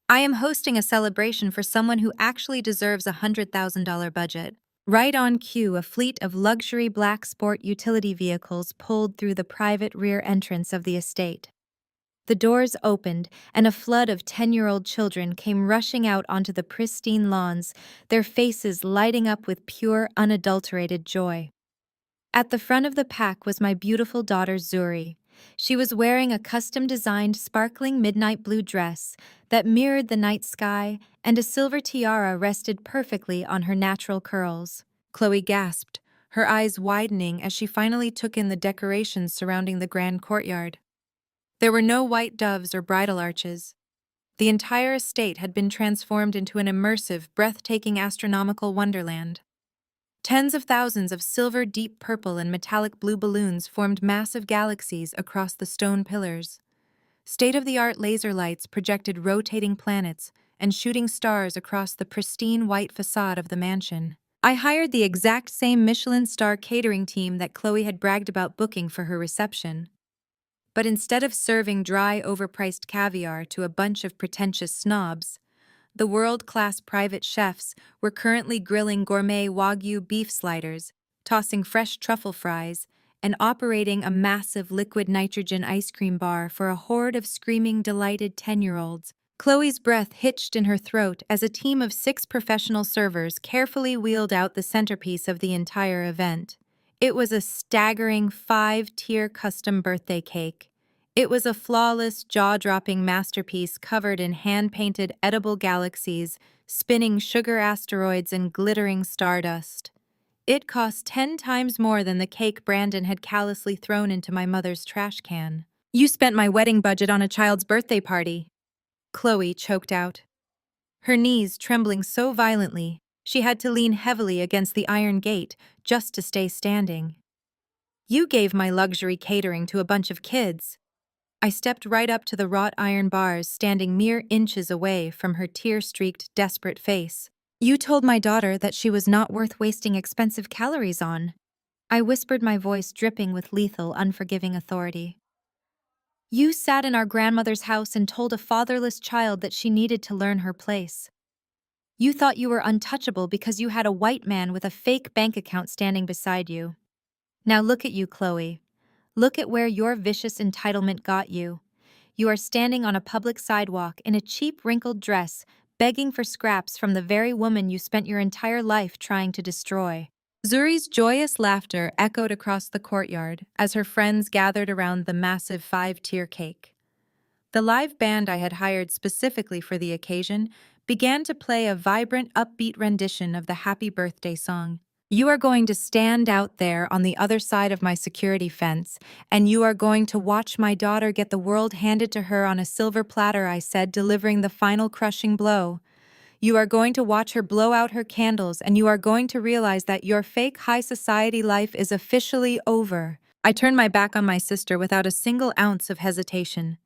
"I am hosting a celebration for someone who actually deserves a $100,000 budget." Right on cue, a fleet of luxury black sport utility vehicles pulled through the private rear entrance of the estate. The doors opened, and a flood of 10-year-old children came rushing out onto the pristine lawns, their faces lighting up with pure, unadulterated joy. At the front of the pack was my beautiful daughter Zuri. She was wearing a custom-designed sparkling midnight blue dress that mirrored the night sky, and a silver tiara rested perfectly on her natural curls. Chloe gasped, her eyes widening as she finally took in the decorations surrounding the grand courtyard. There were no white doves or bridal arches. The entire estate had been transformed into an immersive, breathtaking astronomical wonderland. Tens of thousands of silver, deep purple, and metallic blue balloons formed massive galaxies across the stone pillars. State-of-the-art laser lights projected rotating planets and shooting stars across the pristine white facade of the mansion. I hired the exact same Michelin star catering team that Chloe had bragged about booking for her reception. But instead of serving dry, overpriced caviar to a bunch of pretentious snobs, the world-class private chefs were currently grilling gourmet Wagyu beef sliders, tossing fresh truffle fries, and operating a massive liquid nitrogen ice cream bar for a horde of screaming, delighted 10-year-olds. Chloe's breath hitched in her throat as a team of 6 professional servers carefully wheeled out the centerpiece of the entire event. It was a staggering 5-tier custom birthday cake. It was a flawless, jaw-dropping masterpiece covered in hand-painted edible galaxies, spinning sugar asteroids, and glittering stardust. It cost 10 times more than the cake Brandon had callously thrown into my mother's trash can. "You spent my wedding budget on a child's birthday party," Chloe choked out. Her knees trembling so violently, she had to lean heavily against the iron gate just to stay standing. "You gave my luxury catering to a bunch of kids," I stepped right up to the wrought iron bars, standing mere inches away from her tear-streaked, desperate face. "You told my daughter that she was not worth wasting expensive calories on," I whispered, my voice dripping with lethal, unforgiving authority. "You sat in our grandmother's house and told a fatherless child that she needed to learn her place. You thought you were untouchable because you had a white man with a fake bank account standing beside you. Now look at you, Chloe. Look at where your vicious entitlement got you. You are standing on a public sidewalk in a cheap, wrinkled dress, begging for scraps from the very woman you spent your entire life trying to destroy." Zuri's joyous laughter echoed across the courtyard as her friends gathered around the massive 5-tier cake. The live band I had hired specifically for the occasion began to play a vibrant, upbeat rendition of the Happy Birthday song. "You are going to stand out there on the other side of my security fence, and you are going to watch my daughter get the world handed to her on a silver platter," I said, delivering the final crushing blow. "You are going to watch her blow out her candles, and you are going to realize that your fake high society life is officially over." I turned my back on my sister without a single ounce of hesitation.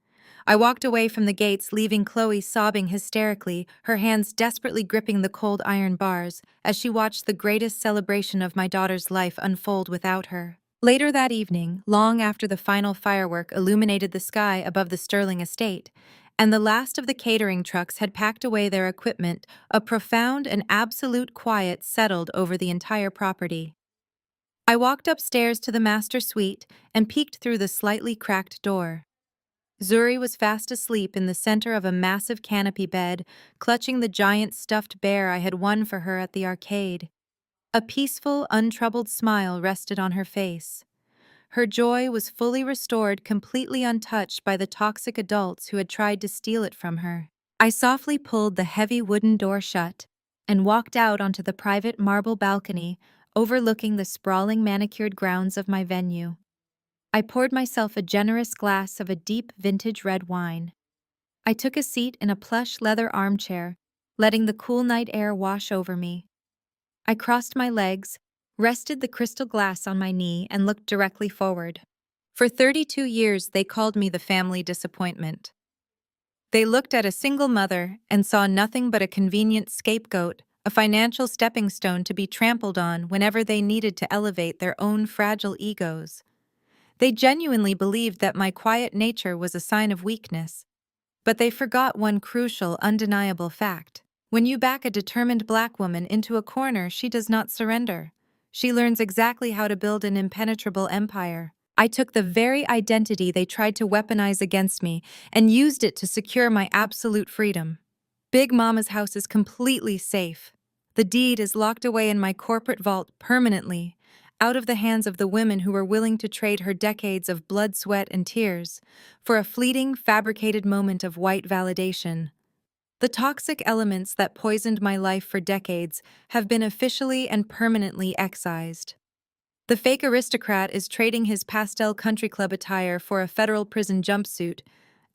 I walked away from the gates, leaving Chloe sobbing hysterically, her hands desperately gripping the cold iron bars, as she watched the greatest celebration of my daughter's life unfold without her. Later that evening, long after the final firework illuminated the sky above the Sterling estate, and the last of the catering trucks had packed away their equipment, a profound and absolute quiet settled over the entire property. I walked upstairs to the master suite and peeked through the slightly cracked door. Zuri was fast asleep in the center of a massive canopy bed, clutching the giant stuffed bear I had won for her at the arcade. A peaceful, untroubled smile rested on her face. Her joy was fully restored, completely untouched by the toxic adults who had tried to steal it from her. I softly pulled the heavy wooden door shut and walked out onto the private marble balcony overlooking the sprawling manicured grounds of my venue. I poured myself a generous glass of a deep vintage red wine. I took a seat in a plush leather armchair, letting the cool night air wash over me. I crossed my legs, rested the crystal glass on my knee, and looked directly forward. For 32 years, they called me the family disappointment. They looked at a single mother and saw nothing but a convenient scapegoat, a financial stepping stone to be trampled on whenever they needed to elevate their own fragile egos. They genuinely believed that my quiet nature was a sign of weakness. But they forgot one crucial, undeniable fact. When you back a determined black woman into a corner, she does not surrender. She learns exactly how to build an impenetrable empire. I took the very identity they tried to weaponize against me and used it to secure my absolute freedom. Big Mama's house is completely safe. The deed is locked away in my corporate vault permanently, out of the hands of the women who were willing to trade her decades of blood, sweat, and tears for a fleeting, fabricated moment of white validation. The toxic elements that poisoned my life for decades have been officially and permanently excised. The fake aristocrat is trading his pastel country club attire for a federal prison jumpsuit,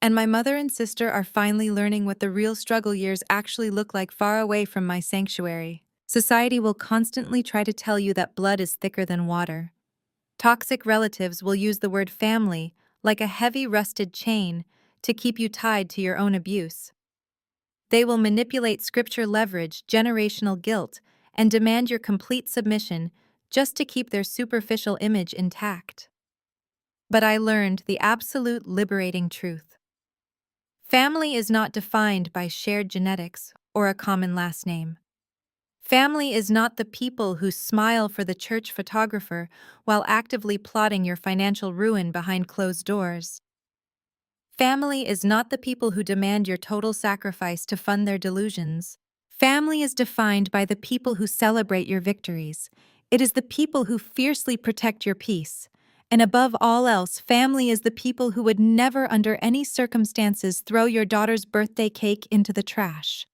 and my mother and sister are finally learning what the real struggle years actually look like far away from my sanctuary. Society will constantly try to tell you that blood is thicker than water. Toxic relatives will use the word family, like a heavy rusted chain, to keep you tied to your own abuse. They will manipulate scripture leverage, generational guilt, and demand your complete submission just to keep their superficial image intact. But I learned the absolute liberating truth. Family is not defined by shared genetics or a common last name. Family is not the people who smile for the church photographer while actively plotting your financial ruin behind closed doors. Family is not the people who demand your total sacrifice to fund their delusions. Family is defined by the people who celebrate your victories. It is the people who fiercely protect your peace. And above all else, family is the people who would never, under any circumstances, throw your daughter's birthday cake into the trash.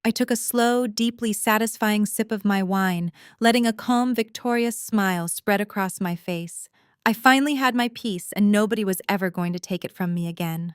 I took a slow, deeply satisfying sip of my wine, letting a calm, victorious smile spread across my face. I finally had my peace, and nobody was ever going to take it from me again.